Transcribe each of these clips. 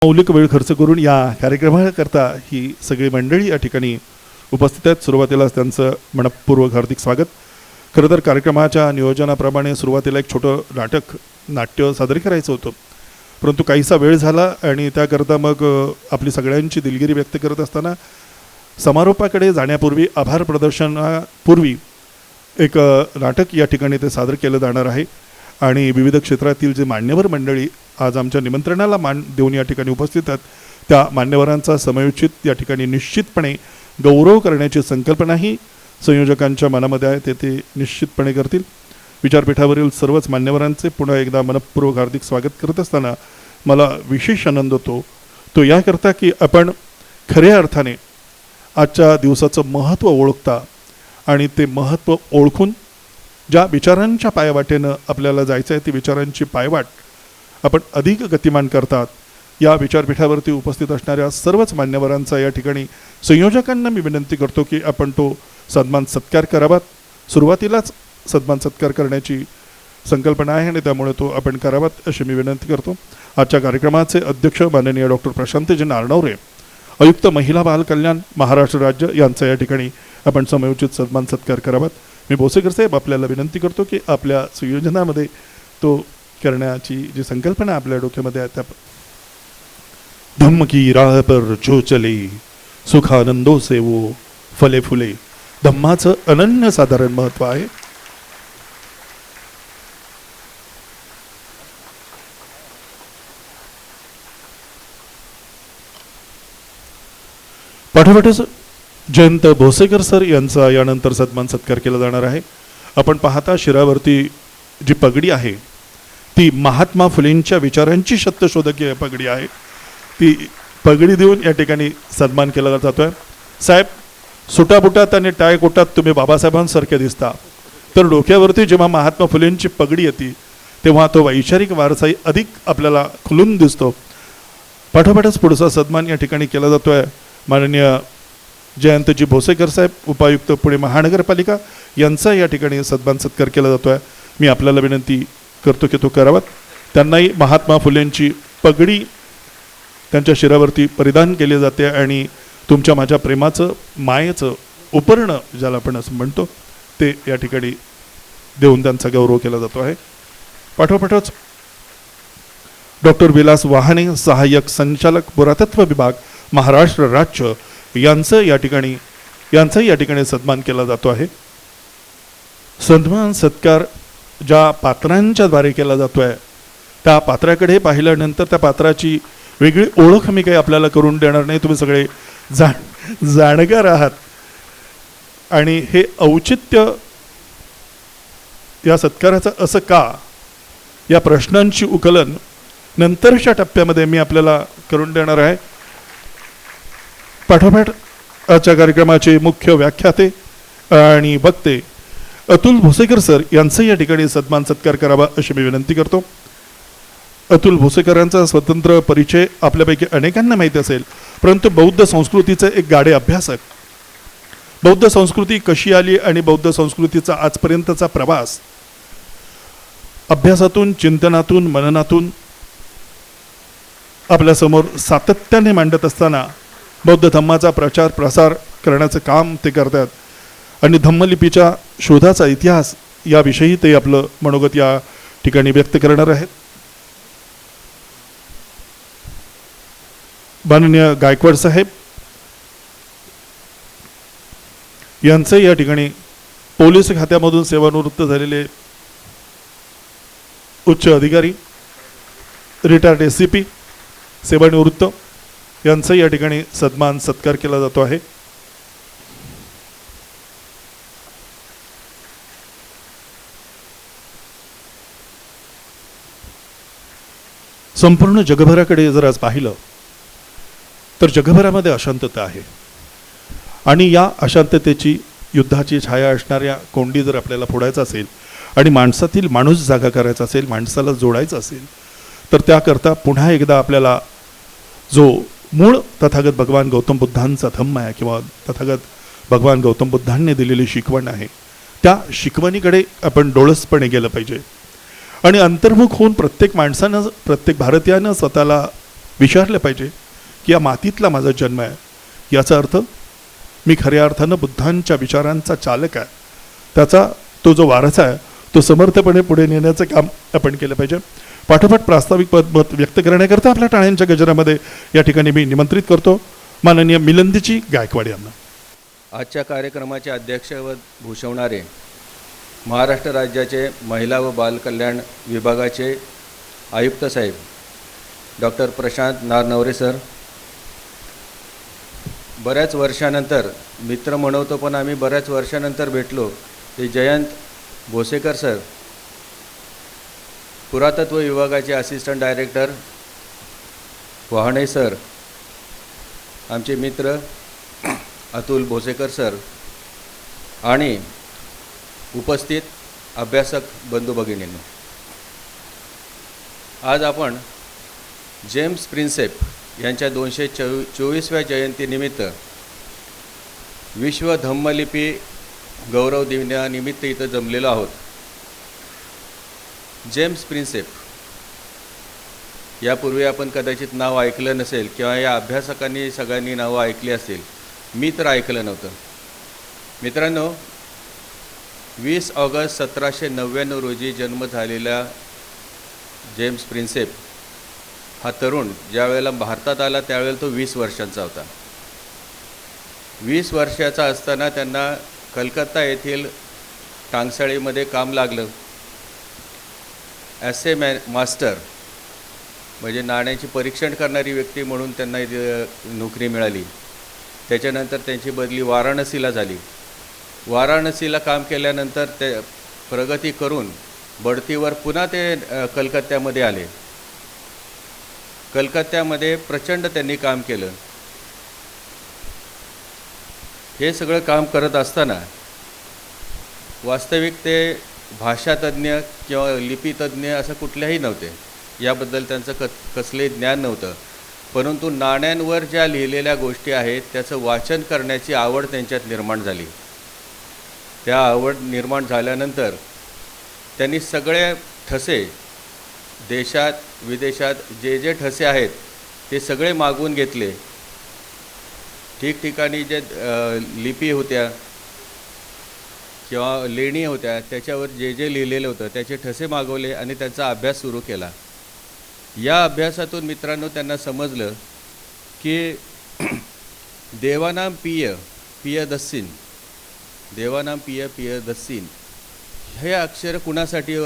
मौलिक वेळ खर्च करून या कार्यक्रमाकरता ही सगळी मंडळी या ठिकाणी उपस्थित आहेत. सुरुवातीलाच त्यांचं मनपूर्वक हार्दिक स्वागत. खरं तर कार्यक्रमाच्या नियोजनाप्रमाणे सुरुवातीला एक छोटं नाट्य सादर करायचं होतं, परंतु काहीसा वेळ झाला आणि त्याकरता मग आपली सगळ्यांची दिलगिरी व्यक्त करत असताना समारोपाकडे जाण्यापूर्वी आभार प्रदर्शनापूर्वी एक नाटक या ठिकाणी ते सादर केलं जाणार आहे आणि विविध क्षेत्रातील जे मान्यवर मंडळी आज आमच्या निमंत्रणाला मान देऊन या ठिकाणी उपस्थित आहेत त्या मान्यवरांचा समयोचित या ठिकाणी निश्चितपणे गौरव करण्याची संकल्पनाही संयोजकांच्या मनामध्ये आहे. ते निश्चितपणे करतील. विचारपीठावरील सर्वच मान्यवरांचे पुन्हा एकदा मनपूर्वक हार्दिक स्वागत करत असताना मला विशेष आनंद होतो तो याकरता की आपण खऱ्या अर्थाने आजच्या दिवसाचं महत्त्व ओळखता आणि ते महत्त्व ओळखून ज्या विचारांच्या पायवाटेनं आपल्याला जायचं आहे ती विचारांची पायवाट आपण अधिक गतिमान करतात. या विचारपीठावरती उपस्थित असणाऱ्या सर्वच मान्यवरांचा या ठिकाणी संयोजकांना मी विनंती करतो की आपण तो सन्मान सत्कार करावात. सुरुवातीलाच सन्मान सत्कार करण्याची संकल्पना आहे आणि त्यामुळे तो आपण करावात अशी मी विनंती करतो. आजच्या कार्यक्रमाचे अध्यक्ष माननीय डॉक्टर प्रशांतजी नारनवरे, आयुक्त महिला बाल कल्याण महाराष्ट्र राज्य यांचा या ठिकाणी आपण समयोचित सन्मान सत्कार करावात. मी भोसेकर साहेब आपल्याला विनंती करतो की आपल्या संयोजनामध्ये तो करण्याची जी संकल्पना आपल्या डोक्यामध्ये आहे त्या धम्म की राह पर जो चले सुखानंदो से वो फले फुले, धम्माचं अनन्यसाधारण महत्त्व आहे. पाठोपाठच जयंत भोसेकर सर यांचा यानंतर सन्मान सत्कार केला जाणार आहे. आपण पाहता शिरावरती जी पगडी आहे ती महात्मा फुलेंच्या विचारांची सत्यशोधकीय पगडी आहे. ती पगडी देऊन या ठिकाणी सन्मान केला जातोय. साहेब, सुटाबुटात आणि टायकोटात तुम्ही बाबासाहेबांसारखे दिसता, तर डोक्यावरती जेव्हा महात्मा फुलेंची पगडी येते तेव्हा तो वैचारिक वारसाही अधिक आपल्याला खुलून दिसतो. पाठोपाठच पुढचा सन्मान या ठिकाणी केला जातोय. माननीय जयंतजी भोसेकर साहेब, उपायुक्त पुणे महानगरपालिका यांचा या ठिकाणी सन्मान सत्कार केला जातोय. मी आपल्याला विनंती करतो की तो करावात. त्यांनाही महात्मा फुलेंची पगडी त्यांच्या शिरावरती परिधान केले जाते आणि तुमच्या माझ्या प्रेमाचं मायेचं उपर्ण ज्याला आपण असं म्हणतो ते या ठिकाणी देऊन त्यांचा गौरव केला जातो आहे. पाठोपाठच डॉक्टर विलास वाहने, सहाय्यक संचालक पुरातत्व विभाग महाराष्ट्र राज्य यांचाही या ठिकाणी सन्मान केला जातो आहे. सन्मान सत्कार ज्या पात्रांच्या द्वारे केला जातो आहे त्या पात्राकडे पाहिल्यानंतर त्या पात्राची वेगळी ओळख मी काही आपल्याला करून देणार नाही. तुम्ही सगळे जाणकार आहात आणि हे औचित्य या सत्काराचं असं का, या प्रश्नांची उकलन नंतरच्या टप्प्यामध्ये मी आपल्याला करून देणार आहे. पाठोपाठ आजच्या कार्यक्रमाचे मुख्य व्याख्याते आणि वक्ते अतुल भोसेकर सर यांचा या ठिकाणी सन्मान सत्कार करावा अशी मी विनंती करतो. अतुल भोसेकरांचा स्वतंत्र परिचय आपल्यापैकी अनेकांना माहिती असेल, परंतु बौद्ध संस्कृतीचे एक गाढे अभ्यासक, बौद्ध संस्कृती कशी आली आणि बौद्ध संस्कृतीचा आजपर्यंतचा प्रवास अभ्यासातून, चिंतनातून, मननातून आपल्यासमोर सातत्याने मांडत असताना बौद्ध धम्माचा प्रचार प्रसार करण्याचं काम ते करतात आणि धम्मलिपीच्या शोधाचा इतिहास याविषयी ते आपलं मनोगत या ठिकाणी व्यक्त करणार आहेत. माननीय गायकवाड साहेब यांचे या ठिकाणी पोलीस खात्यामधून सेवानिवृत्त झालेले उच्च अधिकारी, रिटायर्ड SCP सेवानिवृत्त यांचा या ठिकाणी सन्मान सत्कार केला जातो आहे. संपूर्ण जगभराकडे जर आज पाहिलं तर जगभरामध्ये अशांतता आहे आणि या अशांततेची, युद्धाची छाया असणाऱ्या कोंडी जर आपल्याला फोडायचं असेल आणि माणसातील माणूस जागा करायचा असेल, माणसाला जोडायचं असेल, तर त्याकरता पुन्हा एकदा आपल्याला जो मूळ तथागत भगवान गौतम बुद्धांचा धम्म आहे किंवा तथागत भगवान गौतम बुद्धांनी दिलेली शिकवण आहे त्या शिकवणीकडे आपण डोळसपणे गेलं पाहिजे आणि अंतर्मुख होऊन प्रत्येक माणसानं, प्रत्येक भारतीयानं स्वतःला विचारलं पाहिजे की या मातीतला माझा जन्म आहे, याचा अर्थ मी खऱ्या अर्थानं बुद्धांच्या विचारांचा चालक आहे, त्याचा तो जो वारसा आहे तो समर्थपणे पुढे नेण्याचं काम आपण केलं पाहिजे. पाठोपाठ प्रास्ताविक मत व्यक्त करण्याकरता आपल्या टाळ्यांच्या गजरामध्ये या ठिकाणी मी निमंत्रित करतो माननीय मिलिंदजी गायकवाड यांना. आजच्या कार्यक्रमाचे अध्यक्षपद भूषवणारे महाराष्ट्र राज्याचे महिला व बालकल्याण विभागाचे आयुक्त साहेब डॉक्टर प्रशांत नारनवरे सर, बऱ्याच वर्षानंतर मित्र म्हणवतो पण आम्ही बऱ्याच वर्षानंतर भेटलो ते जयंत भोसेकर सर, पुरातत्व विभागाचे असिस्टंट डायरेक्टर वहाणे सर, आमचे मित्र अतुल भोसेकर सर आणि उपस्थित अभ्यासक बंधू भगिनींनो, आज आपण जेम्स प्रिन्सेप यांच्या 224व्या जयंतीनिमित्त विश्व धम्मलिपी गौरव दिनानिमित्त इथं जमलेलो आहोत. जेम्स प्रिन्सेप यापूर्वी आपण कदाचित नाव ऐकलं नसेल किंवा या अभ्यासकांनी सगळ्यांनी नावं ऐकली असतील, मी तर ऐकलं नव्हतं. मित्रांनो, 20 ऑगस्ट 1799 रोजी जन्म झालेला जेम्स प्रिन्सेप हा तरुण ज्या वेळेला भारतात आला त्यावेळेला तो 20 वर्षांचा होता. 20 वर्षाचा असताना त्यांना कलकत्ता येथील टांगसाळीमध्ये काम लागलं. ॲसे मास्टर म्हणजे नाण्याची परीक्षण करणारी व्यक्ती म्हणून त्यांना नोकरी मिळाली. त्याच्यानंतर त्यांची बदली वाराणसीला झाली. वाराणसीला काम केल्यानंतर ते प्रगती करून बढतीवर पुन्हा ते कलकत्त्यामध्ये आले. कलकत्त्यामध्ये प्रचंड त्यांनी काम केलं. हे सगळं काम करत असताना वास्तविक ते भाषातज्ञ किंवा लिपीतज्ञ असं कुठल्याही नव्हते, याबद्दल त्यांचं कसले ज्ञान नव्हतं. परंतु नाण्यांवर ज्या लिहिलेल्या गोष्टी आहेत त्याचं वाचन करण्याची आवड त्यांच्यात निर्माण झाली. त्या आवड निर्माण झाल्यानंतर त्यांनी सगळे ठसे देशात विदेशात जे जे ठसे आहेत ते सगळे मागवून घेतले. ठिकठिकाणी जे लिपी होत्या किंवा लेणी होत्या त्याच्यावर जे जे लिहिलेलं होतं त्याचे ठसे मागवले आणि त्यांचा अभ्यास सुरू केला. या अभ्यासातून मित्रांनो त्यांना समजलं की देवानाम पियदस्सीन, देवानाम पियदस्सीन हे अक्षर कुणासाठी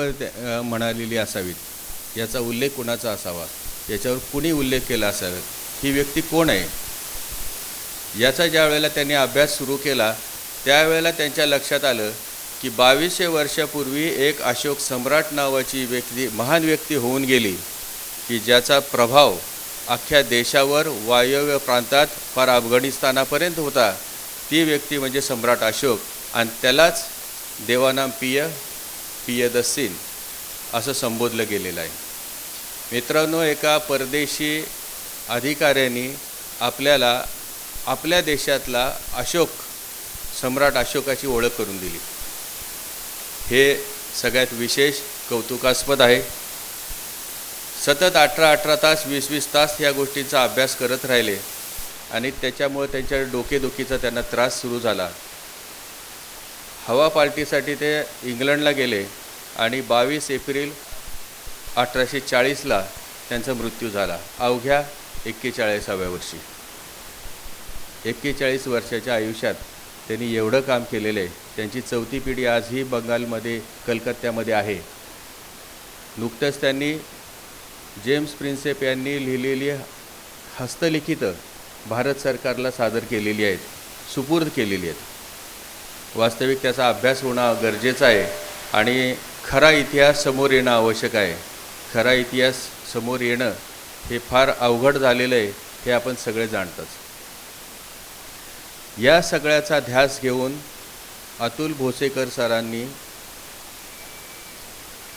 म्हणालेली असावीत, याचा उल्लेख कुणाचा असावा, याच्यावर कुणी उल्लेख केला असावा, ही व्यक्ती कोण आहे, याचा ज्या वेळेला त्यांनी अभ्यास सुरू केला त्यावेळेला त्यांच्या लक्षात आलं की 2200 वर्षापूर्वी एक अशोक सम्राट नावाची व्यक्ती, महान व्यक्ती होऊन गेली की ज्याचा प्रभाव अख्ख्या देशावर वायव्य प्रांतात फार अफगाणिस्तानापर्यंत होता. ती व्यक्ती म्हणजे सम्राट अशोक आणि त्यालाच देवानाम पियदस्सीन असं संबोधलं गेलेलं आहे. मित्रांनो, एका परदेशी अधिकाऱ्यांनी आपल्याला आपल्या देशातला सम्राट अशोकाची ओळख करून दिली. हे सगळ्यात विशेष कौतुकास्पद आहे. सतत 18 तास 20 तास या गोष्टींचा अभ्यास करत राहिले आणि त्याच्यामुळे त्यांच्या डोकेदुखीचा त्यांना त्रास सुरू झाला. हवा पार्टीसाठी ते इंग्लंडला गेले आणि 22 एप्रिल 1840ला त्यांचा मृत्यू झाला, अवघ्या 41व्या वर्षी. 41 वर्षाच्या आयुष्यात त्यांनी एवढं काम केलेलं आहे. त्यांची 4थी पिढी आजही बंगालमध्ये कलकत्त्यामध्ये आहे. नुकतंच त्यांनी जेम्स प्रिन्सेप यांनी लिहिलेली हस्तलिखितं भारत सरकारला सादर केलेली आहेत, सुपूर्द केलेली आहेत. वास्तविक त्याचा अभ्यास होणं गरजेचं आहे आणि खरा इतिहास समोर येणं आवश्यक आहे. खरा इतिहास समोर येणं हे फार अवघड झालेलं आहे, हे आपण सगळे जाणतोच. या सगळ्याचा ध्यास घेऊन अतुल भोसेकर सरांनी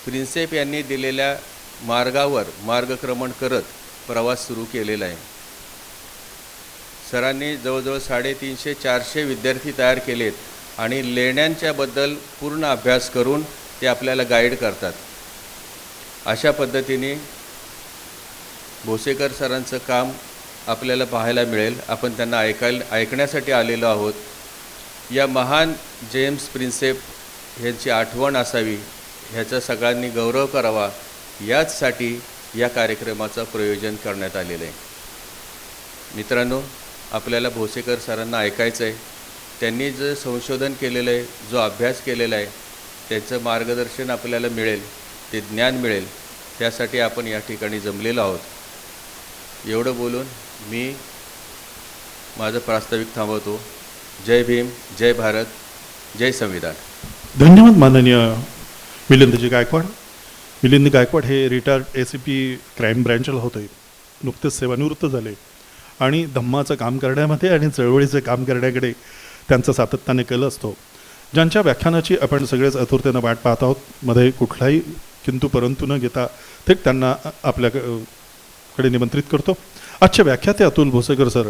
प्रिन्सेप यांनी दिलेल्या मार्गावर मार्गक्रमण करत प्रवास सुरू केलेला आहे. सरांनी जवळजवळ 350-400 विद्यार्थी तयार केलेत आणि लेण्यांच्याबद्दल पूर्ण अभ्यास करून ते आपल्याला गाईड करतात. अशा पद्धतीने भोसेकर सरांचं काम आपल्याला पाहायला मिळेल. आपण त्यांना ऐकण्यासाठी आलेलो आहोत. या महान जेम्स प्रिन्सेप यांची आठवण असावी, ह्याचा सगळ्यांनी गौरव करावा, याचसाठी या कार्यक्रमाचं प्रयोजन करण्यात आलेलं आहे. मित्रांनो, आपल्याला भोसेकर सरांना ऐकायचं आहे. त्यांनी जे संशोधन केलेलं आहे, जो अभ्यास केलेला आहे, त्याचं मार्गदर्शन आपल्याला मिळेल, ते ज्ञान मिळेल, त्यासाठी आपण या ठिकाणी जमलेलो आहोत. एवढं बोलून मी माझं प्रास्ताविक थांबवतो. जय भीम, जय भारत, जय संविधान. धन्यवाद माननीय मिलिंदजी गायकवाड. मिलिंद गायकवाड हे रिटायर्ड ACP क्राईम ब्रँचला होते, नुकतेच सेवानिवृत्त झाले आणि धम्माचं काम करण्यामध्ये आणि चळवळीचं काम करण्याकडे त्यांचा सातत्याने कल असतो. ज्यांच्या व्याख्यानाची आपण सगळेच आतुरतेनं वाट पाहत आहोत, मध्ये कुठलाही किंतु परंतु न घेता थेट त्यांना आपल्याकडे निमंत्रित करतो. आजच्या व्याख्याते अतुल भोसेकर सर,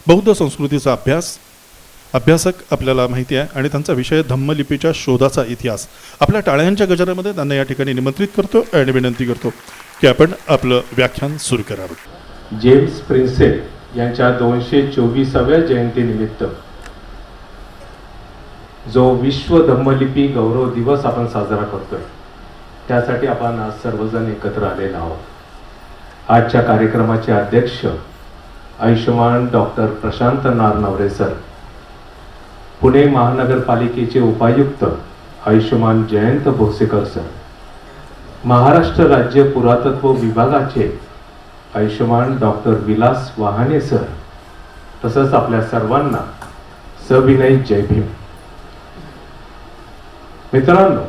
बौद्ध संस्कृतीचा अभ्यासक आपल्याला माहिती आहे आणि त्यांचा विषय धम्मलिपीच्या शोधाचा इतिहास. आपल्या टाळ्यांच्या गजरामध्ये त्यांना या ठिकाणी निमंत्रित करतो आणि विनंती करतो की आपण आपलं व्याख्यान सुरू करावं. जेम्स प्रिन्सेप यांच्या 224व्या जयंतीनिमित्त जो विश्व धम्मलिपी गौरव दिवस आपण साजरा करतोय, त्यासाठी आपण आज सर्वजण एकत्र आलेलो आहोत. आजच्या कार्यक्रमाचे अध्यक्ष आयुष्यमान डॉक्टर प्रशांत नारनवरे सर, पुणे महानगरपालिकेचे उपायुक्त आयुष्यमान जयंत भोसेकर सर, महाराष्ट्र राज्य पुरातत्व विभागाचे आयुष्यमान डॉक्टर विलास वाहाणे सर, तसंच आपल्या सर्वांना सविनय जय भीम. मित्रांनो,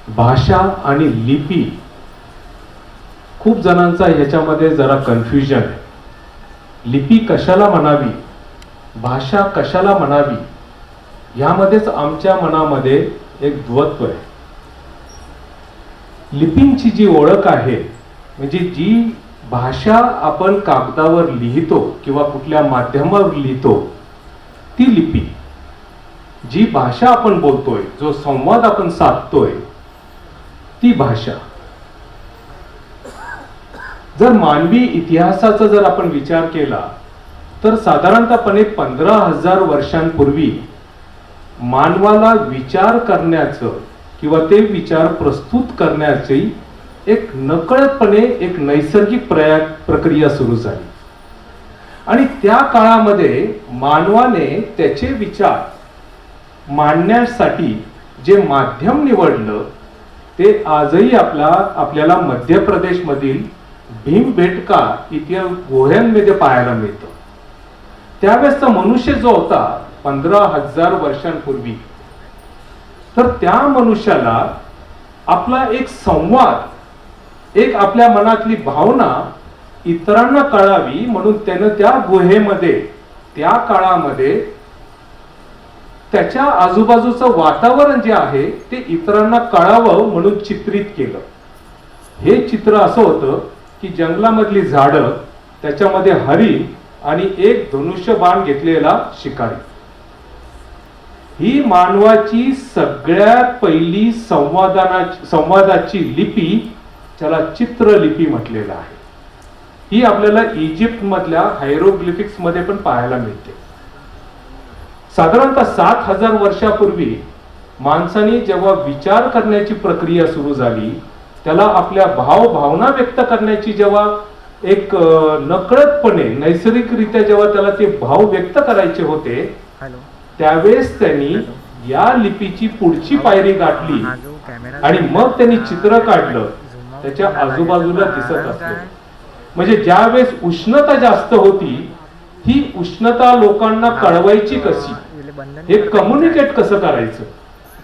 भाषा आणि लिपी, खूप जणांचा ह्याच्यामध्ये जरा कन्फ्युजन आहे. लिपी कशाला म्हणावी, भाषा कशाला म्हणावी, ह्यामध्येच आमच्या मनामध्ये एक द्वत्व आहे. लिपींची जी ओळख आहे, म्हणजे जी भाषा आपण कागदावर लिहितो किंवा कुठल्या माध्यमावर लिहितो, ती लिपी. जी भाषा आपण बोलतोय, जो संवाद आपण साधतोय, ती भाषा. जर मानवी इतिहासाचा जर आपण विचार केला तर साधारणतःपणे 15,000 वर्षांपूर्वी मानवाला विचार करण्याचं किंवा ते विचार प्रस्तुत करण्याची एक नकळतपणे एक नैसर्गिक प्रक्रिया सुरू झाली. आणि त्या काळामध्ये मानवाने त्याचे विचार मांडण्यासाठी जे माध्यम निवडलं, ते आजही आपल्याला मध्य प्रदेशमधील भीमबेटका इथे गुहांमध्ये पाहायला मिळतं. त्यावेळेसचा मनुष्य जो होता 15,000 वर्षांपूर्वी, तर त्या मनुष्याला आपला एक संवाद, एक आपल्या मनातली भावना इतरांना कळावी म्हणून त्यानं त्या गुहेमध्ये, त्या काळामध्ये त्याच्या आजूबाजूचं वातावरण जे आहे ते इतरांना कळावं म्हणून चित्रित केलं. हे चित्र असं होतं की जंगलामधली झाडं, त्याच्यामध्ये हरिण आणि एक धनुष्यबाण घेतलेला शिकारी. ही मानवाची सगळ्यात पहिली संवादाची लिपी, ज्याला चित्रलिपी म्हटलेलं आहे. ही आपल्याला इजिप्त मधल्या हायरोग्लिफिक्स मध्ये पण पाहायला मिळते. साधारणतः 7,000 वर्षापूर्वी माणसाने जेव्हा विचार करण्याची प्रक्रिया सुरू झाली, त्याला आपल्या भावना व्यक्त करण्याची जेव्हा एक नकळतपणे नैसर्गिकरित्या जेव्हा त्याला ते भाव व्यक्त करायचे होते, त्यावेळेस त्यांनी या लिपीची पुढची पायरी गाठली आणि मग त्यांनी चित्र काढलं. त्याच्या आजूबाजूला दिसत असतं, म्हणजे ज्यावेळेस उष्णता जास्त होती, ही उष्णता लोकांना कळवायची कशी, हे कम्युनिकेट कसं करायचं.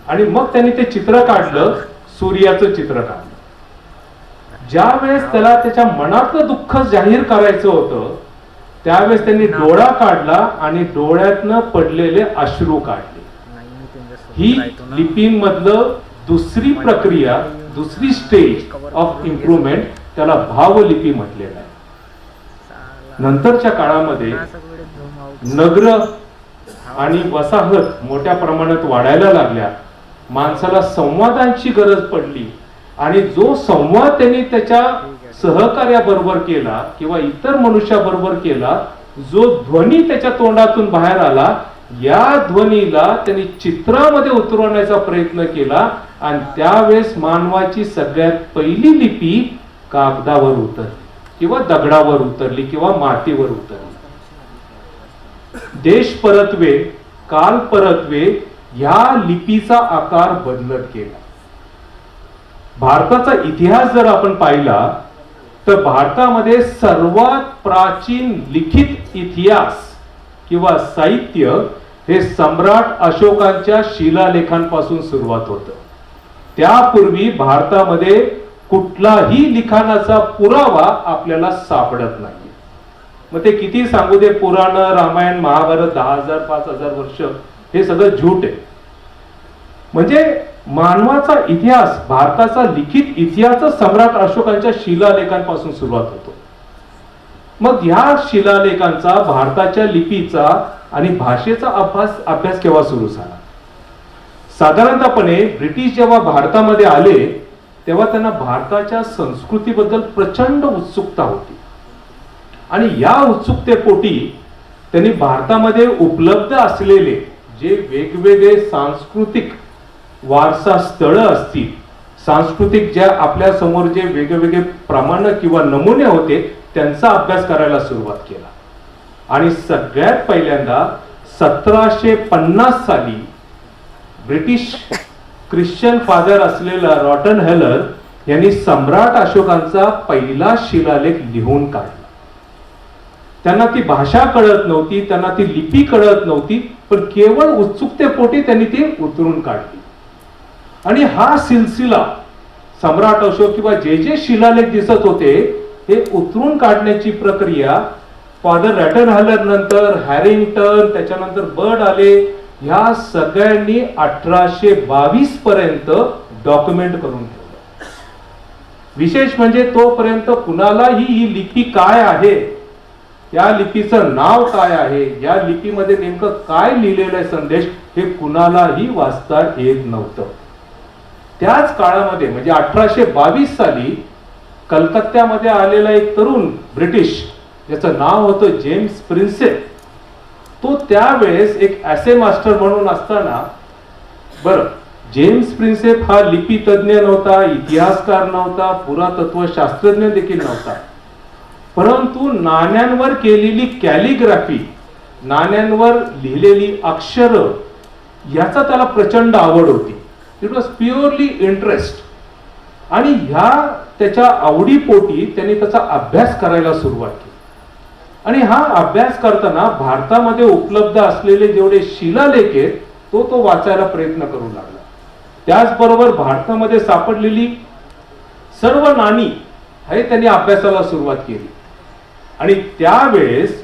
आणि मग त्यांनी ते चित्र काढलं, सूर्याचं चित्र काढलं. ज्या वेळेस त्याला त्याच्या मनातलं दुःख जाहीर करायचं होतं, त्यावेळेस त्यांनी डोळा काढला आणि डोळ्यातनं पडलेले अश्रू काढले. ही लिपींमधलं दुसरी प्रक्रिया, दुसरी स्टेज ऑफ इम्प्रूव्हमेंट, त्याला भावलिपी म्हटलेलं आहे. नंतरच्या काळामध्ये नगर आणि वसाहत मोठ्या प्रमाणात वाढायला लागल्या. माणसाला संवादांची गरज पडली आणि जो संवाद त्यांनी त्याच्या सहकार्याबरोबर केला किंवा इतर मनुष्याबरोबर केला, जो ध्वनी त्याच्या तोंडातून बाहेर आला, या ध्वनीला त्यांनी चित्रामध्ये उतरवण्याचा प्रयत्न केला आणि त्यावेळेस मानवाची सगळ्यात पहिली लिपी कागदावर उतरली किंवा दगडावर उतरली किंवा मातीवर उतरली. देश परत्वे, काल परत्वे या लिपीचा आकार बदलत गेला. भारताचा इतिहास जर आपण पाहिला तर भारतामध्ये सर्वात प्राचीन लिखित इतिहास किंवा साहित्य हे सम्राट अशोकांच्या शिलालेखांपासून सुरुवात होतं. त्यापूर्वी भारतामध्ये कुठलाही लिखाणाचा पुरावा आपल्याला सापडत नाही. मग ते किती सांगू दे, पुराण, रामायण, महाभारत 10,000 5,000 वर्ष हे सगळं झूट आहे. म्हणजे मानवाचा इतिहास, भारताचा लिखित इतिहास सम्राट अशोकांच्या शिलालेखांपासून सुरुवात होतो. मग ह्या शिलालेखांचा, भारताच्या लिपीचा आणि भाषेचा अभ्यास केव्हा सुरू झाला? साधारणतःपणे ब्रिटिश जेव्हा भारतामध्ये आले तेव्हा त्यांना भारताच्या संस्कृतीबद्दल प्रचंड उत्सुकता होती आणि या उत्सुकतेपोटी त्यांनी भारतामध्ये उपलब्ध असलेले जे वेगवेगळे सांस्कृतिक वारसा स्थळं असतील, सांस्कृतिक ज्या आपल्या समोर जे वेगवेगळे प्रमाण किंवा नमुने होते त्यांचा अभ्यास करायला सुरुवात केला. आणि सगळ्यात पहिल्यांदा 1750 साली ब्रिटिश ख्रिश्चन फादर असलेला रॉटन हेलर यांनी सम्राट अशोकांचा पहिला शिलालेख लिहून काढला. त्यांना ती भाषा कळत नव्हती, त्यांना ती लिपी कळत नव्हती, पण केवळ उत्सुकतेपोटी त्यांनी ती उतरून काढली. आणि हा सिलसिला सम्राट अशोक किंवा जे जे शिलालेख दिसत होते हे उतरून काढण्याची प्रक्रिया फादर रॉटन हेलर नंतर हॅरिंग्टन, त्याच्यानंतर बर्ड आले, ह्या सगळ्यांनी 1822 पर्यंत डॉक्युमेंट करून ठेवलं. विशेष म्हणजे तोपर्यंत कुणालाही ही लिपी काय आहे, या लिपीचं नाव काय आहे, या लिपीमध्ये नेमकं काय लिहिलेलं आहे संदेश, हे कुणालाही वाचता येत नव्हतं. त्याच काळामध्ये म्हणजे 1822 साली कलकत्त्यामध्ये आलेला एक तरुण ब्रिटिश, ज्याचं नाव होतं जेम्स प्रिन्सेप, तो त्यावेळेस एक ॲसे मास्टर म्हणून असताना, बरं, जेम्स प्रिन्सेप हा लिपी तज्ञ नव्हता, इतिहासकार नव्हता, पुरातत्व शास्त्रज्ञ देखील नव्हता, परंतु नाण्यांवर केलेली कॅलिग्राफी, नाण्यांवर लिहिलेली अक्षर, याचा त्याला प्रचंड आवड होती. It was purely interest. आणि ह्या त्याच्या आवडीपोटी त्यांनी त्याचा अभ्यास करायला सुरुवात केली. आणि हा अभ्यास करताना भारतामध्ये उपलब्ध असलेले जेवढे शिलालेख आहेत तो वाचायला प्रयत्न करू लागला. त्याचबरोबर भारतामध्ये सापडलेली सर्व नाणी हे त्यांनी अभ्यासाला सुरुवात केली. आणि त्यावेळेस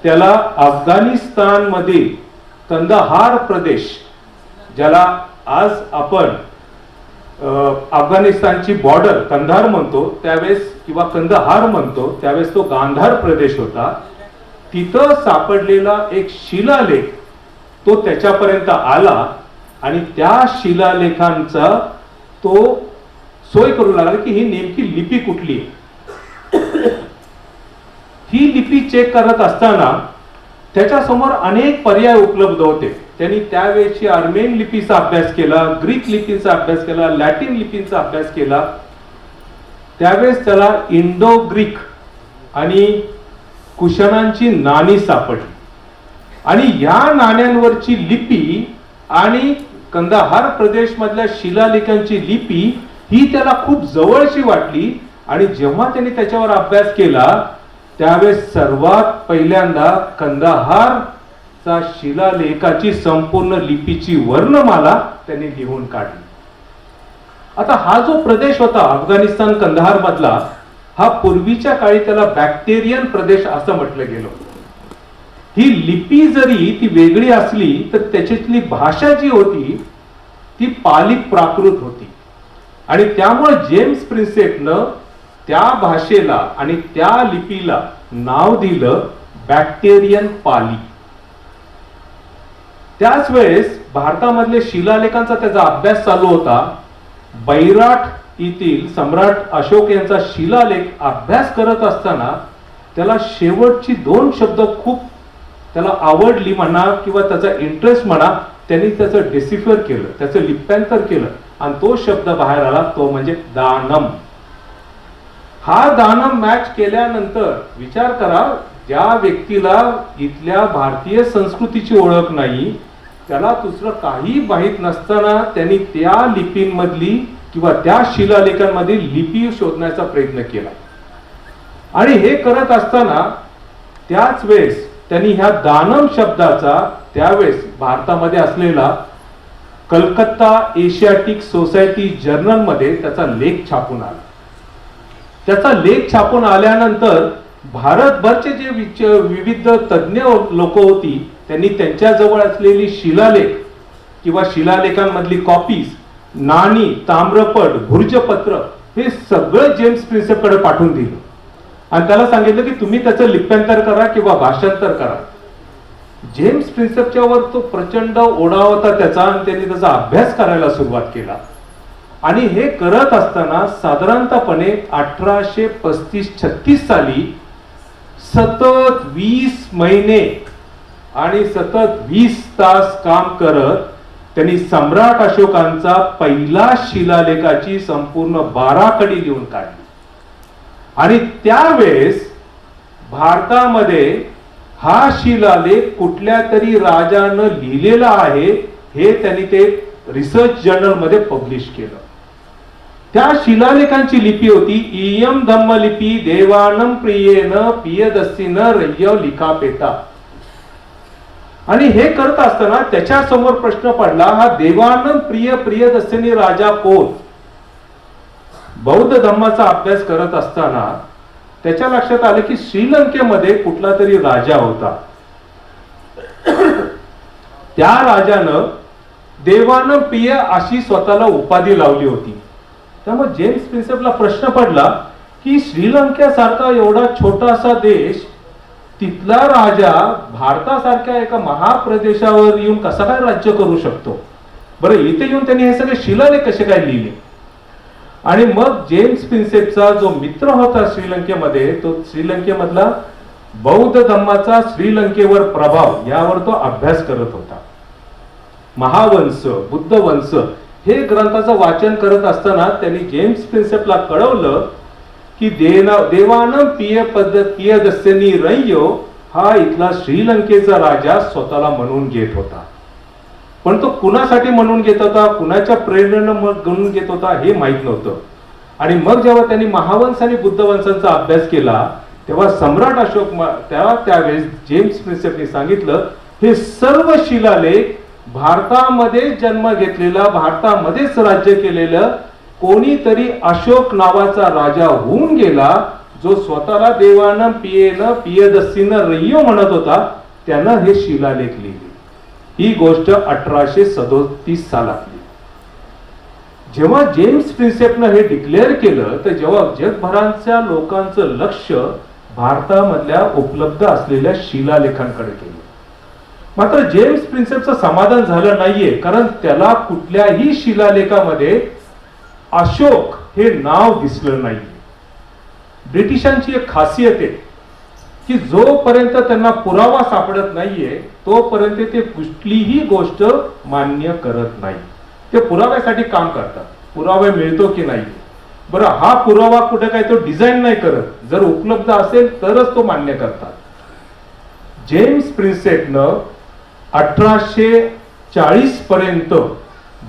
त्याला अफगाणिस्तानमध्ये कंदहार प्रदेश, ज्याला आज आपण अफगाणिस्तानची बॉर्डर कंधार म्हणतो त्यावेळेस, किंवा कंदहार म्हणतो त्यावेळेस, तो गांधार प्रदेश होता. तिथं सापडलेला एक शिलालेख तो त्याच्यापर्यंत आला आणि त्या शिलालेखांचा तो सोय करू लागला की ही नेमकी लिपी कुठली आहे. ही लिपी चेक करत असताना त्याच्यासमोर अनेक पर्याय उपलब्ध होते. त्यांनी त्यावेळेची आर्मेन लिपीचा अभ्यास केला, ग्रीक लिपीचा अभ्यास केला, लॅटिन लिपीचा अभ्यास केला. त्यावेळेस त्याला इंडो ग्रीक आणि कुशनांची नाणी सापडली आणि या नाण्यांवरची लिपी आणि कंदाहार प्रदेश मधल्या शिलालेखांची लिपी ही त्याला खूप जवळची वाटली. आणि जेव्हा त्यांनी त्याच्यावर अभ्यास केला त्यावेळेस सर्वात पहिल्यांदा कंदाहारचा शिलालेखाची संपूर्ण लिपीची वर्णमाला त्यांनी लिहून काढली. आता हा जो प्रदेश होता अफगाणिस्तान कंदाहार मधला, हा पूर्वीच्या काळी त्याला बॅक्टेरियन प्रदेश असं म्हटलं गेलं. ही लिपी जरी ती वेगळी असली तर त्याच्यातली भाषा जी होती ती पाली प्राकृत होती. आणि त्यामुळे जेम्स प्रिन्सेपनं त्या भाषेला आणि त्या लिपीला नाव दिलं बॅक्टेरियन पाली. त्याच वेळेस भारतामधले शिलालेखांचा त्याचा अभ्यास चालू होता. बैराट येथील सम्राट अशोक यांचा शिलालेख अभ्यास करत असताना त्याला शेवटची 2 शब्द खूप त्याला आवडली म्हणा किंवा त्याचा इंटरेस्ट म्हणा, त्यांनी त्याचं डेसिफर केलं, त्याचं लिप्यांतर केलं आणि तो शब्द बाहेर आला, तो म्हणजे दानम. हा दानम मॅच केल्यानंतर विचार करा, ज्या व्यक्तीला इथल्या भारतीय संस्कृतीची ओळख नाही, त्याला दुसरं काही माहीत नसताना त्यांनी त्या लिपींमधली किंवा त्या शिलालेखांमध्ये लिपी शोधण्याचा प्रयत्न केला. आणि हे करत असताना त्याच वेळेस त्यांनी ह्या दानम शब्दाचा त्यावेळेस भारतामध्ये असलेला कलकत्ता एशियाटिक सोसायटी जर्नल मध्ये त्याचा लेख छापून आला. त्याचा लेख छापून आल्यानंतर भारतभरचे जे विविध तज्ञ लोक होती, त्यांनी त्यांच्याजवळ असलेली शिलालेख किंवा शिलालेखांमधली कॉपीज, नाणी, ताम्रपट, भुर्जपत्र हे सगळं जेम्स प्रिन्सेपकडे पाठवून दिलं आणि त्याला सांगितलं की तुम्ही त्याचं लिप्यांतर करा किंवा भाषांतर करा. जेम्स प्रिन्सेपच्या वर तो प्रचंड ओढाव होता त्याचा आणि त्यांनी त्याचा अभ्यास करायला सुरुवात केला. आणि हे करत असताना साधारणतपणे 1835-36 साली सतत 20 महिने आणि सतत 20 तास काम करत त्यांनी सम्राट अशोकांचा पहिला शिलालेखाची संपूर्ण 12 कडी लिहून काढली. आणि त्यावेळेस भारतामध्ये हा शिलालेख कुठल्या तरी राजानं लिहिलेला आहे हे त्यांनी ते रिसर्च जर्नल मध्ये पब्लिश केलं. त्या शिलालेखांची लिपी होती इयम धम्म लिपी देवानम प्रियेन पियदस्सीन रय्य लिखापेता. आणि हे करत असताना त्याच्या समोर प्रश्न पडला, हा देवानम प्रिय प्रियदस्सीनी राजा कोण? बौद्ध धर्माचा अभ्यास करत असताना त्याच्या लक्षात आलं की श्रीलंकेमध्ये कुठला तरी राजा होता. त्या राजानं देवानं प्रिय अशी स्वतःला उपाधी लावली होती. त्यामुळे जेम्स प्रिन्सेपला प्रश्न पडला की श्रीलंकेसारखा एवढा छोटासा देश, तिथला राजा भारतासारख्या एका महाप्रदेशावर येऊन कसा काय राज्य करू शकतो? बरं, इथे येऊन त्यांनी हे सगळे शिलालेख कसे काय लिहिले? आणि मग जेम्स प्रिन्सेपचा जो मित्र होता श्रीलंकेमध्ये, तो श्रीलंकेमधला बौद्ध धर्माचा श्रीलंकेवर प्रभाव यावर तो अभ्यास करत होता. महावंश, बुद्ध वंश हे ग्रंथाचं वाचन करत असताना त्यांनी जेम्स प्रिन्सेपला कळवलं की देवानं पियदस्सेनी रय्यो हा इथला श्रीलंकेचा राजा स्वतःला म्हणून घेत होता. पण तो कुणासाठी म्हणून घेत होता, कुणाच्या प्रेरणेनं म्हणून घेत होता हे माहित नव्हतं. आणि मग जेव्हा त्यांनी महावंश आणि बुद्ध वंशांचा अभ्यास केला तेव्हा सम्राट अशोक त्यावेळेस जेम्स प्रिन्सेपने सांगितलं, हे सर्व शिलालेख भारतामध्ये जन्म घेतलेला, भारतामध्येच राज्य केलेलं कोणीतरी अशोक नावाचा राजा होऊन गेला, जो स्वतःला देवानं पियदस्सीनं रय्यो म्हणत होता, त्यानं हे शिलालेख लिहिले. ही गोष्ट 1837 सालातली. जेव्हा जेम्स प्रिन्सेपनं हे डिक्लेअर केलं तर जेव्हा जगभराच्या लोकांचं लक्ष भारतामधल्या उपलब्ध असलेल्या शिलालेखांकडे गेलं. मात्र जेम्स प्रिन्सेपचं समाधान झालं नाहीये, कारण त्याला कुठल्याही शिलालेखामध्ये अशोक हे नाव दिसलं नाही. ब्रिटिशांची एक खासियत आहे की जोपर्यंत त्यांना पुरावा सापडत नाहीये तोपर्यंत ते कुठलीही गोष्ट मान्य करत नाही. ते पुराव्यासाठी काम करतात, पुरावा मिळतो की नाही. बरं, हा पुरावा कुठे काय तो डिझाईन नाही करत, जर उपलब्ध असेल तरच तो मान्य करतात. जेम्स प्रिन्सेपनं 1840 पर्यंत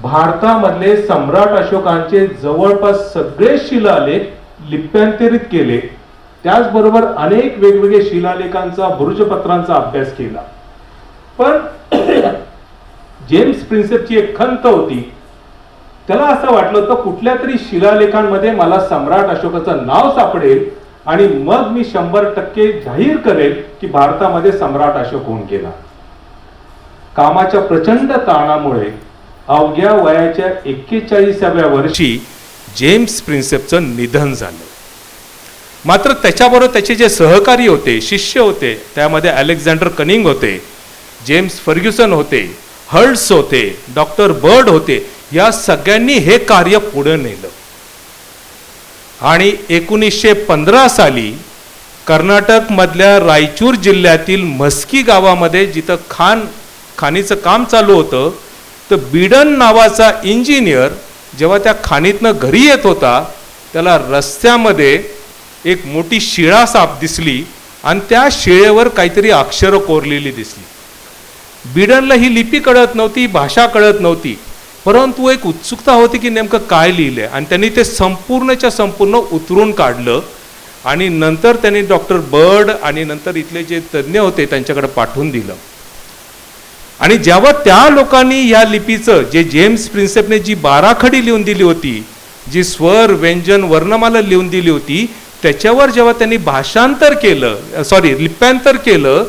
भारतामधले सम्राट अशोकांचे जवळपास सगळे शिलालेख लिप्यांतरित केले. त्याचबरोबर अनेक वेगवेगळे शिलालेखांचा, भुर्जपत्रांचा अभ्यास केला. पण जेम्स प्रिन्सेपची एक खंत होती. त्याला असं वाटलं होतं कुठल्या तरी शिलालेखांमध्ये मला सम्राट अशोकाचं नाव सापडेल आणि मग मी 100% जाहीर करेल की भारतामध्ये सम्राट अशोक होऊन गेला. कामाच्या प्रचंड ताणामुळे अवघ्या वयाच्या 41व्या वर्षी जेम्स प्रिन्सेपचं निधन झालं. मात्र त्याच्याबरोबर त्याचे जे सहकारी होते, शिष्य होते, त्यामध्ये अलेक्झांडर कनिंग होते, जेम्स फर्ग्युसन होते, हर्ट्स होते, डॉक्टर बर्ड होते, या सगळ्यांनी हे कार्य पुढे नेलं. आणि 1915 साली कर्नाटकमधल्या रायचूर जिल्ह्यातील मस्की गावामध्ये जिथं खाणीचं काम चालू होतं, तर बिडन नावाचा इंजिनियर जेव्हा त्या खाणीतनं घरी येत होता, त्याला रस्त्यामध्ये एक मोठी शिळा साप दिसली आणि त्या शिळेवर काहीतरी अक्षरं कोरलेली दिसली. बिडनला ही लिपी कळत नव्हती, भाषा कळत नव्हती, परंतु एक उत्सुकता होती की नेमकं काय लिहिलंय. आणि त्यांनी ते संपूर्णच्या संपूर्ण उतरून काढलं आणि नंतर त्यांनी डॉक्टर बर्ड आणि नंतर इथले जे तज्ज्ञ होते त्यांच्याकडे पाठवून दिलं. आणि जेव्हा त्या लोकांनी या लिपीचं, जे जेम्स प्रिन्सेपने जी बाराखडी लिहून दिली होती, जी स्वर व्यंजन वर्णमाला लिहून दिली होती, त्याच्यावर जेव्हा त्यांनी भाषांतर केलं, लिप्यांतर केलं,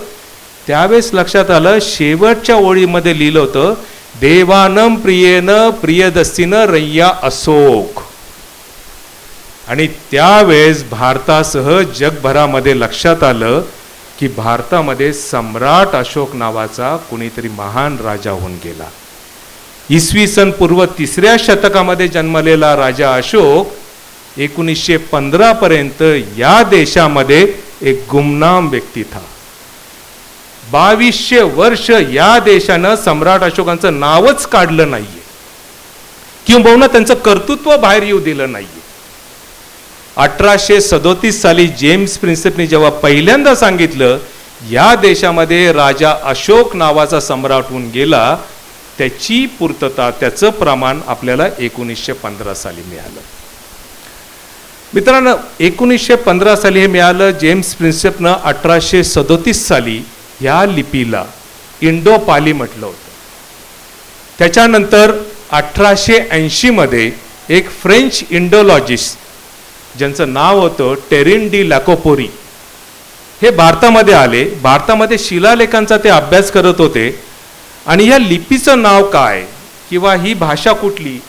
त्यावेळेस लक्षात आलं, शेवटच्या ओळीमध्ये लिहिलं होतं, देवानम प्रियेन प्रियदस्सीन रय्या अशोक. आणि त्यावेळेस भारतासह जगभरामध्ये लक्षात आलं की भारतामध्ये सम्राट अशोक नावाचा कोणीतरी महान राजा होऊन गेला. इसवी सन पूर्व 3ऱ्या शतकामध्ये जन्मलेला राजा अशोक 1915 पर्यंत या देशामध्ये एक गुमनाम व्यक्ती था. 2200 वर्ष या देशानं सम्राट अशोकांचं नावच काढलं नाहीये, किंबहुना त्यांचं कर्तृत्व बाहेर येऊ दिलं नाहीये. 1837 साली जेम्स प्रिन्सेपने जेव्हा पहिल्यांदा सांगितलं या देशामध्ये राजा अशोक नावाचा सम्राट होऊन गेला, त्याची पूर्तता, त्याचं प्रमाण आपल्याला 1915 साली मिळालं. मित्रांनो, 1915 साली हे मिळालं. जेम्स प्रिन्सेपनं 1837 साली या लिपीला इंडो पाली म्हटलं होतं. त्याच्यानंतर 1880 मध्ये एक फ्रेंच इंडोलॉजिस्ट ज्यांचं नाव होतं टेरिन डी लॅकोपोरी, हे भारतामध्ये आले. भारतामध्ये शिलालेखांचा ते अभ्यास करत होते आणि या लिपीचं नाव काय किंवा ही भाषा कुठली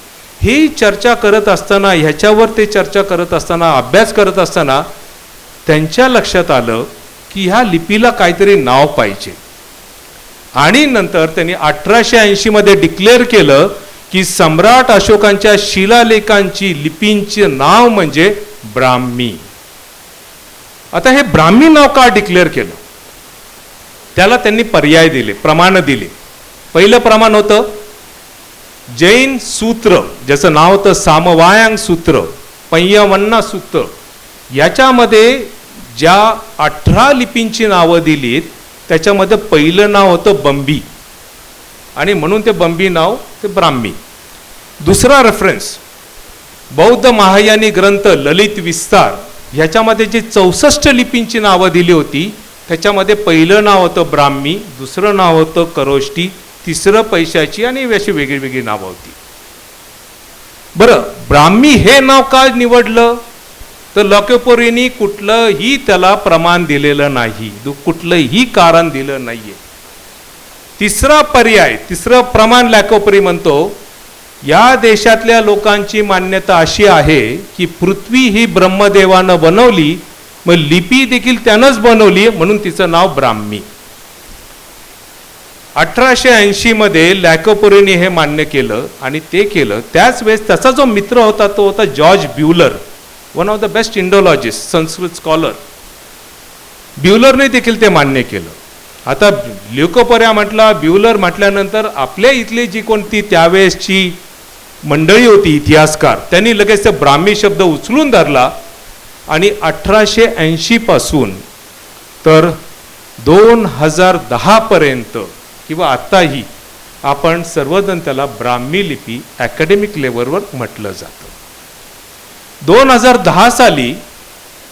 ही चर्चा करत असताना, ह्याच्यावर ते चर्चा करत असताना, अभ्यास करत असताना त्यांच्या लक्षात आलं की ह्या लिपीला काहीतरी नाव पाहिजे. आणि नंतर त्यांनी 1880 मध्ये डिक्लेअर केलं की सम्राट अशोकांच्या शिलालेखांची लिपींचे नाव म्हणजे ब्राह्मी. आता हे ब्राह्मी नाव का डिक्लेअर केलं, त्याला त्यांनी पर्याय दिले, प्रमाण दिले. पहिलं प्रमाण होतं जैन सूत्र, ज्याचं नाव होतं सामवायांग सूत्र, पय्यवन्ना सूत्र. याच्यामध्ये ज्या 18 लिपींची नावं दिलीत त्याच्यामध्ये पहिलं नाव होतं बंबी आणि म्हणून ते बंबी नाव ते ब्राह्मी. दुसरा रेफरन्स बौद्ध महायानी ग्रंथ ललित विस्तार, ह्याच्यामध्ये जे 64 लिपींची नावं दिली होती त्याच्यामध्ये पहिलं नाव होतं ब्राह्मी, दुसरं नाव होतं करोष्टी, तिसरं पैशाची आणि अशी वेगळी वेगळी नावं होती. बरं, ब्राह्मी हे नाव का निवडलं तर लॅकोपोरीनी कुठलंही त्याला प्रमाण दिलेलं नाही, कुठलंही कारण दिलं नाहीये. तिसरा पर्याय, तिसरं प्रमाण लॅकोपोरी म्हणतो, या देशातल्या लोकांची मान्यता अशी आहे की पृथ्वी ही ब्रह्मदेवानं बनवली, मग लिपी देखील त्यानंच बनवली, म्हणून तिचं नाव ब्राह्मी. 1880 मध्ये लॅकोपोरीने हे मान्य केलं आणि ते केलं. त्याच वेळेस त्याचा जो मित्र होता तो होता George Buhler, one of the best Indologist, Sanskrit scholar. ब्युलरने देखील ते मान्य केलं. आता ल्युकोपोऱ्या म्हटला, ब्युलर म्हटल्यानंतर आपल्या इथली जी कोणती त्यावेळेसची मंडळी होती इतिहासकार, त्यांनी लगेच ते ब्राह्मी शब्द उचलून धरला आणि 1880 पासून तर 2010 पर्यंत किंवा आत्ताही आपण सर्वजण त्याला ब्राह्मी लिपी अकॅडमिक लेवलवर म्हटलं जातं. 2010 साली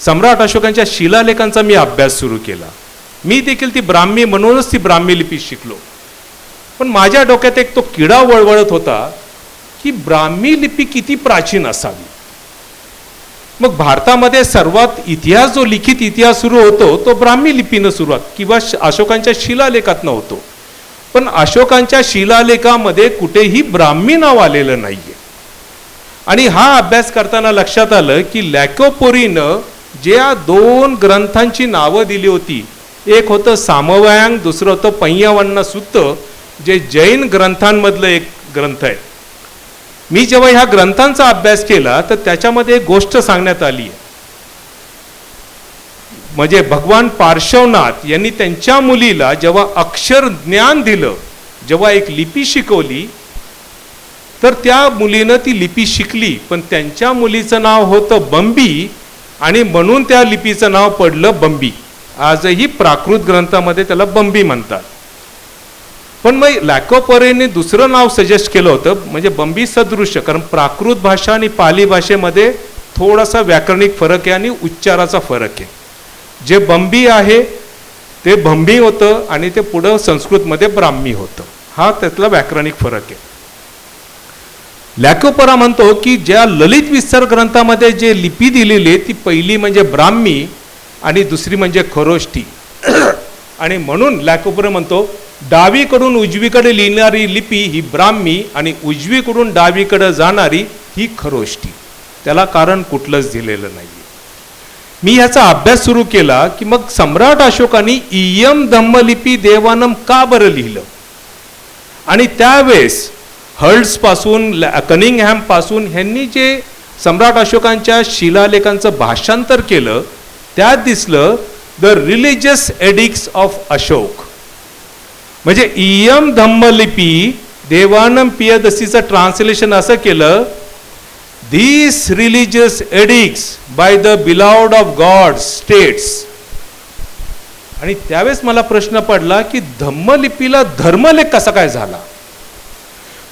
सम्राट अशोकांच्या शिलालेखांचा मी अभ्यास सुरू केला. मी देखील ती ब्राह्मी म्हणूनच ती ब्राह्मी लिपी शिकलो. पण माझ्या डोक्यात एक तो किडा वळवळत होता की ब्राह्मी लिपी किती प्राचीन असावी. मग भारतामध्ये सर्वात इतिहास, जो लिखित इतिहास सुरू होतो तो ब्राह्मी लिपीनं सुरुवात किंवा अशोकांच्या शिलालेखातनं होतो. पण अशोकांच्या शिलालेखामध्ये कुठेही ब्राह्मी नाव आलेलं नाहीये. आणि हा अभ्यास करताना लक्षात आलं की लॅकोपोरीनं ज्या 2 ग्रंथांची नावं दिली होती, एक होतं सामवायांग, दुसरं होतं पय्यवन्ना सूत्र, जे जैन ग्रंथांमधलं एक ग्रंथ आहे. मी जेव्हा ह्या ग्रंथांचा अभ्यास केला तर त्याच्यामध्ये एक गोष्ट सांगण्यात आली आहे. म्हणजे भगवान पार्श्वनाथ यांनी त्यांच्या मुलीला जेव्हा अक्षर ज्ञान दिलं, जेव्हा एक लिपी शिकवली, तर त्या मुलीनं ती लिपी शिकली. पण त्यांच्या मुलीचं नाव होतं बंबी आणि म्हणून त्या लिपीचं नाव पडलं बंबी. आजही प्राकृत ग्रंथामध्ये त्याला बंबी म्हणतात. पण मग लॅकोपरेने दुसरं नाव सजेस्ट केलं होतं, म्हणजे बंबी सदृश्य. कारण प्राकृत भाषा आणि पाली भाषेमध्ये थोडासा व्याकरणिक फरक आहे आणि उच्चाराचा फरक आहे. जे बंबी आहे ते बंबी होतं आणि ते पुढं संस्कृतमध्ये ब्राह्मी होतं. हा त्यातला व्याकरणिक फरक आहे. लॅकोपरा म्हणतो की ज्या ललित विस्तार ग्रंथामध्ये जे लिपी दिलेली आहे ती पहिली म्हणजे ब्राह्मी आणि दुसरी म्हणजे खरोष्टी. आणि म्हणून लॅकोपरा म्हणतो डावीकडून उजवीकडे लिहिणारी लिपी ही ब्राह्मी आणि उजवीकडून डावीकडे जाणारी ही खरोष्टी. त्याला कारण कुठलंच दिलेलं नाही. मी ह्याचा अभ्यास सुरू केला की मग सम्राट अशोकाने इयम धम्मलिपी देवानम का बरं लिहिलं, आणि त्यावेळेस हर्ट्स पासून कनिंगहॅम पासून ह्यांनी जे सम्राट अशोकांच्या शिलालेखांचं भाषांतर केलं त्यात दिसलं the religious addicts of Ashok. म्हणजे इयम धम्मलिपी देवानम पियदसीचं ट्रान्सलेशन असं केलं, These religious edicts by the beloved of God states. आणि त्यावेळेस मला प्रश्न पडला की धम्मलिपीला धर्मलेख कसा काय झाला.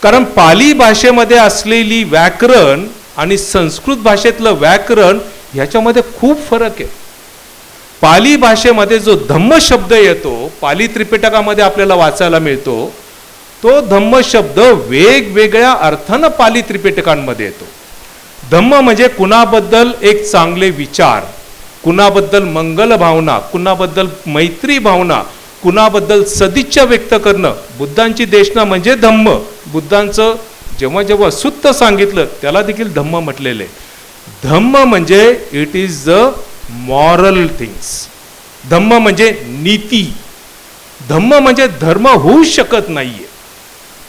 कारण पाली भाषेमध्ये असलेली व्याकरण आणि संस्कृत भाषेतलं व्याकरण ह्याच्यामध्ये खूप फरक आहे. पाली भाषेमध्ये जो धम्म शब्द येतो, पाली त्रिपिटकामध्ये आपल्याला वाचायला मिळतो, तो धम्म शब्द वेगवेगळ्या अर्थानं पाली त्रिपिटकांमध्ये येतो. धम्म म्हणजे कुणाबद्दल एक चांगले विचार, कुणाबद्दल मंगल भावना, कुणाबद्दल मैत्री भावना, कुणाबद्दल सदिच्छा व्यक्त करणं. बुद्धांची देशना म्हणजे धम्म. बुद्धांचं जेव्हा जेव्हा सुत्त सांगितलं त्याला देखील धम्म म्हटलेलं आहे. धम्म म्हणजे it is the moral things. धम्म म्हणजे नीती. धम्म म्हणजे धर्म होऊ शकत नाहीये.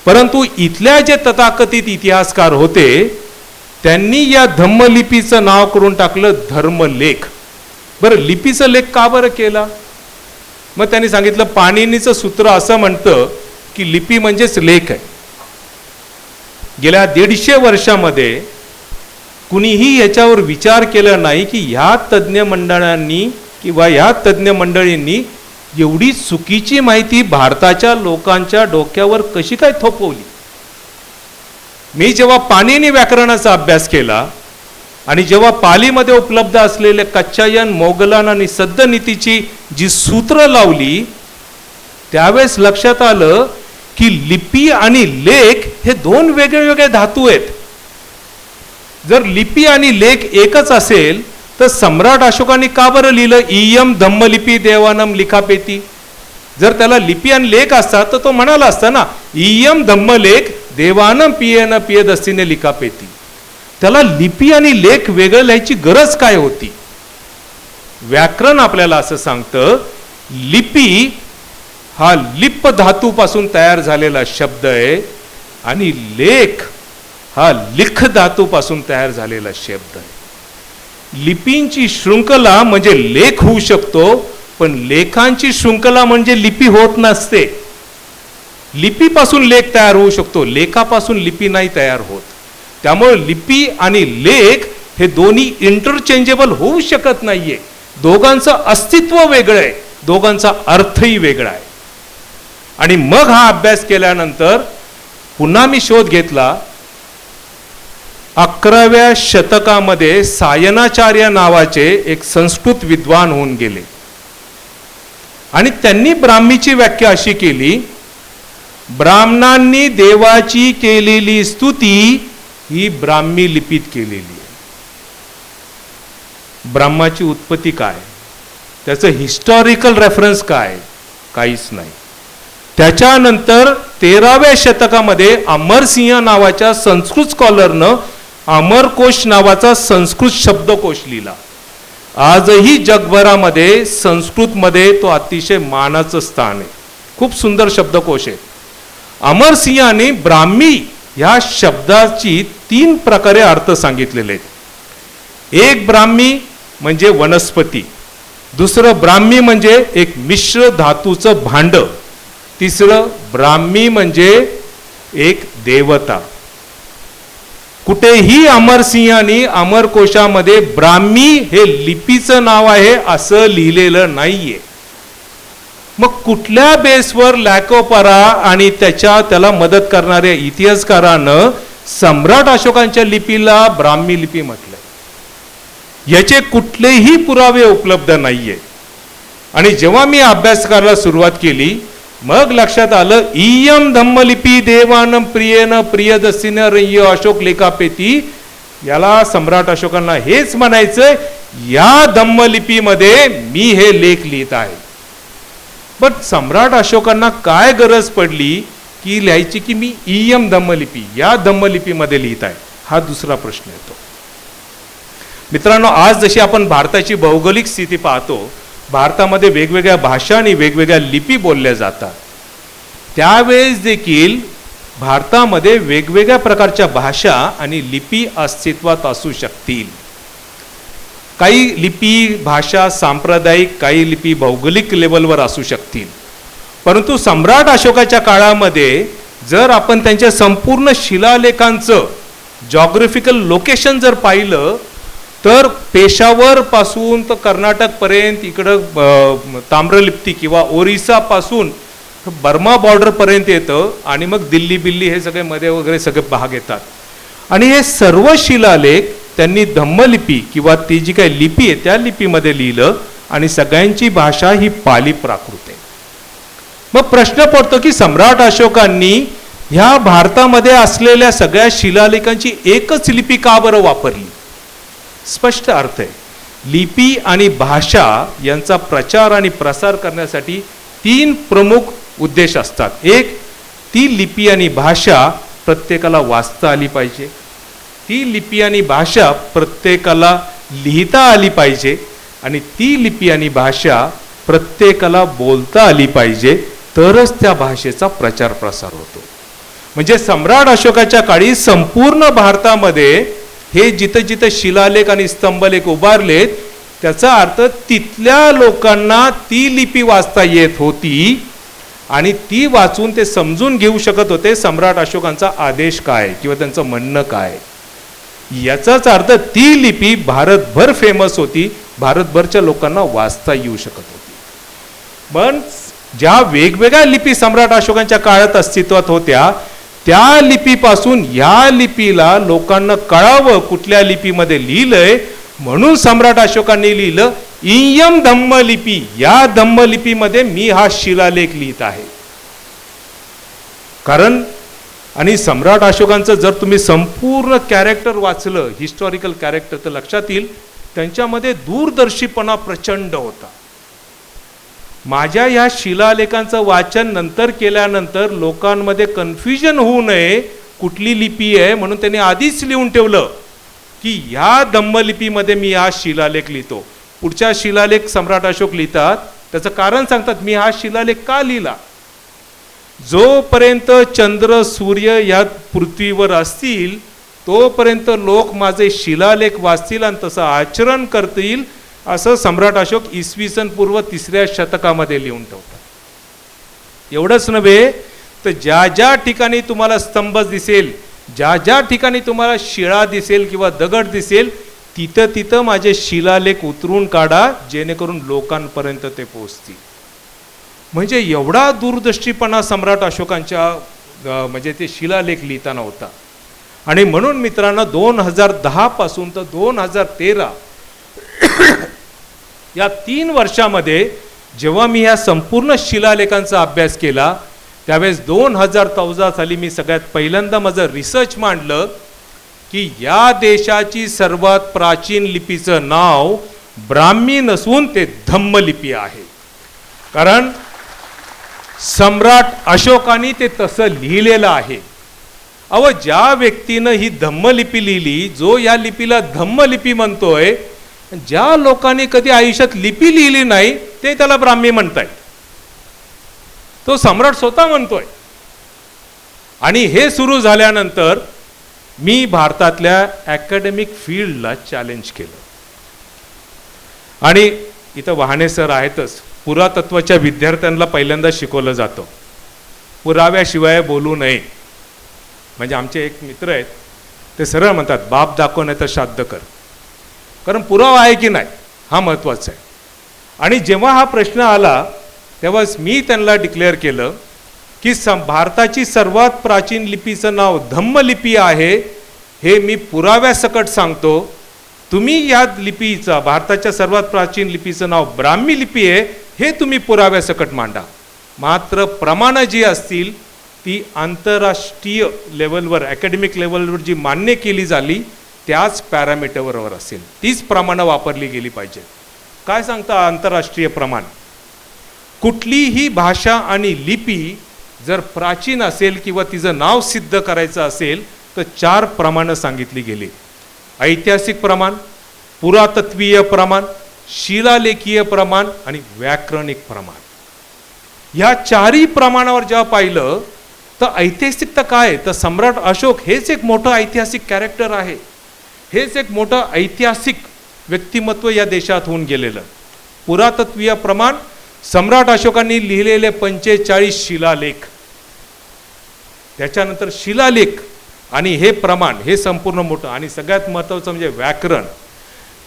परंतु इथल्या जे तथाकथित इतिहासकार होते त्यांनी या धम्मलिपीचं नाव करून टाकलं धर्मलेख. बरं, लिपीचं लेख का बरं केला? मग त्यांनी सांगितलं पाणिनीचं सूत्र असं म्हणतं की लिपी म्हणजेच लेख आहे. गेल्या 150 वर्षामध्ये कुणीही याच्यावर विचार केला नाही की ह्या तज्ज्ञ मंडळांनी किंवा ह्या तज्ज्ञ मंडळींनी एवढी चुकीची माहिती भारताच्या लोकांच्या डोक्यावर कशी काय थोपवली. मी जेव्हा पाणिनी व्याकरणाचा अभ्यास केला आणि जेव्हा पालीमध्ये उपलब्ध असलेले कच्छायन, मोगलान आणि सद्दनीतीची जी सूत्र लावली त्यावेळेस लक्षात आलं की लिपी आणि लेख हे दोन वेगळे धातू आहेत. जर लिपी आणि लेख एकच असेल तर सम्राट अशोकाने का बरं लिहिलं इयम धम्मलिपी देवानम लिखापेती? जर त्याला लिपी आणि लेख असता तर तो म्हणाला असता ना इयम धम्मलेख देवानम पियेन पियदस्तीने लिखापेती. त्याला लिपी आणि लेख वेगळं लिहायची गरज काय होती? व्याकरण आपल्याला असं सांगतं लिपी हा लिप धातूपासून तयार झालेला शब्द आहे आणि लेख हा लिख धातूपासून तयार झालेला शब्द आहे. लिपींची शृंखला म्हणजे लेख होऊ शकतो, पण लेखांची शृंखला म्हणजे लिपी होत नसते. लिपीपासून लेख तयार होऊ शकतो, लेखापासून लिपी नाही तयार होत. त्यामुळे लिपी आणि लेख हे दोन्ही इंटरचेंजेबल होऊ शकत नाहीये. दोघांचं अस्तित्व वेगळं आहे, दोघांचा अर्थही वेगळा आहे. आणि मग हा अभ्यास केल्यानंतर पुन्हा मी शोध घेतला. 11व्या शतकामध्ये सायनाचार्य नावाचे एक संस्कृत विद्वान होऊन गेले आणि त्यांनी ब्राह्मीची व्याख्या अशी केली, ब्राह्मणांनी देवाची केलेली स्तुती ही ब्राह्मी लिपीत केलेली आहे. ब्राह्माची उत्पत्ती काय, त्याचं हिस्टॉरिकल रेफरन्स काय, काहीच नाही. त्याच्यानंतर 13व्या शतकामध्ये अमरसिंह नावाच्या संस्कृत स्कॉलरनं अमरकोश नावाचा संस्कृत शब्दकोश लिहिला. आजही जगभरामध्ये संस्कृतमध्ये तो अतिशय मानाचं स्थान आहे. खूप सुंदर शब्दकोश आहे. अमरसिंहाने ब्राह्मी ह्या शब्दाची 3 प्रकारे अर्थ सांगितलेले आहेत. एक ब्राह्मी म्हणजे वनस्पती, दुसरं ब्राह्मी म्हणजे एक मिश्र धातूचं भांड, तिसरं ब्राह्मी म्हणजे एक देवता. कुठेही अमरसिंहांनी अमरकोशामध्ये ब्राह्मी हे लिपीचं नाव आहे असं लिहिलेलं नाहीये. मग कुठल्या बेसवर लॅकोपरा आणि त्याला मदत करणाऱ्या इतिहासकारानं सम्राट अशोकांच्या लिपीला ब्राह्मी लिपी म्हटलंय? याचे कुठलेही पुरावे उपलब्ध नाहीये. आणि जेव्हा मी अभ्यास करायला सुरुवात केली मग लक्षात आलं, इयम धम्मलिपी देवानम प्रियेन प्रियदर्शिन रय्य अशोक लेखापेती, याला सम्राट अशोकांना हेच म्हणायचं, या धम्मलिपीमध्ये मी हे लेख लिहित आहे. पण सम्राट अशोकांना काय गरज पडली की लिहायची की मी इयम धम्मलिपी या धम्मलिपीमध्ये लिहित आहे? हा दुसरा प्रश्न येतो. मित्रांनो, आज जशी आपण भारताची भौगोलिक स्थिती पाहतो, भारतामध्ये वेगवेगळ्या भाषा आणि वेगवेगळ्या लिपी बोलल्या जातात. त्यावेळेस देखील भारतामध्ये वेगवेगळ्या प्रकारच्या भाषा आणि लिपी अस्तित्वात असू शकतील. काही लिपी भाषा सांप्रदायिक, काही लिपी भौगोलिक लेवलवर असू शकतील. परंतु सम्राट अशोकाच्या काळामध्ये जर आपण त्यांच्या संपूर्ण शिलालेखांचं जॉग्राफिकल लोकेशन जर पाहिलं तर पेशावर पासून तर कर्नाटक पर्यंत, इकडं ताम्रलिप्ती किंवा ओरिसा पासून बर्मा बॉर्डर पर्यंत येतं आणि मग दिल्ली बिल्ली हे सगळे मध्ये वगैरे सगळे भाग येतात. आणि हे सर्व शिलालेख त्यांनी धम्मलिपी किंवा ती जी काही लिपी आहे त्या लिपीमध्ये लिहिलं आणि सगळ्यांची भाषा ही पाली प्राकृत आहे. मग प्रश्न पडतो की सम्राट अशोकांनी ह्या भारतामध्ये असलेल्या सगळ्या शिलालेखांची एकच लिपी का बरं वापरली? स्पष्ट अर्थ आहे, लिपी आणि भाषा यांचा प्रचार आणि प्रसार करण्यासाठी 3 प्रमुख उद्देश असतात. एक, ती लिपी आणि भाषा प्रत्येकाला वाचता आली पाहिजे, ती लिपी आणि भाषा प्रत्येकाला लिहिता आली पाहिजे, आणि ती लिपी आणि भाषा प्रत्येकाला बोलता आली पाहिजे, तरच त्या भाषेचा प्रचार प्रसार होतो. म्हणजे सम्राट अशोकाच्या काळी संपूर्ण भारतामध्ये हे जिथं जिथं शिलालेख आणि स्तंभलेख उभारलेत त्याचा अर्थ तिथल्या लोकांना ती लिपी वाचता येत होती आणि ती वाचून ते समजून घेऊ शकत होते सम्राट अशोकांचा आदेश काय किंवा त्यांचं म्हणणं काय. याचाच अर्थ ती लिपी भारतभर फेमस होती, भारतभरच्या लोकांना वाचता येऊ शकत होती. पण ज्या वेगवेगळ्या लिपी सम्राट अशोकांच्या काळात अस्तित्वात होत्या त्या लिपीपासून या लिपीला लोकांना कळावं कुठल्या लिपीमध्ये लिहिलंय, म्हणून सम्राट अशोकांनी लिहिलं इयम धम्मलिपी, या धम्मलिपीमध्ये मी हा शिलालेख लिहित आहे. कारण आणि सम्राट अशोकांचं जर तुम्ही संपूर्ण कॅरेक्टर वाचलं, हिस्टॉरिकल कॅरेक्टर, तर लक्षात येईल त्यांच्यामध्ये दूरदर्शीपणा प्रचंड होता. माझ्या या शिलालेखांचं वाचन नंतर केल्यानंतर लोकांमध्ये कन्फ्युजन होऊ नये कुठली लिपी आहे, म्हणून त्यांनी आधीच लिहून ठेवलं की ह्या धम्मलिपीमध्ये मी हा शिलालेख लिहितो. पुढच्या शिलालेख सम्राट अशोक लिहितात त्याचं कारण सांगतात, मी हा शिलालेख का लिहिला. जोपर्यंत चंद्र सूर्य या पृथ्वीवर असतील तोपर्यंत लोक माझे शिलालेख वाचतील आणि तसं आचरण करतील, असं सम्राट अशोक इसवी सन पूर्व 3ऱ्या शतकामध्ये लिहून ठेवतात. एवढंच नव्हे तर ज्या ज्या ठिकाणी तुम्हाला स्तंभ दिसेल, ज्या ज्या ठिकाणी तुम्हाला शिळा दिसेल किंवा दगड दिसेल, तिथं तिथं माझे शिलालेख उतरून काढा जेणेकरून लोकांपर्यंत ते पोहोचतील. म्हणजे एवढा दूरदृष्टीपणा सम्राट अशोकांच्या म्हणजे ते शिलालेख लिहिताना होता. आणि म्हणून मित्रांनो 2010 पासून तर 2013 या 3 वर्षामध्ये जेव्हा मी ह्या संपूर्ण शिलालेखांचा अभ्यास केला त्यावेळेस 2014 साली मी सगळ्यात पहिल्यांदा माझं रिसर्च मांडलं की या देशाची सर्वात प्राचीन लिपीचं नाव ब्राह्मी नसून ते धम्मलिपी आहे. कारण सम्राट अशोकाने ते तसं लिहिलेलं आहे. ज्या व्यक्तीनं ही धम्मलिपी लिहिली, जो या लिपीला धम्मलिपी म्हणतोय, ज्या लोकांनी कधी आयुष्यात लिपी लिहिली नाही ते त्याला ब्राह्मी म्हणतायत. तो सम्राट स्वतः म्हणतोय. आणि हे सुरू झाल्यानंतर मी भारतातल्या अकॅडमिक फील्डला चॅलेंज केलं. आणि इथं वहाणे सर आहेतच, पुरातत्वाच्या विद्यार्थ्यांना पहिल्यांदा शिकवलं जातं पुराव्याशिवाय बोलू नये. म्हणजे आमचे एक मित्र आहेत, ते सरळ म्हणतात बाप दाखव नाही तर श्राद्ध कर, कारण पुरावा आहे की नाही हा महत्त्वाचा आहे. आणि जेव्हा हा प्रश्न आला तेव्हाच मी त्यांना डिक्लेअर केलं की भारताची सर्वात प्राचीन लिपीचं नाव धम्मलिपी आहे, हे मी पुराव्यासकट सांगतो. तुम्ही या लिपीचा, भारताच्या सर्वात प्राचीन लिपीचं नाव ब्राह्मी लिपी आहे, हे तुम्ही पुराव्यासकट मांडा. मात्र प्रमाणं जी असतील ती आंतरराष्ट्रीय लेवलवर, अकॅडमिक लेवलवर जी मान्य केली झाली त्याच पॅरामीटरवर असेल, तीच प्रमाणं वापरली गेली पाहिजे. काय सांगता आंतरराष्ट्रीय प्रमाण? कुठलीही भाषा आणि लिपी जर प्राचीन असेल किंवा तिचं नाव सिद्ध करायचं असेल तर 4 प्रमाणं सांगितली गेली. ऐतिहासिक प्रमाण, पुरातत्वीय प्रमाण, शिलालेखीय प्रमाण आणि व्याकरणिक प्रमाण. ह्या 4ही प्रमाणावर जेव्हा पाहिलं तर ऐतिहासिकता काय, तर सम्राट अशोक हेच एक मोठं ऐतिहासिक कॅरेक्टर आहे, हेच एक मोठं ऐतिहासिक व्यक्तिमत्व या देशात होऊन गेलेलं. पुरातत्वीय प्रमाण, सम्राट अशोकांनी लिहिलेले 45 शिलालेख, त्याच्यानंतर शिलालेख आणि हे प्रमाण, हे संपूर्ण मोठं. आणि सगळ्यात महत्त्वाचं म्हणजे व्याकरण.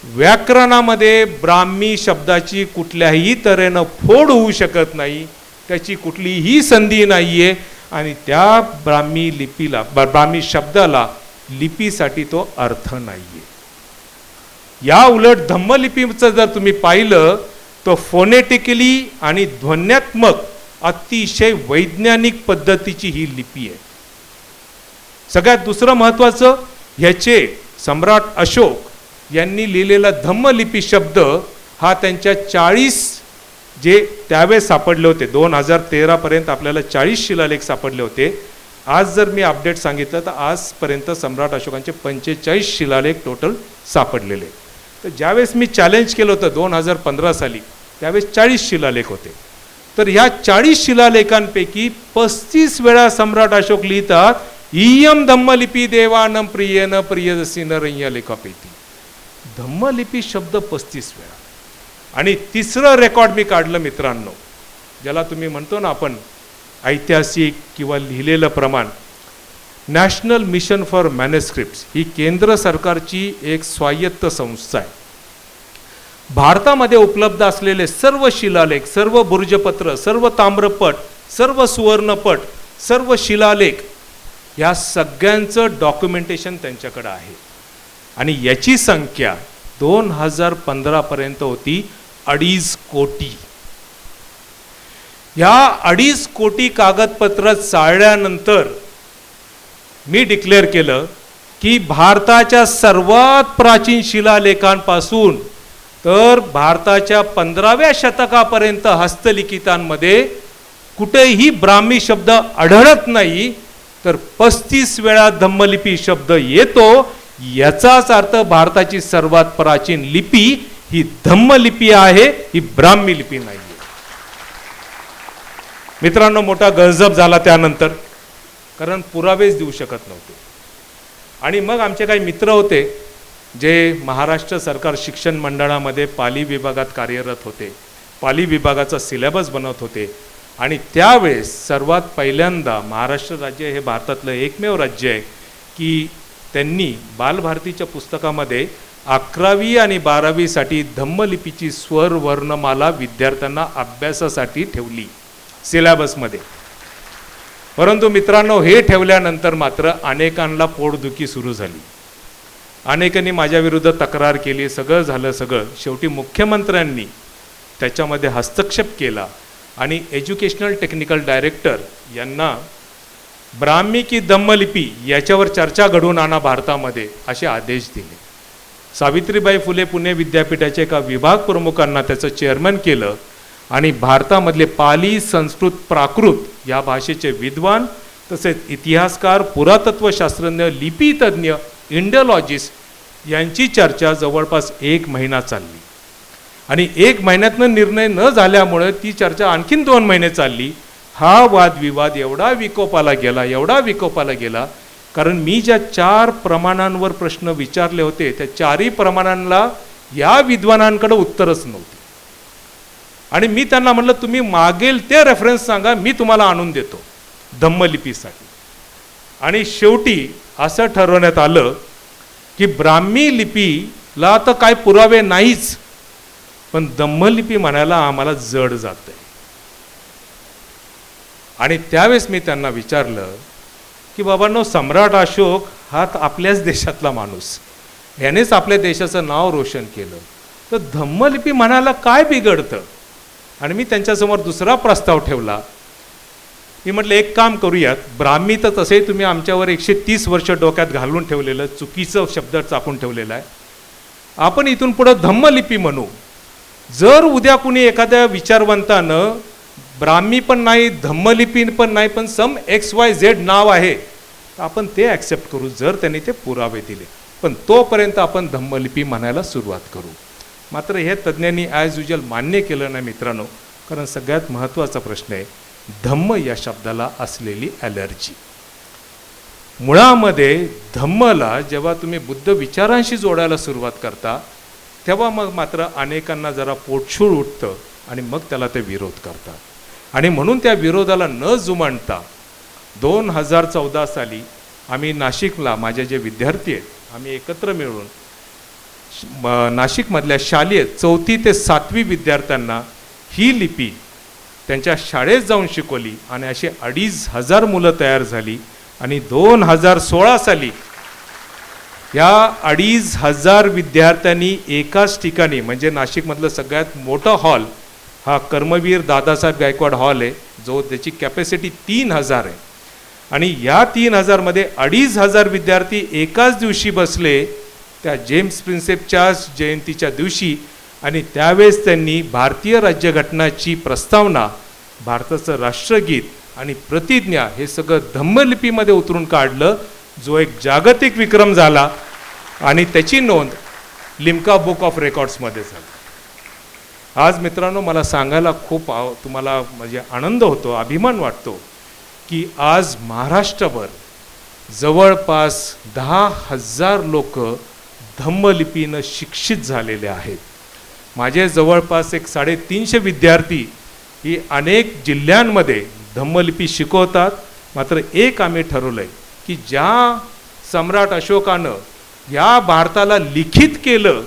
व्याकरणामध्ये ब्राह्मी शब्दाची कुठल्याही तऱ्हेनं फोड होऊ शकत नाही, त्याची कुठलीही संधी नाही आहे. आणि त्या ब्राह्मी लिपीला, ब्राह्मी शब्दाला, लिपीसाठी तो अर्थ नाही आहे. या उलट धम्मलिपीचं जर तुम्ही पाहिलं तो फोनेटिकली आणि ध्वन्यात्मक अतिशय वैज्ञानिक पद्धतीची ही लिपी आहे. सगळ्यात दुसरं महत्त्वाचं, ह्याचे सम्राट अशोक यांनी लिहिलेला धम्मलिपी शब्द हा त्यांच्या 40 जे त्यावेळेस सापडले होते, 2013 पर्यंत आपल्याला 40 शिलालेख सापडले होते. आज जर मी अपडेट सांगितलं तर आजपर्यंत सम्राट अशोकांचे 45 शिलालेख टोटल सापडलेले. तर ज्यावेळेस मी चॅलेंज केलं होतं 2015 साली, त्यावेळेस 40 शिलालेख होते. तर ह्या 40 शिलालेखांपैकी 35 वेळा सम्राट अशोक लिहितात इयम धम्मलिपी देवानम प्रियेन प्रियदसीन रय्या लेखापैकी. धम्मलिपी शब्द 35 वेळा. आणि तिसरं रेकॉर्ड मी काढलं मित्रांनो, ज्याला तुम्ही म्हणतो ना आपण ऐतिहासिक किंवा लिहिलेलं प्रमाण. नॅशनल मिशन फॉर मॅन्युस्क्रिप्ट्स ही केंद्र सरकारची एक स्वायत्त संस्था आहे. भारतामध्ये उपलब्ध असलेले सर्व शिलालेख, सर्व बुर्जपत्र, सर्व ताम्रपट, सर्व सुवर्णपट, सर्व शिलालेख, या सगळ्यांचं डॉक्युमेंटेशन त्यांच्याकडे आहे. आणि याची संख्या 2015 पर्यंत होती 2.5 कोटी. ह्या 2.5 कोटी कागदपत्र चाळल्यानंतर मी डिक्लेअर केलं की भारताच्या सर्वात प्राचीन शिलालेखांपासून तर भारताच्या 15व्या शतकापर्यंत हस्तलिखितांमध्ये कुठेही ब्राह्मी शब्द आढळत नाही, तर 35 वेळा धम्मलिपी शब्द येतो. याचाच अर्थ भारताची सर्वात प्राचीन लिपी ही धम्मलिपी आहे, ही ब्राह्मी लिपी नाही. मित्रांनो, मोठा गजब झाला त्यानंतर, कारण पुरावेच देऊ शकत नव्हते. आणि मग आमचे काही मित्र होते जे महाराष्ट्र सरकार शिक्षण मंडळामध्ये पाली विभागात कार्यरत होते, पाली विभागाचा सिलेबस बनवत होते. आणि त्यावेळेस सर्वात पहिल्यांदा महाराष्ट्र राज्य हे भारतातलं एकमेव राज्य आहे की त्यांनी बालभारतीच्या पुस्तकामध्ये 11वी आणि 12वीसाठी धम्मलिपीची स्वर वर्णमाला विद्यार्थ्यांना अभ्यासासाठी ठेवली सिलेबसमध्ये. परंतु मित्रांनो, हे ठेवल्यानंतर मात्र अनेकांना पोटदुखी सुरू झाली. अनेकांनी माझ्या विरुद्ध तक्रार केली, सगळं झालं सगळं. शेवटी मुख्यमंत्र्यांनी त्याच्यामध्ये हस्तक्षेप केला आणि एज्युकेशनल टेक्निकल डायरेक्टर यांना ब्राह्मी की धम्मलिपी याच्यावर चर्चा घडवून आणा भारतामध्ये असे आदेश दिले. सावित्रीबाई फुले पुणे विद्यापीठाच्या एका विभाग प्रमुखांना त्याचं चेअरमन केलं आणि भारतामधले पाली, संस्कृत, प्राकृत या भाषेचे विद्वान, तसेच इतिहासकार, पुरातत्वशास्त्रज्ञ, लिपीतज्ञ, इंडियोलॉजिस्ट यांची चर्चा जवळपास 1 महिना चालली. आणि 1 महिन्यातनं निर्णय न झाल्यामुळे ती चर्चा आणखीन 2 महिने चालली. हा वादविवाद एवढा विकोपाला गेला कारण मी ज्या 4 प्रमाणांवर प्रश्न विचारले होते त्या 4ही प्रमाणांना या विद्वानांकडे उत्तरच नव्हते. आणि मी त्यांना म्हटलं तुम्ही मागेल ते रेफरन्स सांगा, मी तुम्हाला आणून देतो धम्मलिपीसाठी. आणि शेवटी असं ठरवण्यात आलं की ब्राह्मी लिपीला तर काय पुरावे नाहीच, पण धम्मलिपी म्हणायला आम्हाला जड जातंय. आणि त्यावेळेस मी त्यांना विचारलं की बाबांनो, सम्राट अशोक हा आपल्याच देशातला माणूस, यानेच आपल्या देशाचं नाव रोशन केलं, तर धम्मलिपी म्हणायला काय बिघडतं. आणि मी त्यांच्यासमोर दुसरा प्रस्ताव ठेवला. मी म्हटलं एक काम करूयात, ब्राह्मी तर तसे तुम्ही आमच्यावर 130 वर्ष डोक्यात घालून ठेवलेलं चुकीचं शब्द चाकून ठेवलेला आहे, आपण इथून पुढं धम्मलिपी म्हणू. जर उद्या कुणी एखाद्या विचारवंतानं ब्राह्मी पण नाही धम्मलिपी पण नाही पण सम XYZ नाव आहे, तर आपण ते ॲक्सेप्ट करू जर त्यांनी ते पुरावे दिले, पण तोपर्यंत आपण धम्मलिपी म्हणायला सुरुवात करू. मात्र हे तज्ज्ञांनी ॲज युजल मान्य केलं नाही मित्रांनो, कारण सगळ्यात महत्त्वाचा प्रश्न आहे धम्म या शब्दाला असलेली ॲलर्जी. मुळामध्ये धम्मला जेव्हा तुम्ही बुद्ध विचारांशी जोडायला सुरुवात करता तेव्हा मग मात्र अनेकांना जरा पोटशूळ उठतं आणि मग त्याला ते विरोध करतात. आणि म्हणून त्या विरोधाला न जुमानता 2014 साली आम्ही नाशिकला माझे जे विद्यार्थी आहेत आम्ही एकत्र मिळून नाशिकमधल्या शालेय 4थी ते 7वी विद्यार्थ्यांना ही लिपी त्यांच्या शाळेत जाऊन शिकवली आणि अशी 2500 मुलं तयार झाली. आणि 2016 साली या 2500 विद्यार्थ्यांनी एकाच ठिकाणी, म्हणजे नाशिकमधलं सगळ्यात मोठं हॉल हा कर्मवीर दादासाहेब गायकवाड हॉल आहे, जो त्याची कॅपॅसिटी 3000 आहे. आणि या 3000 मध्ये 2500 विद्यार्थी एकाच दिवशी बसले त्या जेम्स प्रिन्सेपच्या जयंतीच्या दिवशी. आणि त्यावेळेस त्यांनी भारतीय राज्यघटनाची प्रस्तावना, भारताचं राष्ट्रगीत आणि प्रतिज्ञा हे सगळं धम्मलिपीमध्ये उतरून काढलं, जो एक जागतिक विक्रम झाला आणि त्याची नोंद लिम्का बुक ऑफ रेकॉर्ड्समध्ये झाली. आज मित्रांनो मला सांगायला खूप तुम्हाला म्हणजे आनंद होतो, अभिमान वाटतो की आज महाराष्ट्रभर जवळपास 10,000 लोक धम्मलिपीनं शिक्षित झालेले आहेत. माझे जवळपास 350 विद्यार्थी ही अनेक जिल्ह्यांमध्ये धम्मलिपी शिकवतात. मात्र एक आम्ही ठरवलं आहे की ज्या सम्राट अशोकानं या भारताला लिखित केलं,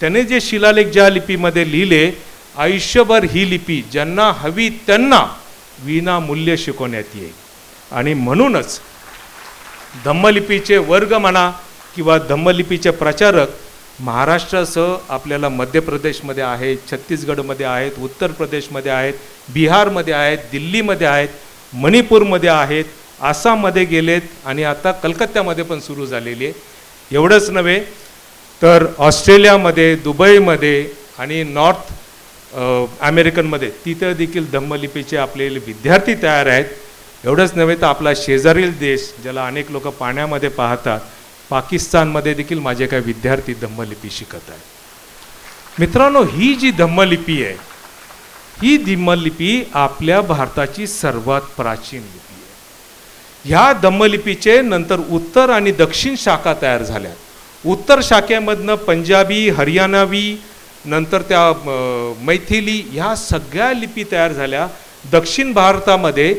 त्याने जे शिलालेख ज्या लिपीमध्ये लिहिले, आयुष्यभर ही लिपी ज्यांना हवी त्यांना विनामूल्य शिकवण्यात येईल. आणि म्हणूनच धम्मलिपीचे वर्ग म्हणा किंवा धम्मलिपीचे प्रचारक महाराष्ट्रासह आपल्याला मध्य प्रदेशमध्ये आहेत, छत्तीसगडमध्ये आहेत, उत्तर प्रदेशमध्ये आहेत, बिहारमध्ये आहेत, दिल्लीमध्ये आहेत, मणिपूरमध्ये आहेत, आसाममध्ये गेलेत आणि आता कलकत्त्यामध्ये पण सुरू झालेली आहे. एवढंच नव्हे तर ऑस्ट्रेलियामध्ये, दुबईमध्ये आणि नॉर्थ अमेरिकनमध्ये तिथं देखील धम्मलिपीचे आपले विद्यार्थी तयार आहेत. एवढंच नव्हे तर आपला शेजारील देश ज्याला अनेक लोक पाण्यामध्ये पाहतात, पाकिस्तानमध्ये देखील माझे काही विद्यार्थी धम्मलिपी शिकत आहेत. मित्रांनो, ही जी धम्मलिपी आहे ही धम्मलिपी आपल्या भारताची सर्वात प्राचीन लिपी आहे. ह्या धम्मलिपीचे नंतर उत्तर आणि दक्षिण शाखा तयार झाल्या. उत्तर शाखेमधनं पंजाबी, हरियाणावी, नंतर त्या मैथिली ह्या सगळ्या लिपी तयार झाल्या. दक्षिण भारतामध्ये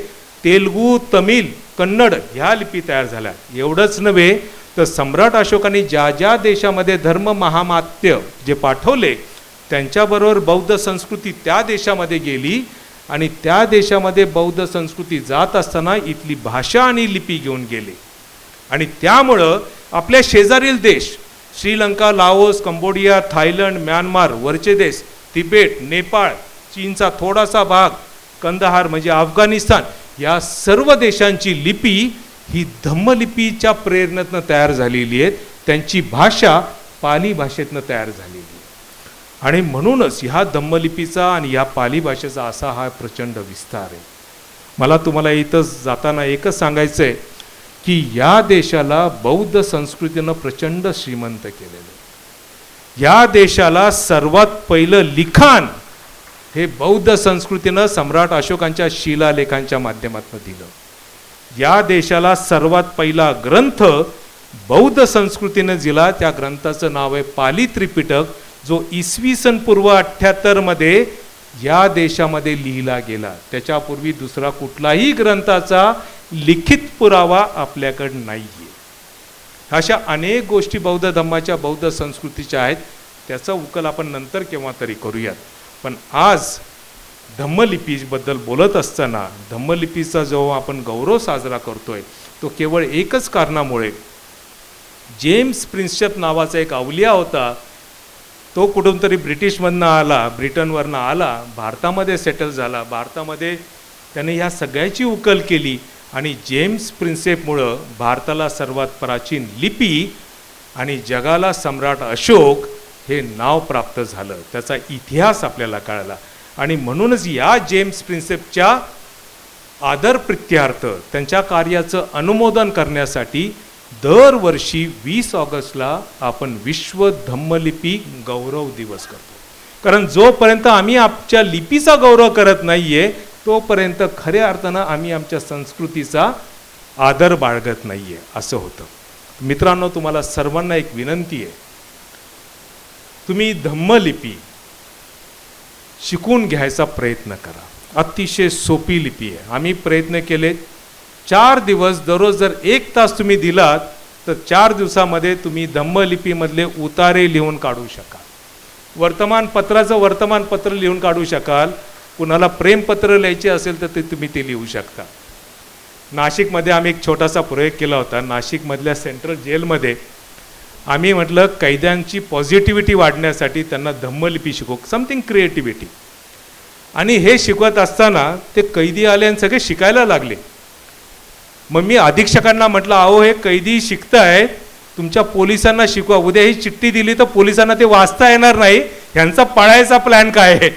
तेलुगू, तमिळ, कन्नड ह्या लिपी तयार झाल्या. एवढंच नव्हे तर सम्राट अशोकाने ज्या ज्या देशामध्ये धर्म महामात्य जे पाठवले त्यांच्याबरोबर बौद्ध संस्कृती त्या देशामध्ये गेली आणि त्या देशामध्ये बौद्ध संस्कृती जात असताना इथली भाषा आणि लिपी घेऊन गेले. आणि त्यामुळं आपल्या शेजारील देश Sri Lanka, Laos, Cambodia, Thailand, Myanmar, वरचे देश, तिबेट, नेपाळ, चीनचा थोडासा भाग, कंदहार म्हणजे अफगाणिस्तान, या सर्व देशांची लिपी ही धम्मलिपीच्या प्रेरणेतनं तयार झालेली आहे. त्यांची भाषा पाली भाषेतनं तयार झालेली आहे. आणि म्हणूनच ह्या धम्मलिपीचा आणि ह्या पाली भाषेचा असा हा प्रचंड विस्तार आहे. मला तुम्हाला इथं जाताना एकच सांगायचं आहे की या देशाला बौद्ध संस्कृतीनं प्रचंड श्रीमंत केलेलं आहे. या देशाला सर्वात पहिलं लिखाण हे बौद्ध संस्कृतीनं सम्राट अशोकांच्या शिलालेखांच्या माध्यमातून दिलं. या देशाला सर्वात पहिला ग्रंथ बौद्ध संस्कृतीनं दिला. त्या ग्रंथाचं नाव आहे पाली त्रिपिटक, जो इसवी सन पूर्व 78 मध्ये या देशामध्ये लिहिला गेला. त्याच्यापूर्वी दुसरा कुठलाही ग्रंथाचा लिखित पुरावा आपल्याकडे नाही आहे. अशा अनेक गोष्टी बौद्ध धम्माच्या, बौद्ध संस्कृतीच्या आहेत. त्याचा उकल आपण नंतर केव्हा तरी करूयात. पण आज धम्मलिपीबद्दल बोलत असताना धम्मलिपीचा जो आपण गौरव साजरा करतोय तो केवळ एकच कारणामुळे, जेम्स प्रिन्सेप नावाचा एक अवलिया होता. तो कुठून तरी ब्रिटिशमधनं आला, ब्रिटनवरनं आला, भारतामध्ये सेटल झाला. भारतामध्ये त्याने ह्या सगळ्याची उकल केली आणि जेम्स प्रिन्सेपमुळं भारताला सर्वात प्राचीन लिपी आणि जगाला सम्राट अशोक हे नाव प्राप्त झालं. त्याचा इतिहास आपल्याला कळला आणि म्हणूनच या जेम्स प्रिन्सेपच्या आदरप्रित्यार्थ, त्यांच्या कार्याचं अनुमोदन करण्यासाठी दरवर्षी 20 ऑगस्टला आपण विश्व धम्मलिपी गौरव दिवस करतो. कारण जोपर्यंत आम्ही आमच्या लिपीचा गौरव करत नाहीये तोपर्यंत खऱ्या अर्थानं आम्ही आमच्या संस्कृतीचा आदर बाळगत नाहीये असं होतं. मित्रांनो, तुम्हाला सर्वांना एक विनंती आहे, तुम्ही धम्मलिपी शिकून घ्यायचा प्रयत्न करा. अतिशय सोपी लिपी आहे. आम्ही प्रयत्न केले. 4 दिवस दररोज जर 1 तास तुम्ही दिलात तर 4 दिवसामध्ये तुम्ही धम्मलिपीमधले उतारे लिहून काढू शकाल. वर्तमानपत्राचं वर्तमानपत्र लिहून काढू शकाल. कुणाला प्रेमपत्र लिहायचे असेल तर तुम्ही ते लिहू शकता. नाशिकमध्ये आम्ही एक छोटासा प्रयोग केला होता. नाशिकमधल्या सेंट्रल जेलमध्ये आम्ही म्हटलं कैद्यांची पॉझिटिव्हिटी वाढण्यासाठी त्यांना धम्मलिपी शिकवू, समथिंग क्रिएटिव्हिटी. आणि हे शिकवत असताना ते कैदी आले आणि सगळे शिकायला लागले. मग मी अधीक्षकांना म्हटलं, अहो हे कैदी शिकतायत, तुमच्या पोलिसांना शिकवा. उद्या ही चिठ्ठी दिली तर पोलिसांना ते वाचता येणार नाही, ह्यांचा पळायचा प्लॅन काय आहे.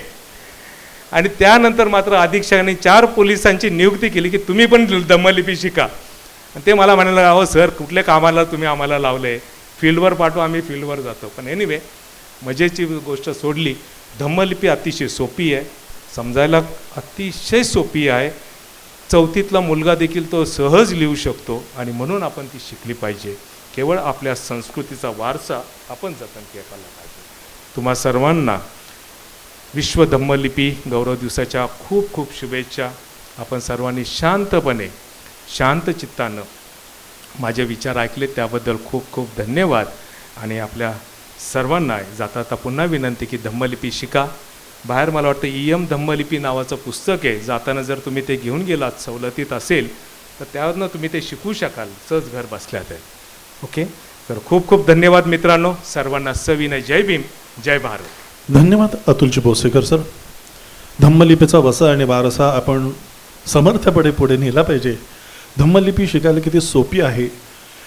आणि त्यानंतर मात्र अधीक्षकांनी 4 पोलिसांची नियुक्ती केली की तुम्ही पण धम्मलिपी शिका. आणि ते मला म्हणाले, अहो सर कुठल्या कामाला तुम्ही आम्हाला लावले, फील्डवर पाठवा, आम्ही फील्डवर जातो. पण एनिवे मजेची गोष्ट सोडली. धम्मलिपी अतिशय सोपी आहे, समजायला अतिशय सोपी आहे. 4थीतला मुलगा देखील तो सहज लिहू शकतो आणि म्हणून आपण ती शिकली पाहिजे. केवळ आपल्या संस्कृतीचा वारसा आपण जतन केला पाहिजे. तुम्हा सर्वांना विश्व धम्मलिपी गौरव दिवसाच्या खूप खूप शुभेच्छा. आपण सर्वांनी शांतपणे, शांत चित्तानं माझे विचार ऐकले त्याबद्दल खूप खूप धन्यवाद. आणि आपल्या सर्वांना जाता जाता पुन्हा विनंती की धम्मलिपी शिका. बाहेर मला वाटतं EM धम्मलिपी नावाचं पुस्तक आहे. जाताना जर तुम्ही ते घेऊन गेलात, सवलतीत असेल तर त्यावरनं तुम्ही ते शिकू शकाल सहज घर बसल्यात. ओके, तर खूप खूप धन्यवाद मित्रांनो. सर्वांना सविनय जय भीम, जय भारत. धन्यवाद अतुलजी भोसेकर सर. धम्मलिपीचा वसा आणि वारसा आपण समर्थपणे पुढे नेला पाहिजे. धम्मलिपी शिकायला किती सोपी आहे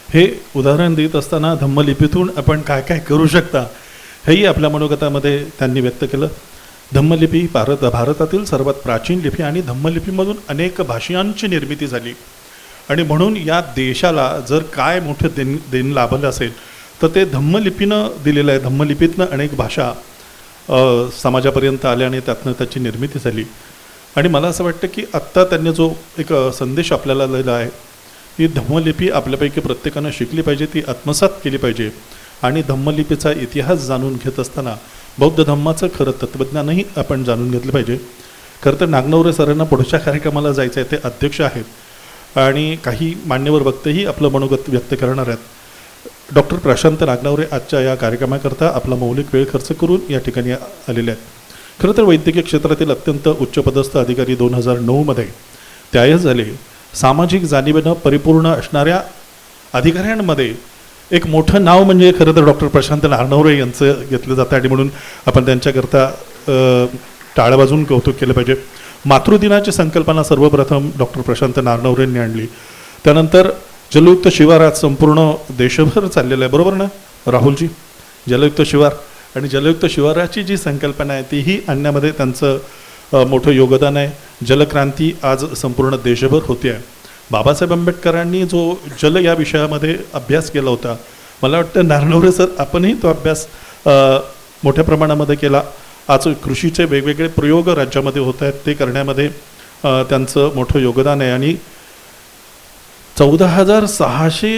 हे उदाहरण देत असताना धम्मलिपीतून आपण काय काय करू शकता हेही आपल्या मनोगतामध्ये त्यांनी व्यक्त केलं. धम्मलिपी भारतातील सर्वात प्राचीन लिपी आणि धम्मलिपीमधून अनेक भाषांची निर्मिती झाली आणि म्हणून या देशाला जर काय मोठं देण लाभलं असेल तर ते धम्मलिपीनं दिलेलं आहे. धम्मलिपीतनं अनेक भाषा समाजापर्यंत आल्या आणि त्यातनं त्याची निर्मिती झाली. आणि मला असं वाटतं की आत्ता त्यांनी जो एक संदेश आपल्याला दिला आहे की धम्मलिपी आपल्यापैकी प्रत्येकानं शिकली पाहिजे, ती आत्मसात केली पाहिजे. आणि धम्मलिपीचा इतिहास जाणून घेत असताना बौद्ध धम्माचं खरं तत्त्वज्ञानही आपण जाणून घेतलं पाहिजे. खरं तर नागनवरे सरांना पुढच्या कार्यक्रमाला जायचं आहे, ते अध्यक्ष आहेत आणि काही मान्यवर वक्तेही आपलं मनोगत व्यक्त करणार आहेत. डॉक्टर प्रशांत नागनवरे आजच्या या कार्यक्रमाकरता आपला मौलिक वेळ खर्च करून या ठिकाणी आलेले आहेत. खरं तर वैद्यकीय क्षेत्रातील अत्यंत उच्चपदस्थ अधिकारी 2009मध्ये त्यायच झाले. सामाजिक जाणीवेनं परिपूर्ण असणाऱ्या अधिकाऱ्यांमध्ये एक मोठं नाव म्हणजे खरं तर डॉक्टर प्रशांत नागनवरे यांचं घेतलं जातं आणि म्हणून आपण त्यांच्याकरता टाळ्या वाजवून कौतुक केलं पाहिजे. मातृदिनाची संकल्पना सर्वप्रथम डॉक्टर प्रशांत नागनवरेंनी आणली. त्यानंतर जलयुक्त शिवार आज संपूर्ण देशभर चाललेलं आहे, बरोबर ना राहुलजी? जलयुक्त शिवार आणि जलयुक्त शिवाराची जी संकल्पना आहे तीही आणण्यामध्ये त्यांचं मोठं योगदान आहे. जलक्रांती आज संपूर्ण देशभर होते आहे. बाबासाहेब आंबेडकरांनी जो जल या विषयामध्ये अभ्यास केला होता, मला वाटतं नागनवरे सर आपणही तो अभ्यास मोठ्या प्रमाणामध्ये केला आज कृषीचे वेगवेगळे प्रयोग राज्यामध्ये होत आहेत ते करण्यामध्ये त्यांचं मोठं योगदान आहे. आणि 14,600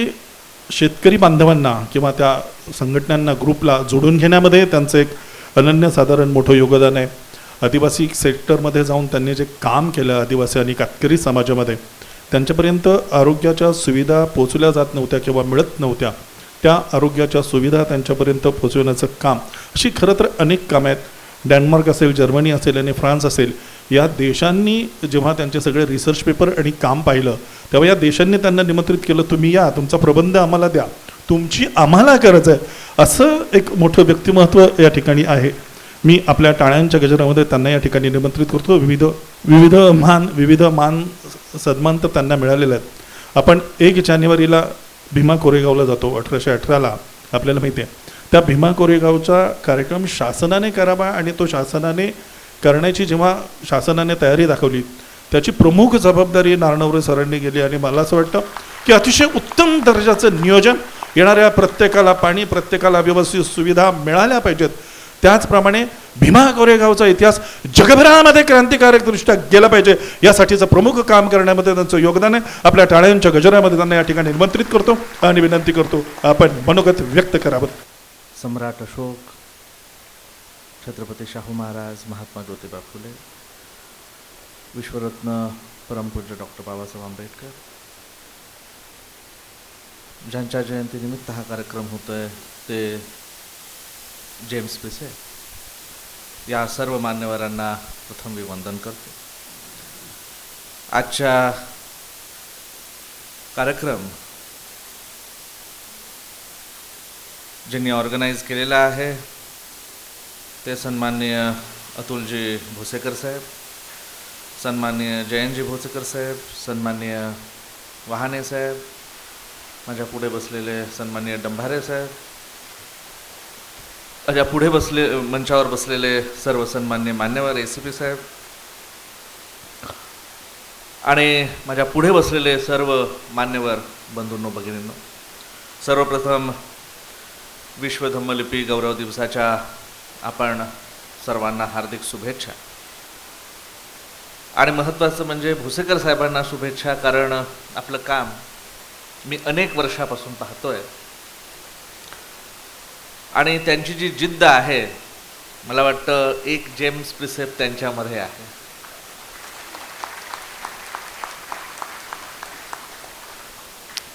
शेतकरी बांधवांना किंवा त्या संघटनांना ग्रुपला जोडून घेण्यामध्ये त्यांचं एक अनन्यसाधारण मोठं योगदान आहे. आदिवासी सेक्टरमध्ये जाऊन त्यांनी जे काम केलं आदिवासी आणि कातकरी समाजामध्ये, त्यांच्यापर्यंत आरोग्याच्या सुविधा पोचवल्या जात नव्हत्या किंवा मिळत नव्हत्या, त्या आरोग्याच्या सुविधा त्यांच्यापर्यंत पोचवण्याचं काम, अशी खरं तर अनेक कामं आहेत. डेन्मार्क असेल, जर्मनी असेल आणि फ्रान्स असेल, या देशांनी जेव्हा त्यांचे सगळे रिसर्च पेपर आणि काम पाहिलं तेव्हा या देशांनी त्यांना निमंत्रित केलं, तुम्ही या, तुमचा प्रबंध आम्हाला द्या, तुमची आम्हाला गरज आहे. असं एक मोठं व्यक्तिमत्व या ठिकाणी आहे. मी आपल्या टाळ्यांच्या गजरामध्ये त्यांना या ठिकाणी निमंत्रित करतो. विविध मान सन्मान तर त्यांना मिळालेले आहेत. आपण 1 जानेवारीला भीमा कोरेगावला जातो 1818ला, आपल्याला माहिती आहे. त्या भीमा कोरेगावचा कार्यक्रम शासनाने करावा आणि तो शासनाने करण्याची जेव्हा शासनाने तयारी दाखवली, त्याची प्रमुख जबाबदारी नारनवरे सरांनी गेली. आणि मला असं वाटतं की अतिशय उत्तम दर्जाचं नियोजन, येणाऱ्या प्रत्येकाला पाणी, प्रत्येकाला व्यवस्थित सुविधा मिळाल्या पाहिजेत. त्याचप्रमाणे भीमा कोरेगावचा इतिहास जगभरामध्ये क्रांतिकारकदृष्ट्या गेला पाहिजे, यासाठीचं प्रमुख काम करण्यामध्ये त्यांचं योगदान आहे. आपल्या टाळ्यांच्या गजरामध्ये त्यांना या ठिकाणी निमंत्रित करतो आणि विनंती करतो आपण मनोगत व्यक्त करावं. सम्राट अशोक, छत्रपती शाहू महाराज, महात्मा ज्योतिबा फुले, विश्वरत्न परमपूज्य डॉक्टर बाबासाहेब आंबेडकर, ज्यांच्या जयंतीनिमित्त हा कार्यक्रम होतोय ते जेम्स प्रिसे, या सर्व मान्यवरांना प्रथम मी वंदन करतो. आजच्या कार्यक्रम ज्यांनी ऑर्गनाईज केलेला आहे ते सन्माननीय अतुलजी भोसेकर साहेब, सन्माननीय जयंतजी भोसेकर साहेब, सन्माननीय वहाने साहेब, माझ्या पुढे बसलेले सन्माननीय डंभारे साहेब, माझ्या पुढे मंचावर बसलेले सर्व सन्माननीय मान्यवर ACP साहेब, आणि माझ्या पुढे बसलेले सर्व मान्यवर बंधूंनो, भगिनींनो, सर्वप्रथम विश्व धम्मलिपी गौरव दिवसाच्या आपण सर्वांना हार्दिक शुभेच्छा. आणि महत्त्वाचं म्हणजे भोसेकर साहेबांना शुभेच्छा, कारण आपलं काम मी अनेक वर्षापासून पाहतोय आणि त्यांची जी जिद्द आहे, मला वाटतं एक जेम्स प्रिसेप त्यांच्यामध्ये आहे.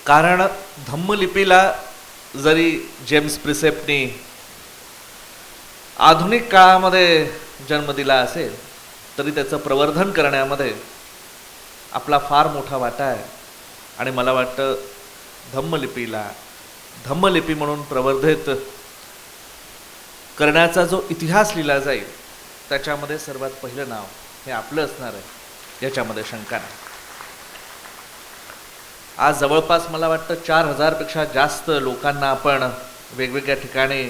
कारण धम्मलिपीला जरी जेम्स प्रिसेपनी आधुनिक काळामध्ये जन्म दिला असेल तरी त्याचं प्रवर्धन करण्यामध्ये आपला फार मोठा वाटा आहे. आणि मला वाटतं धम्मलिपीला धम्मलिपी म्हणून प्रवर्धित करण्याचा जो इतिहास लिहिला जाईल त्याच्यामध्ये सर्वात पहिलं नाव हे आपलं असणार आहे, याच्यामध्ये शंका नाही. आज जवळपास मला वाटतं 4,000 पेक्षा जास्त लोकांना आपण वेगवेगळ्या ठिकाणी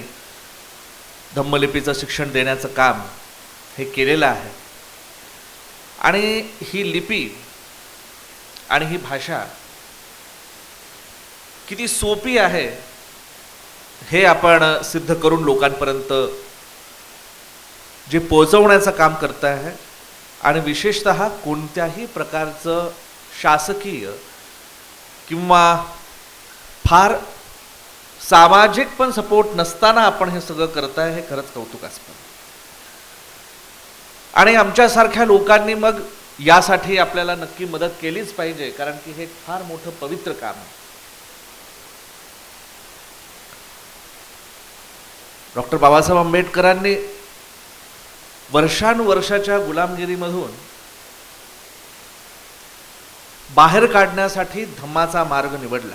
धम्मलिपीचं शिक्षण देण्याचं काम हे केलेलं आहे. आणि ही लिपी आणि ही भाषा किती सोपी आहे हे आपण सिद्ध करून लोकांपर्यंत जे पोहोचवण्याचं काम करत आहे. आणि विशेषतः कोणत्याही प्रकारचं शासकीय किंवा फार सामाजिक पण सपोर्ट नसताना आपण हे सगळं करत आहे, हे खरंच कौतुकास्पद. आणि आमच्यासारख्या लोकांनी मग यासाठी आपल्याला नक्की मदत केलीच पाहिजे, कारण की हे फार मोठं पवित्र काम आहे. डॉक्टर बाबासाहेब आंबेडकरांनी वर्षानुवर्षाच्या गुलामगिरीमधून बाहेर काढण्यासाठी धम्माचा मार्ग निवडला.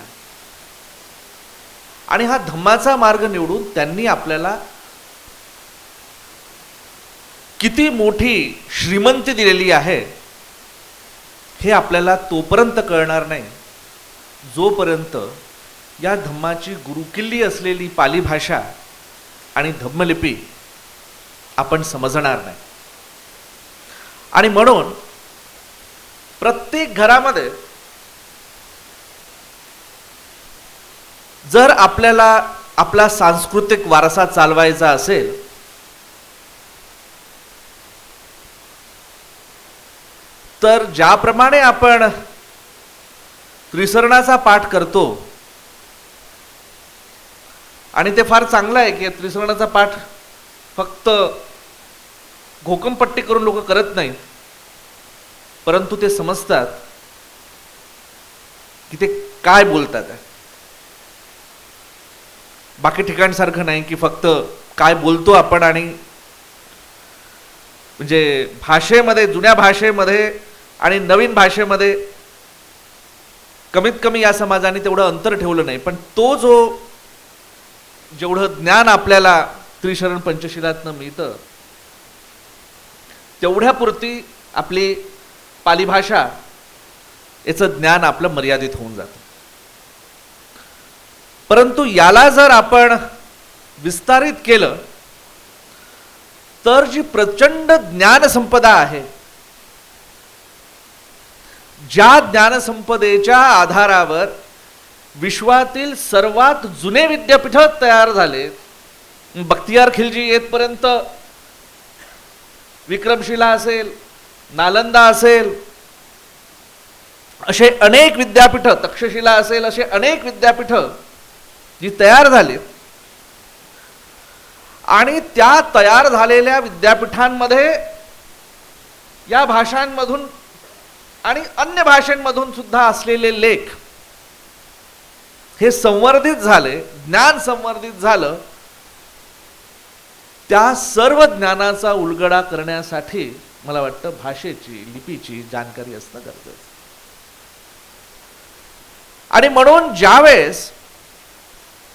आणि हा धम्माचा मार्ग निवडून त्यांनी आपल्याला किती मोठी श्रीमंती दिलेली आहे हे आपल्याला तोपर्यंत कळणार नाही जोपर्यंत या धम्माची गुरुकिल्ली असलेली पाली भाषा आणि धम्मलिपी आपण समजणार नाही. आणि म्हणून प्रत्येक घरामध्ये जर आपल्याला आपला सांस्कृतिक वारसा चालवायचा असेल तर ज्याप्रमाणे आपण त्रिसरणाचा पाठ करतो, आणि ते फार चांगलं आहे की त्रिसरणाचा पाठ फक्त घोकमपट्टी करून लोक करत नाहीत, परंतु ते समजतात की ते काय बोलतात आहे. बाकी ठिकाणसारखं नाही की फक्त काय बोलतो आपण आणि म्हणजे भाषेमध्ये, जुन्या भाषेमध्ये आणि नवीन भाषेमध्ये कमीत कमी या समाजाने तेवढं अंतर ठेवलं नाही. पण तो जो जेवढं ज्ञान आपल्याला त्रिशरण पंचशिलातनं मिळतं, तेवढ्यापुरती आपली पाली भाषा याचं ज्ञान आपलं मर्यादित होऊन जातं. परंतु याला जर आपण विस्तारित केलं तर जी प्रचंड ज्ञानसंपदा आहे, ज्या ज्ञानसंपदेच्या आधारावर विश्वातील सर्वात जुने विद्यापीठ तयार झाले, बख्तियार खिलजी येतपर्यंत विक्रमशिला असेल, नालंदा असेल, असे अनेक विद्यापीठ, तक्षशिला असेल, असे अनेक विद्यापीठ जी तयार झाली, आणि त्या तयार झालेल्या विद्यापीठांमध्ये या भाषांमधून आणि अन्य भाषांमधून सुद्धा असलेले लेख हे संवर्धित झाले, ज्ञान संवर्धित झालं. त्या सर्व ज्ञानाचा उलगडा करण्यासाठी मला वाटतं भाषेची, लिपीची जानकारी असणं गरजेचं. आणि म्हणून ज्यावेळेस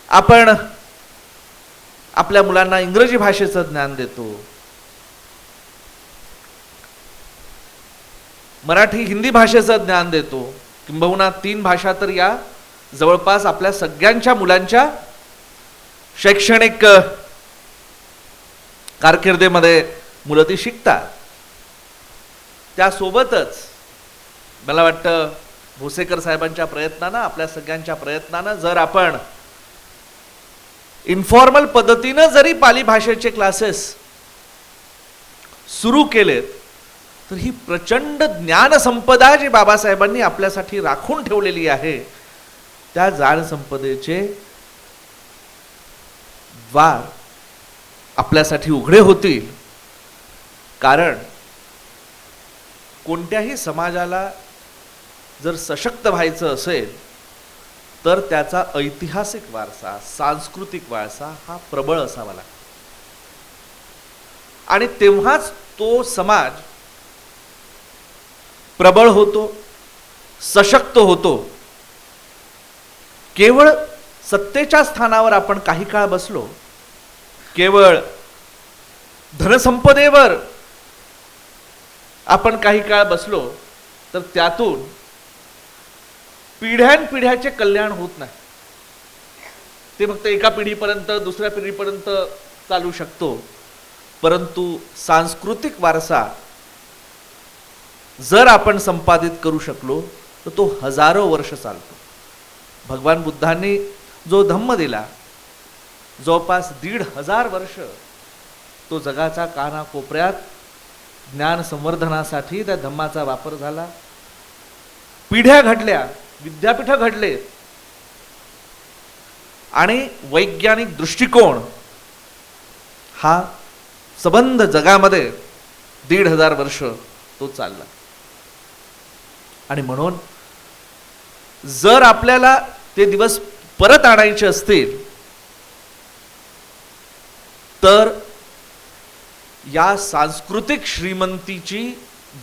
आपण आपल्या मुलांना इंग्रजी भाषेचं ज्ञान देतो, मराठी हिंदी भाषेचं ज्ञान देतो, किंबहुना 3 भाषा तर या जवळपास आपल्या सगळ्यांच्या मुलांच्या शैक्षणिक कारकिर्दीमध्ये मुलं ती शिकतात. त्यासोबतच मला वाटतं भोसेकर साहेबांच्या प्रयत्नानं, आपल्या सगळ्यांच्या प्रयत्नानं जर आपण इन्फॉर्मल पद्धतीनं जरी पाली भाषेचे क्लासेस सुरू केलेत, तर ही प्रचंड ज्ञानसंपदा जी बाबासाहेबांनी आपल्यासाठी राखून ठेवलेली आहे, त्या ज्ञानसंपदेचे द्वार आपल्यासाठी उघडे होतील. कारण कोणत्याही समाजाला जर सशक्त व्हायचं असेल तर त्याचा ऐतिहासिक वारसा, सांस्कृतिक वारसा हा प्रबळ असावा लागतो, आणि तेव्हाच तो समाज प्रबळ होतो, सशक्त होतो. केवळ सत्तेच्या स्थानावर आपण काही काळ बसलो, केवळ धनसंपदेवर आपण काही काळ बसलो, तर त्यातून पिढ्यानपिढ्याचे कल्याण होत नाही. ते फक्त एका पिढीपर्यंत, दुसऱ्या पिढीपर्यंत चालू शकतो, परंतु सांस्कृतिक वारसा जर आपण संपादित करू शकलो तर तो हजारो वर्ष चालतो. भगवान बुद्धांनी जो धम्म दिला, जवळपास 1500 वर्ष तो जगाच्या कानाकोपऱ्यात ज्ञान संवर्धनासाठी त्या धम्माचा वापर झाला. पिढ्या घडल्या, विद्यापीठ घडले, आणि वैज्ञानिक दृष्टिकोन हा संबंध जगामध्ये 1500 वर्ष तो चालला. आणि म्हणून जर आपल्याला ते दिवस परत आणायचे असतील तर या सांस्कृतिक श्रीमंतीची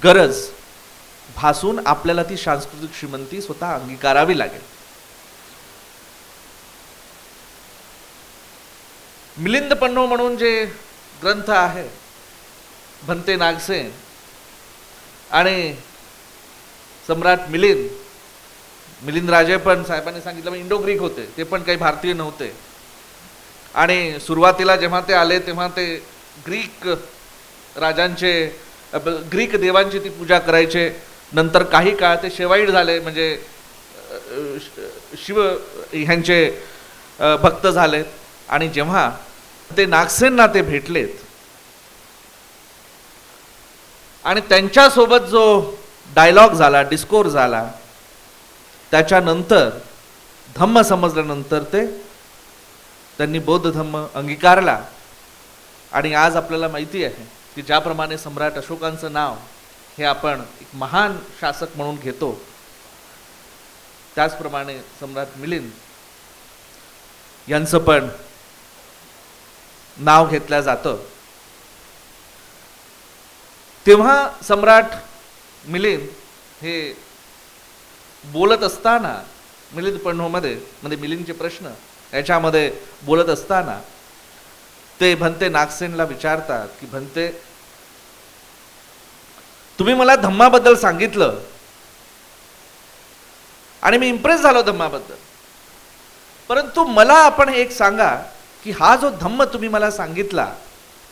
गरज भासून आपल्याला ती सांस्कृतिक श्रीमंती स्वतः अंगीकारावी लागेल. मिलिंद पन्नो म्हणून जे ग्रंथ आहे, भंते नागसेन आणि सम्राट मिलिंद राजे पण साहेबांनी सांगितलं इंडो ग्रीक होते, ते पण काही भारतीय नव्हते. आणि सुरुवातीला जेव्हा ते आले तेव्हा ते ग्रीक राजांचे, ग्रीक देवांची ती पूजा करायचे. नंतर काही काळ ते शेवाईड झाले, म्हणजे शिव ह्यांचे भक्त झालेत. आणि जेव्हा ते नागसेनना ते भेटलेत आणि त्यांच्यासोबत जो डायलॉग झाला, डिस्कोर झाला, त्याच्यानंतर धम्म समजल्यानंतर त्यांनी बौद्ध धम्म अंगीकारला. आणि आज आपल्याला माहिती आहे की ज्याप्रमाणे सम्राट अशोकांचं नाव हे आपण एक महान शासक म्हणून घेतो, त्याचप्रमाणे सम्राट मिलिंद यांचं पण नाव घेतलं जातं. तेव्हा सम्राट मिलिंद हे बोलत असताना, मिलिंद पर्णोमध्ये म्हणजे मिलिंदचे प्रश्न याच्यामध्ये बोलत असताना ते भंते नागसेनला विचारतात की भंते, तुम्ही मला धम्माबद्दल सांगितलं आणि मी इम्प्रेस झालो धम्माबद्दल, परंतु मला आपण एक सांगा की हा जो धम्म तुम्ही मला सांगितला,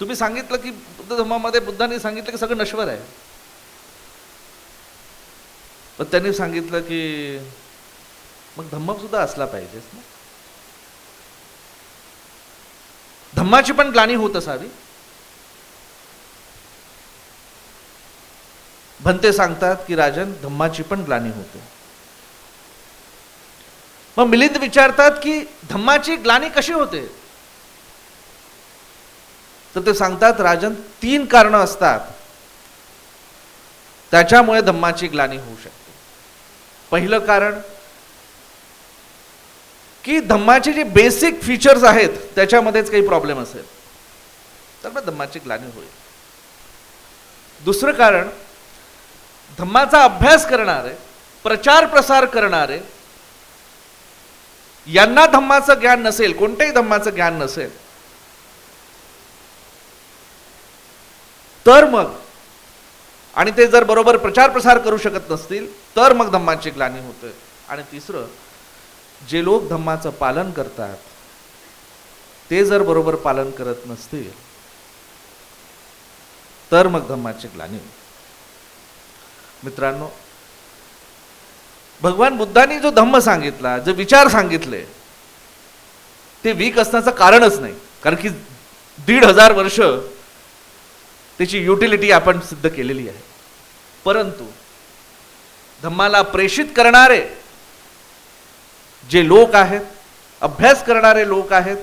तुम्ही सांगितलं की बुद्ध धम्मामध्ये बुद्धांनी सांगितलं की सगळं नश्वर आहे, पण त्यांनी सांगितलं की मग धम्म सुद्धा असला पाहिजेच ना, धम्माची पण ग्लानी होत असावी. भंते सांगतात की राजन, धम्माची पण ग्लानी होते. मग मिलिंद विचारतात की धम्माची ग्लानी कशी होते, तर ते सांगतात राजन, 3 कारणं असतात त्याच्यामुळे धम्माची ग्लानी होऊ शकते. पहिलं कारण की धम्माचे जे बेसिक फीचर्स आहेत त्याच्यामध्येच काही प्रॉब्लेम असेल तर मग धम्माची ग्लानी होईल. दुसरं कारण, धम्माचा अभ्यास करणारे, प्रचार प्रसार करणारे यांना धम्माचं ज्ञान नसेल, कोणत्याही धम्माचं ज्ञान नसेल, तर मग आणि ते जर बरोबर प्रचार प्रसार करू शकत नसतील तर मग धम्माची ग्लानी होते. आणि तिसरं, जे लोक धम्माचं पालन करतात ते जर बरोबर पालन करत नसतील तर मग धम्माची ग्लानी होते. मित्रांनो, भगवान बुद्धांनी जो धम्म सांगितला, जे विचार सांगितले, ते वीक असण्याचं कारणच नाही, कारण की 1500 वर्ष त्याची युटिलिटी आपण सिद्ध केलेली आहे. परंतु धम्माला प्रेषित करणारे जे लोक आहेत, अभ्यास करणारे लोक आहेत,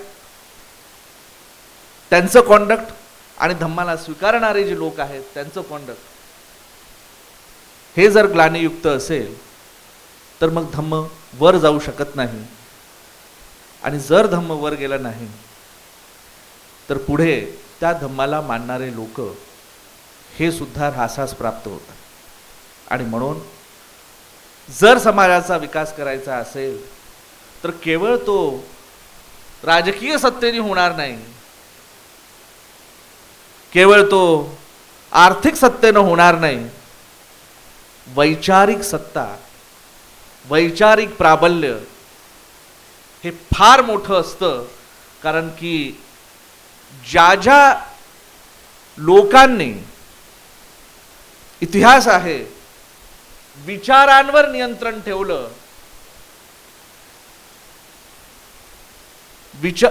त्यांचं कॉन्डक्ट आणि धम्माला स्वीकारणारे जे लोक आहेत त्यांचं कॉन्डक्ट हे जर ग्लानीयुक्त असेल तर मग धम्म वर जाऊ शकत नाही. आणि जर धम्म वर गेला नाही तर पुढे त्या धम्माला मानणारे लोक हे सुद्धा ऱ्हासास प्राप्त होतात. आणि म्हणून जर समाजाचा विकास करायचा असेल तर केवळ तो राजकीय सत्तेने होणार नाही, केवळ तो आर्थिक सत्तेने होणार नाही, वैचारिक सत्ता, वैचारिक प्राबल्य हे फार मोठं असतं. कारण की ज्या ज्या लोकांनी, इतिहास आहे, विचारांवर नियंत्रण ठेवलं,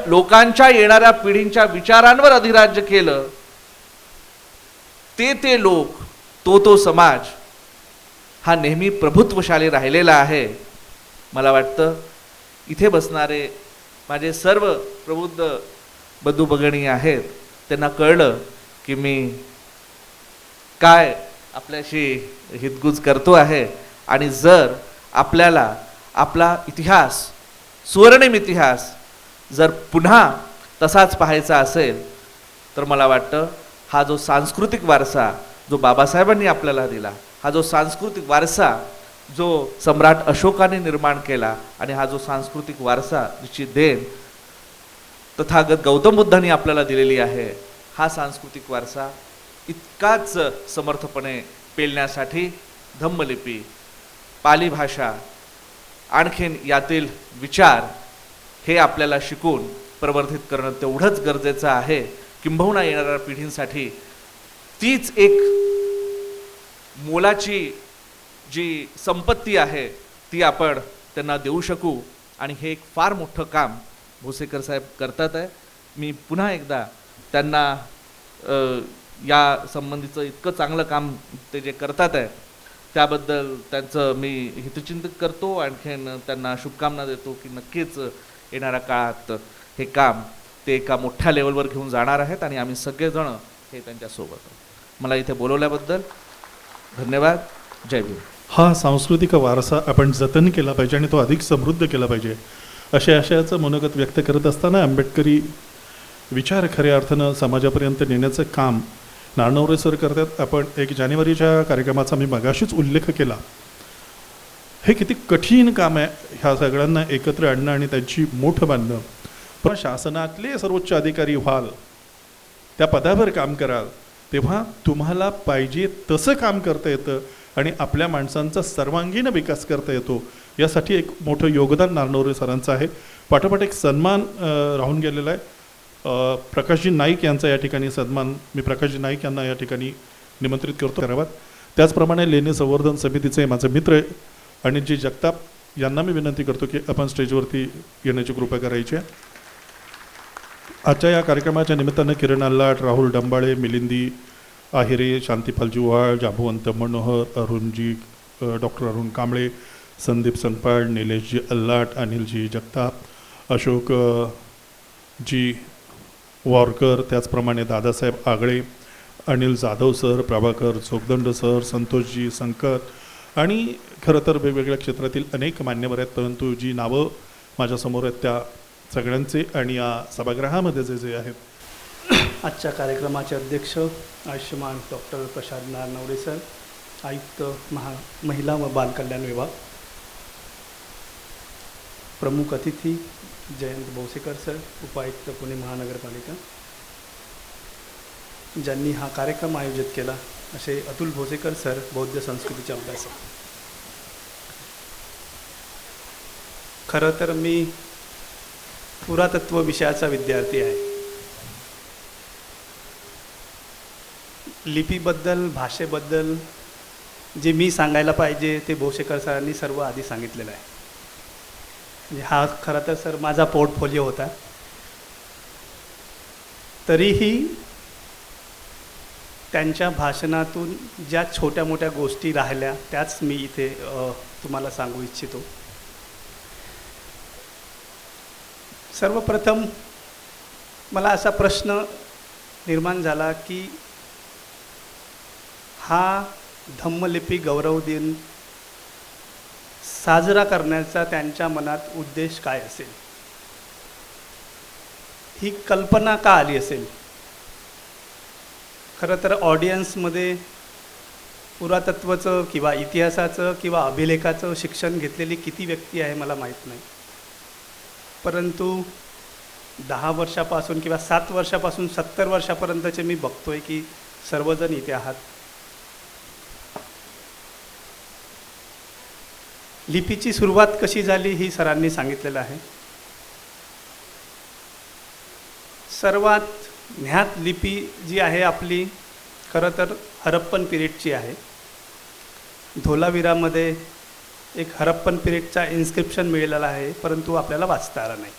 लोकांच्या येणाऱ्या पिढींच्या विचारांवर अधिराज्य केलं, ते लोक, तो समाज हा नेहमी प्रभुत्वशाली राहिलेला आहे. मला वाटतं इथे बसणारे माझे सर्व प्रबुद्ध बंधू भगिनी आहेत, त्यांना कळलं की मी काय आपल्याशी हितगुज करतो आहे. आणि जर आपल्याला आपला इतिहास, स्वर्णिम इतिहास जर पुन्हा तसाच पाहायचा असेल तर मला वाटतं हा जो सांस्कृतिक वारसा जो बाबासाहेबांनी आपल्याला दिला, हा जो सांस्कृतिक वारसा जो सम्राट अशोकाने निर्माण केला, आणि हा जो सांस्कृतिक वारसा जिची देण तथागत गौतम बुद्धांनी आपल्याला दिलेली आहे, हा सांस्कृतिक वारसा इतकाच समर्थपणे पेलण्यासाठी धम्मलिपी, पाली भाषा, आणखीन यातील विचार हे आपल्याला शिकून प्रवर्धित करणं तेवढंच गरजेचं आहे. किंबहुना येणाऱ्या पिढींसाठी तीच एक मोलाची जी संपत्ती आहे ती आपण त्यांना देऊ शकू. आणि हे एक फार मोठं काम भोसेकर साहेब करतात आहे. मी पुन्हा एकदा त्यांना या संबंधीचं इतकं चांगलं काम ते जे करतात आहे त्याबद्दल त्यांचं मी हितचिंतन करतो. आणखीन त्यांना शुभकामना देतो की नक्कीच येणाऱ्या काळात हे काम ते एका मोठ्या लेवलवर घेऊन जाणार आहेत आणि आम्ही सगळेजण हे त्यांच्यासोबत आहोत. मला इथे बोलवल्याबद्दल धन्यवाद. जय भीम. हा सांस्कृतिक वारसा आपण जतन केला पाहिजे आणि तो अधिक समृद्ध केला पाहिजे अशा आशयाचं मनोगत व्यक्त करत असताना आंबेडकरी विचार खऱ्या अर्थानं समाजापर्यंत नेण्याचं काम नारनवरे सर करतात. आपण 1 जानेवारीच्या कार्यक्रमाचा मी मगाशीच उल्लेख केला. हे किती कठीण काम आहे ह्या सगळ्यांना एकत्र आणणं आणि त्यांची मोठ बांधणं. पण शासनातले सर्वोच्च अधिकारी व्हाल, त्या पदावर काम कराल, तेव्हा तुम्हाला पाहिजे तसं काम करता येतं आणि आपल्या माणसांचा सर्वांगीण विकास करता येतो. यासाठी एक मोठं योगदान नारनवरे सरांचं आहे. पाठोपाठ एक सन्मान राहून गेलेला आहे. प्रकाशजी नाईक यांचा या ठिकाणी सन्मान मी प्रकाशजी नाईक यांना या ठिकाणी निमंत्रित करतो करावात. त्याचप्रमाणे लेणी संवर्धन समितीचे माझे मित्र अनिलजी जगताप यांना मी विनंती करतो की आपण स्टेजवरती येण्याची कृपा करायची आहे. आजच्या या कार्यक्रमाच्या निमित्तानं किरण अल्लाट, राहुल डंबाळे, मिलिंदी आहिरे, शांतिपाल जुव्हाळ, जांबुवंत मनोहर, अरुणजी डॉक्टर अरुण कांबळे, संदीप सनपाड, निलेशजी अल्लाट, अनिलजी जगताप, अशोक जी वारकर, त्याचप्रमाणे दादासाहेब आगळे, अनिल जाधव सर, प्रभाकर जोगदंड सर, संतोषजी संकत आणि खरं तर वेगवेगळ्या क्षेत्रातील अनेक मान्यवर आहेत. परंतु जी नावं माझ्यासमोर आहेत त्या सगळ्यांचे आणि या सभागृहामध्ये जे जे आहेत. आजच्या कार्यक्रमाचे अध्यक्ष आयुष्यमान डॉक्टर प्रसाद नारनवरे सर, आयुक्त महिला व बालकल्याण विभाग, प्रमुख अतिथी जयंत भोसेकर सर, उपायुक्त पुणे महानगरपालिका, ज्यांनी हा कार्यक्रम आयोजित केला असे अतुल भोसेकर सर, बौद्ध संस्कृतीचे अभ्यासक. खरं तर मी पुरातत्व विषयाचा विद्यार्थी आहे. लिपीबद्दल, भाषेबद्दल जे मी सांगायला पाहिजे ते भोसेकर सरांनी सर्व आधी सांगितलेलं आहे. म्हणजे हा खरं तर सर माझा पोर्टफोलिओ होता. तरीही त्यांच्या भाषणातून ज्या छोट्या मोठ्या गोष्टी राहिल्या त्याच मी इथे तुम्हाला सांगू इच्छितो. सर्वप्रथम मला असा प्रश्न निर्माण झाला की हा धम्मलिपी गौरव दिन साजरा करण्याचा त्यांच्या मनात उद्देश काय असेल, ही कल्पना का आली असेल. खरं तर ऑडियन्समध्ये पुरातत्वाचं किंवा इतिहासाचं किंवा अभिलेखाचं शिक्षण घेतलेली किती व्यक्ती आहे मला माहीत नाही. परंतु 10 वर्षापासून किंवा 7 वर्षापासून 70 वर्षापर्यंतचे मी बघतोय की सर्वजण इथे आहात. लिपीची सुरुवात कशी झाली ही सरांनी सांगितलेलं आहे. सर्वात ज्ञात लिपी जी आहे आपली खरं तर हरप्पन पिरियडची आहे. धोलावीरामध्ये एक हरप्पन पिरियडचा इन्स्क्रिप्शन मिळालेला आहे, परंतु आपल्याला वाचता आला नाही.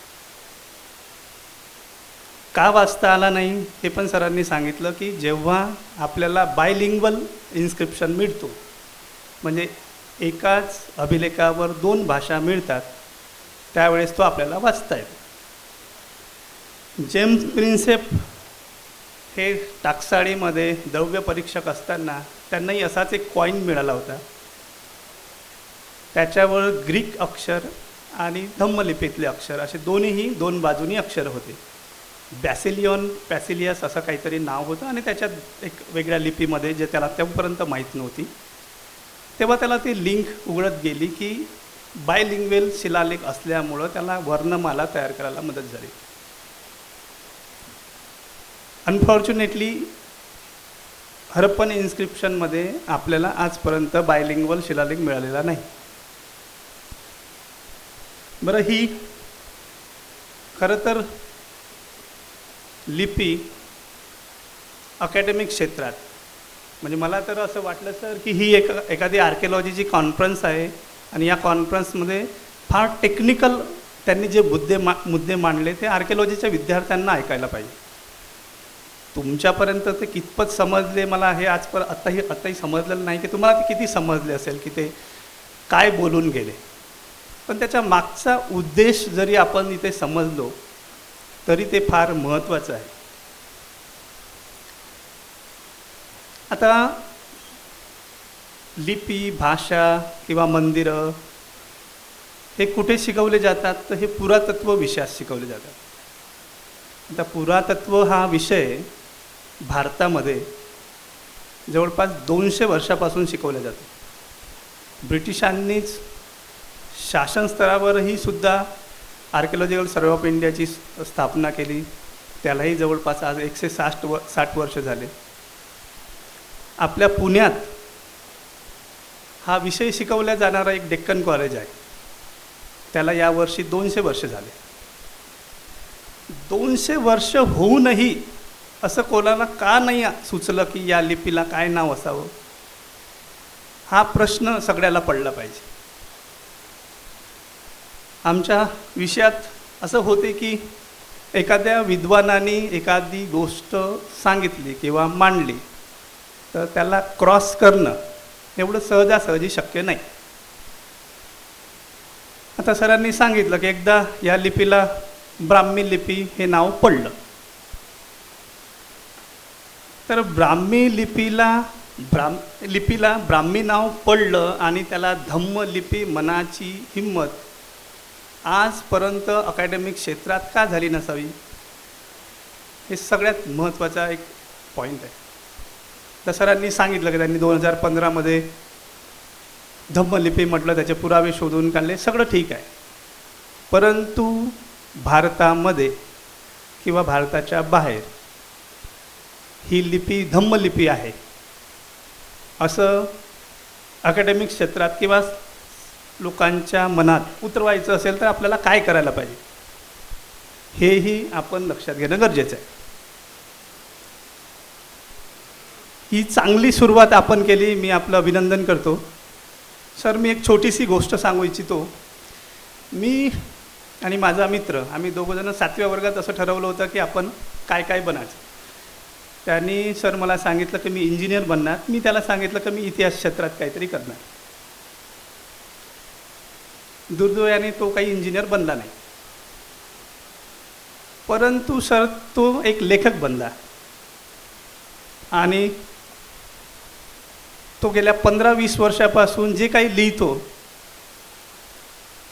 का वाचता आला नाही हे पण सरांनी सांगितलं की जेव्हा आपल्याला बायलिंग्वल इन्स्क्रिप्शन मिळतो, म्हणजे एकाच अभिलेखावर 2 भाषा मिळतात, त्यावेळेस तो आपल्याला वाचता येतो. जेम्स प्रिन्सेप हे टाकसाळीमध्ये द्रव्य परीक्षक असताना त्यांनाही असाच एक कॉईन मिळाला होता. त्याच्यावर ग्रीक अक्षर आणि धम्मलिपीतले अक्षर असे दोन्हीही 2 बाजूनी अक्षर होते. पॅसिलियस असं काहीतरी नाव होतं आणि त्याच्यात एक वेगळ्या लिपीमध्ये जे त्याला तेव्हापर्यंत माहीत नव्हती. तेव्हा त्याला ती लिंक उघडत गेली की बायलिंग्वेल शिलालेख असल्यामुळं त्याला वर्णमाला तयार करायला मदत झाली. अनफॉर्च्युनेटली हरप्पन इन्स्क्रिप्शनमध्ये आपल्याला आजपर्यंत बायलिंग्वल शिलालेख मिळालेला नाही. बरं, ही खरं तर लिपी अकॅडमिक क्षेत्रात, म्हणजे मला तर असं वाटलं सर की ही एखादी आर्किओलॉजीची कॉन्फरन्स आहे आणि या कॉन्फरन्समध्ये फार टेक्निकल त्यांनी जे मुद्दे मांडले ते आर्किओलॉजीच्या विद्यार्थ्यांना ऐकायला पाहिजे. तुमच्यापर्यंत ते कितपत समजले मला हे आताही समजलेलं नाही की तुम्हाला ते किती समजले असेल की ते काय बोलून गेले. पण त्याच्या मागचा उद्देश जरी आपण इथे समजलो तरी ते फार महत्त्वाचं आहे. आता लिपी, भाषा किंवा मंदिरं हे कुठे शिकवले जातात तर हे पुरातत्व विषयात शिकवले जातात. आता पुरातत्व हा विषय भारतामध्ये जवळपास 200 वर्षापासून शिकवला जातो. ब्रिटिशांनीच शासन स्तरावरही सुद्धा आर्किओलॉजिकल सर्वे ऑफ इंडियाची स्थापना केली. त्यालाही जवळपास आज 160 वर्ष झाले. आपल्या पुण्यात हा विषय शिकवला जाणारा एक डेक्कन कॉलेज आहे. त्याला यावर्षी 200 वर्ष झाले. 200 वर्ष होऊनही असं कोणाला का नाही सुचलं की या लिपीला काय नाव असावं, हा प्रश्न सगळ्याला पडला पाहिजे. आमच्या विषयात असं होते की एखाद्या विद्वानाने एखादी गोष्ट सांगितली किंवा मांडली तर त्याला क्रॉस करणं एवढं सहजासहजी शक्य नाही. आता सरांनी सांगितलं की एकदा या लिपीला ब्राह्मी लिपी हे नाव पडलं. तर ब्राह्मी लिपीला ब्राह्मी नाव पडलं आणि त्याला धम्म लिपी मनाची हिंमत आजपर्यंत अकॅडमिक क्षेत्रात का झाली नसावी, हे सगळ्यात महत्त्वाचा एक पॉईंट आहे. तर सरांनी सांगितलं की त्यांनी 2015मध्ये धम्मलिपी म्हटलं, त्याचे पुरावे शोधून काढले, सगळं ठीक आहे. परंतु भारतामध्ये किंवा भारताच्या बाहेर ही लिपी धम्मलिपी आहे असं अकॅडमिक क्षेत्रात किंवा लोकांच्या मनात उतरवायचं असेल तर आपल्याला काय करायला पाहिजे हेही आपण लक्षात घेणं गरजेचं आहे. ही चांगली सुरुवात आपण केली, मी आपलं अभिनंदन करतो. सर, मी एक छोटीशी गोष्ट सांगू इच्छितो. मी आणि माझा मित्र आम्ही दोघंजणं 7व्या वर्गात असं ठरवलं होतं की आपण काय काय बनायचं. त्यांनी सर मला सांगितलं की मी इंजिनियर बनणार, मी त्याला सांगितलं की मी इतिहास क्षेत्रात काहीतरी करणार. दुर्दैवाने तो काही इंजिनियर बनला नाही, परंतु सर तो एक लेखक बनला आणि तो गेल्या 15-20 वर्षापासून जे काही लिहितो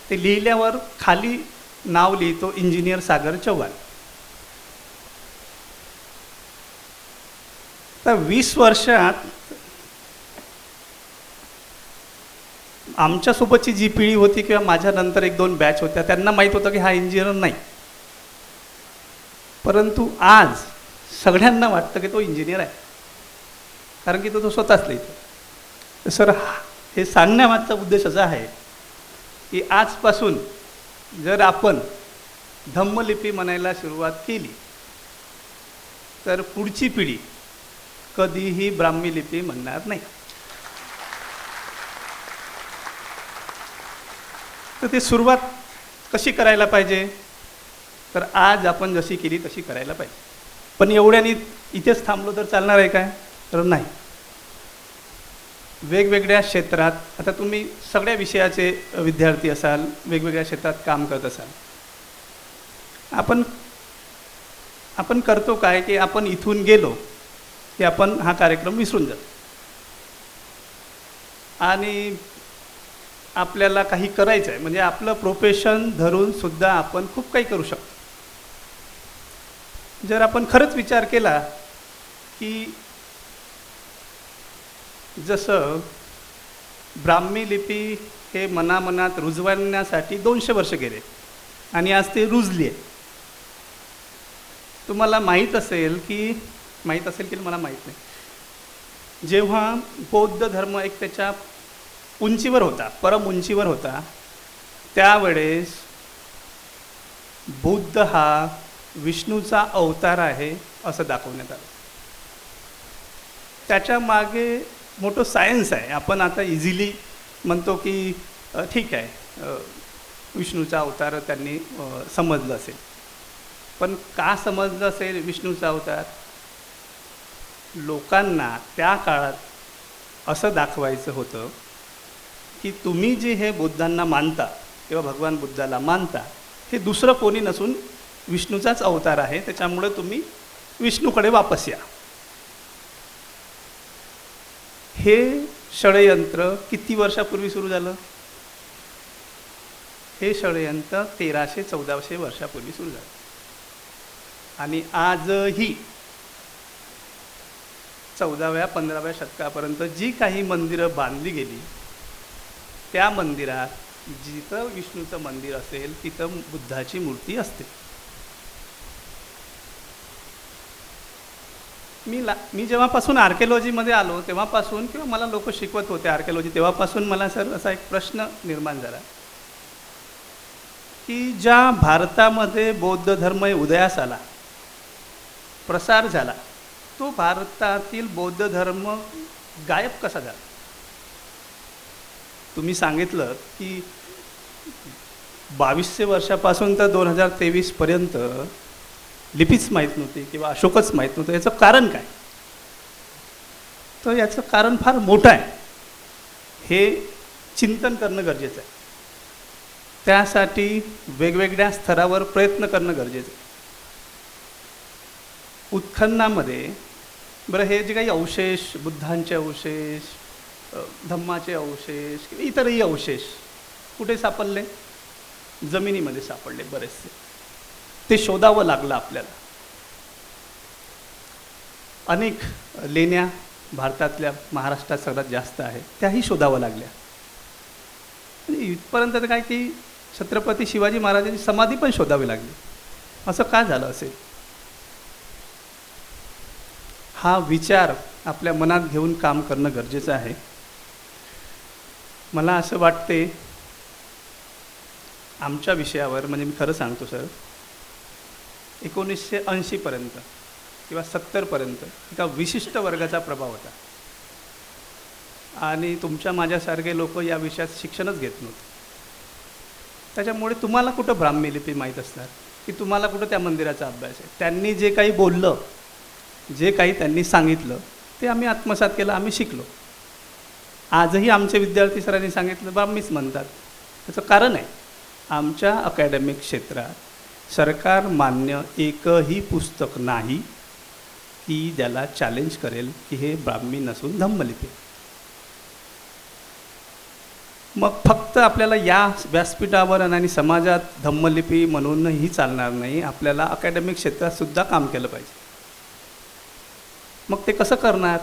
ते लिहिल्यावर खाली नाव लिहितो इंजिनियर सागर चव्हाण. तर 20 वर्षात आमच्यासोबतची जी पिढी होती किंवा माझ्यानंतर 1-2 बॅच होत्या त्यांना माहीत होतं की हा इंजिनियर नाही, परंतु आज सगळ्यांना वाटतं की तो इंजिनियर आहे, कारण की तो स्वतःच लिहितो. तर सर, हे सांगण्यामागचा उद्देश असा आहे की आजपासून जर आपण धम्मलिपी म्हणायला सुरुवात केली तर पुढची पिढी कधीही ब्राह्मी लिपी म्हणणार नाही. तर ती सुरुवात कशी करायला पाहिजे, तर आज आपण जशी केली तशी करायला पाहिजे. पण एवढ्याने इथेच थांबलो तर चालणार आहे काय, तर नाही. वेगवेगळ्या क्षेत्रात, आता तुम्ही सगळ्या विषयाचे विद्यार्थी असाल, वेगवेगळ्या क्षेत्रात काम करत असाल, आपण करतो काय की आपण इथून गेलो की आपण हा कार्यक्रम विसरून जातो आणि आपल्याला काही करायचं आहे म्हणजे आपलं प्रोफेशन धरून सुद्धा आपण खूप काही करू शकतो. जर आपण खरंच विचार केला की जसं ब्राह्मी लिपी हे मनामनात रुजवण्यासाठी 200 वर्ष गेले आणि आज ते रुजली आहे. तुम्हाला माहीत असेल की मला माहीत नाही, जेव्हा बौद्ध धर्म एक त्याच्या उंचीवर होता, परम उंचीवर होता, त्यावेळेस बुद्ध हा विष्णूचा अवतार आहे असं दाखवण्यात आलं. त्याच्या मागे मोठं सायन्स आहे. आपण आता इझिली म्हणतो की ठीक आहे, विष्णूचा अवतार त्यांनी समजलं असेल, पण का समजलं असेल विष्णूचा अवतार, लोकांना त्या काळात असं दाखवायचं होतं की तुम्ही जे हे बुद्धांना मानता किंवा भगवान बुद्धाला मानता हे दुसरं कोणी नसून विष्णूचाच अवतार आहे, त्याच्यामुळे तुम्ही विष्णूकडे वापस या. हे षडयंत्र किती वर्षापूर्वी सुरू झालं? हे षडयंत्र 1300-1400 वर्षापूर्वी सुरू झालं. आणि आजही 14व्या-15व्या शतकापर्यंत जी काही मंदिरं बांधली गेली, त्या मंदिरात जिथं विष्णूचं मंदिर असेल तिथं बुद्धाची मूर्ती असते. मी जेव्हापासून आर्किओलॉजीमध्ये आलो तेव्हापासून, किंवा मला लोक शिकवत होते आर्किओलॉजी, तेव्हापासून मला सर असा एक प्रश्न निर्माण झाला की ज्या भारतामध्ये बौद्ध धर्म उदयास आला, प्रसार झाला, तो भारतातील बौद्ध धर्म गायब कसा झाला? तुम्ही सांगितलं की 2200 वर्षापासून तर 2023पर्यंत लिपीच माहीत नव्हती किंवा अशोकच माहीत नव्हतं. याचं कारण काय? तर याचं कारण फार मोठं आहे. हे चिंतन करणं गरजेचं आहे. त्यासाठी वेगवेगळ्या स्तरावर प्रयत्न करणं गरजेचं आहे. उत्खननामध्ये बरं हे जे काही अवशेष, बुद्धांचे अवशेष, धम्माचे अवशेष किंवा इतरही अवशेष कुठे सापडले? जमिनीमध्ये सापडले बरेचसे. ते शोधावं लागलं आपल्याला. अनेक लेण्या भारतातल्या, महाराष्ट्रात सगळ्यात जास्त आहे, त्याही शोधावं लागल्या. म्हणजे इथपर्यंत तर काय की छत्रपती शिवाजी महाराजांची समाधी पण शोधावी लागली. असं का झालं असेल? हा विचार आपल्या मनात घेऊन काम करणं गरजेचं आहे. मला असं वाटते आमच्या विषयावर, म्हणजे मी खरं सांगतो सर, 1980पर्यंत किंवा 70पर्यंत एका विशिष्ट वर्गाचा प्रभाव होता. आणि तुमच्या माझ्यासारखे लोक या विषयात शिक्षणच घेत नव्हते. त्याच्यामुळे तुम्हाला कुठं ब्राह्मी लिपी माहीत असणार, की तुम्हाला कुठं त्या मंदिराचा अभ्यास आहे. त्यांनी जे काही बोललं, जे काही त्यांनी सांगितलं, ते आम्ही आत्मसात केलं, आम्ही शिकलो. आजही आमचे विद्यार्थी सरांनी सांगितलं ब्राह्मीच म्हणतात. त्याचं कारण आहे, आमच्या अकॅडमिक क्षेत्रात सरकार मान्य एकही पुस्तक नाही की ज्याला चॅलेंज करेल की हे ब्राह्मी नसून धम्मलिपी. मग फक्त आपल्याला या व्यासपीठावर आणि समाजात धम्मलिपी म्हणूनही चालणार नाही, आपल्याला अकॅडमिक क्षेत्रात सुद्धा काम केलं पाहिजे. मग ते कसं करणार?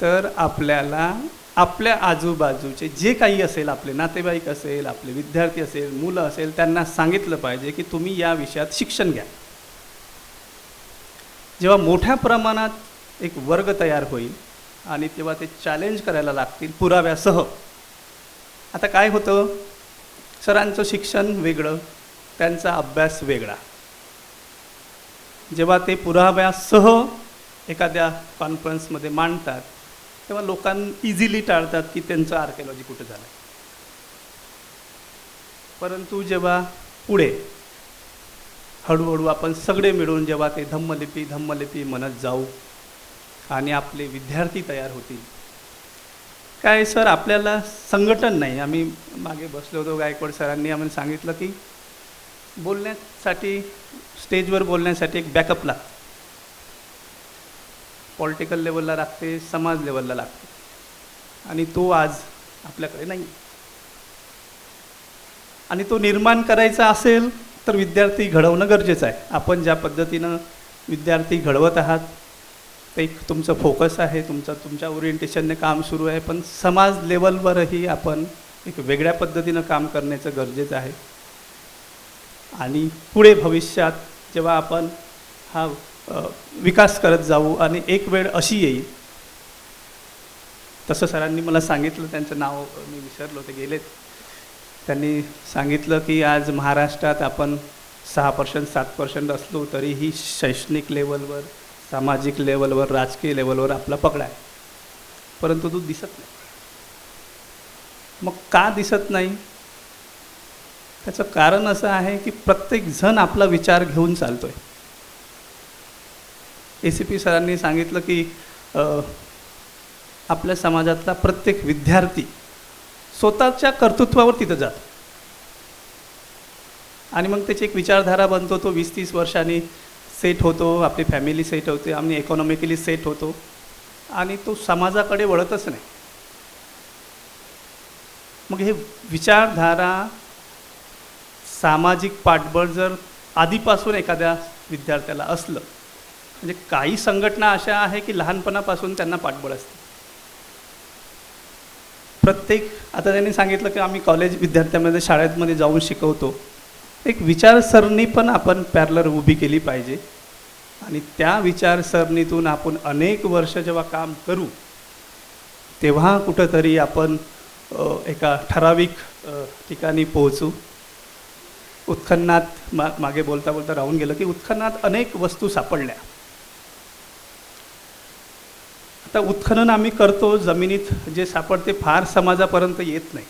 तर आपल्याला आपल्या आजूबाजूचे जे काही असेल, आपले नातेवाईक असेल, आपले विद्यार्थी असेल, मुलं असेल, त्यांना सांगितलं पाहिजे की तुम्ही या विषयात शिक्षण घ्या. जेव्हा मोठ्या प्रमाणात एक वर्ग तयार होईल आणि तेव्हा ते चॅलेंज करायला लागतील पुराव्यासह. आता काय होतं, सरांचं शिक्षण वेगळं, त्यांचा अभ्यास वेगळा. जेव्हा ते पुराव्यासह एखाद्या कॉन्फरन्समध्ये मांडतात तेव्हा लोकांना इझिली टाळतात की त्यांचं आर्किओलॉजी कुठं झालं. परंतु जेव्हा पुढे हळूहळू आपण सगळे मिळून जेव्हा ते धम्मलिपी म्हणत जाऊ आणि आपले विद्यार्थी तयार होतील. काय सर, आपल्याला संघटन नाही. आम्ही मागे बसलो होतो, गायकवाड सरांनी आम्हाला सांगितलं की बोलण्यासाठी, स्टेजवर बोलण्यासाठी एक बॅकअप लागतं. पॉलिटिकल लेवलला लागते, समाज लेवलला लागते, आणि तो आज आपल्याकडे नाही. आणि तो निर्माण करायचा असेल तर विद्यार्थी घडवणं गरजेचं आहे. आपण ज्या पद्धतीनं विद्यार्थी घडवत आहात ते एक तुमचं फोकस आहे, तुमच्या ओरिएंटेशनने काम सुरू आहे. पण समाज लेवलवरही आपण एक वेगळ्या पद्धतीनं काम करण्याचं गरजेचं आहे. आणि पुढे भविष्यात जेव्हा आपण हा विकास करत जाऊ आणि एक वेळ अशी येईल, तसं सरांनी मला सांगितलं, त्यांचं नाव मी विसरलो, ते गेलेत. त्यांनी सांगितलं की आज महाराष्ट्रात आपण 6% 7% असलो तरीही शैक्षणिक लेवलवर, सामाजिक लेवलवर, राजकीय लेवलवर आपला पकडा आहे, परंतु तो दिसत नाही. मग का दिसत नाही? त्याचं कारण असं आहे की प्रत्येकजण आपला विचार घेऊन चालतो आहे. ACP सरांनी सांगितलं की आपल्या समाजातला प्रत्येक विद्यार्थी स्वतःच्या कर्तृत्वावर तिथं जातो आणि मग त्याची एक विचारधारा बनतो. तो 20-30 वर्षांनी सेट होतो, आपली फॅमिली सेट होते, आम्ही इकॉनॉमिकली सेट होतो आणि तो समाजाकडे वळतच नाही. मग हे विचारधारा, सामाजिक पाठबळ जर आधीपासून एखाद्या विद्यार्थ्याला असलं, म्हणजे काही संघटना अशा आहे की लहानपणापासून त्यांना पाठबळ असते. प्रत्येक, आता त्यांनी सांगितलं की आम्ही कॉलेज विद्यार्थ्यांमध्ये शाळेमध्ये जाऊन शिकवतो. एक विचारसरणी पण आपण पॅरलर उभी केली पाहिजे आणि त्या विचारसरणीतून आपण अनेक वर्ष जेव्हा काम करू तेव्हा कुठंतरी आपण एका ठराविक ठिकाणी पोहोचू. उत्खननात मागे बोलता बोलता राहून गेलं की उत्खननात अनेक वस्तू सापडल्या. आता उत्खनन आम्ही करतो, जमिनीत जे सापडते फार समाजापर्यंत येत नाही.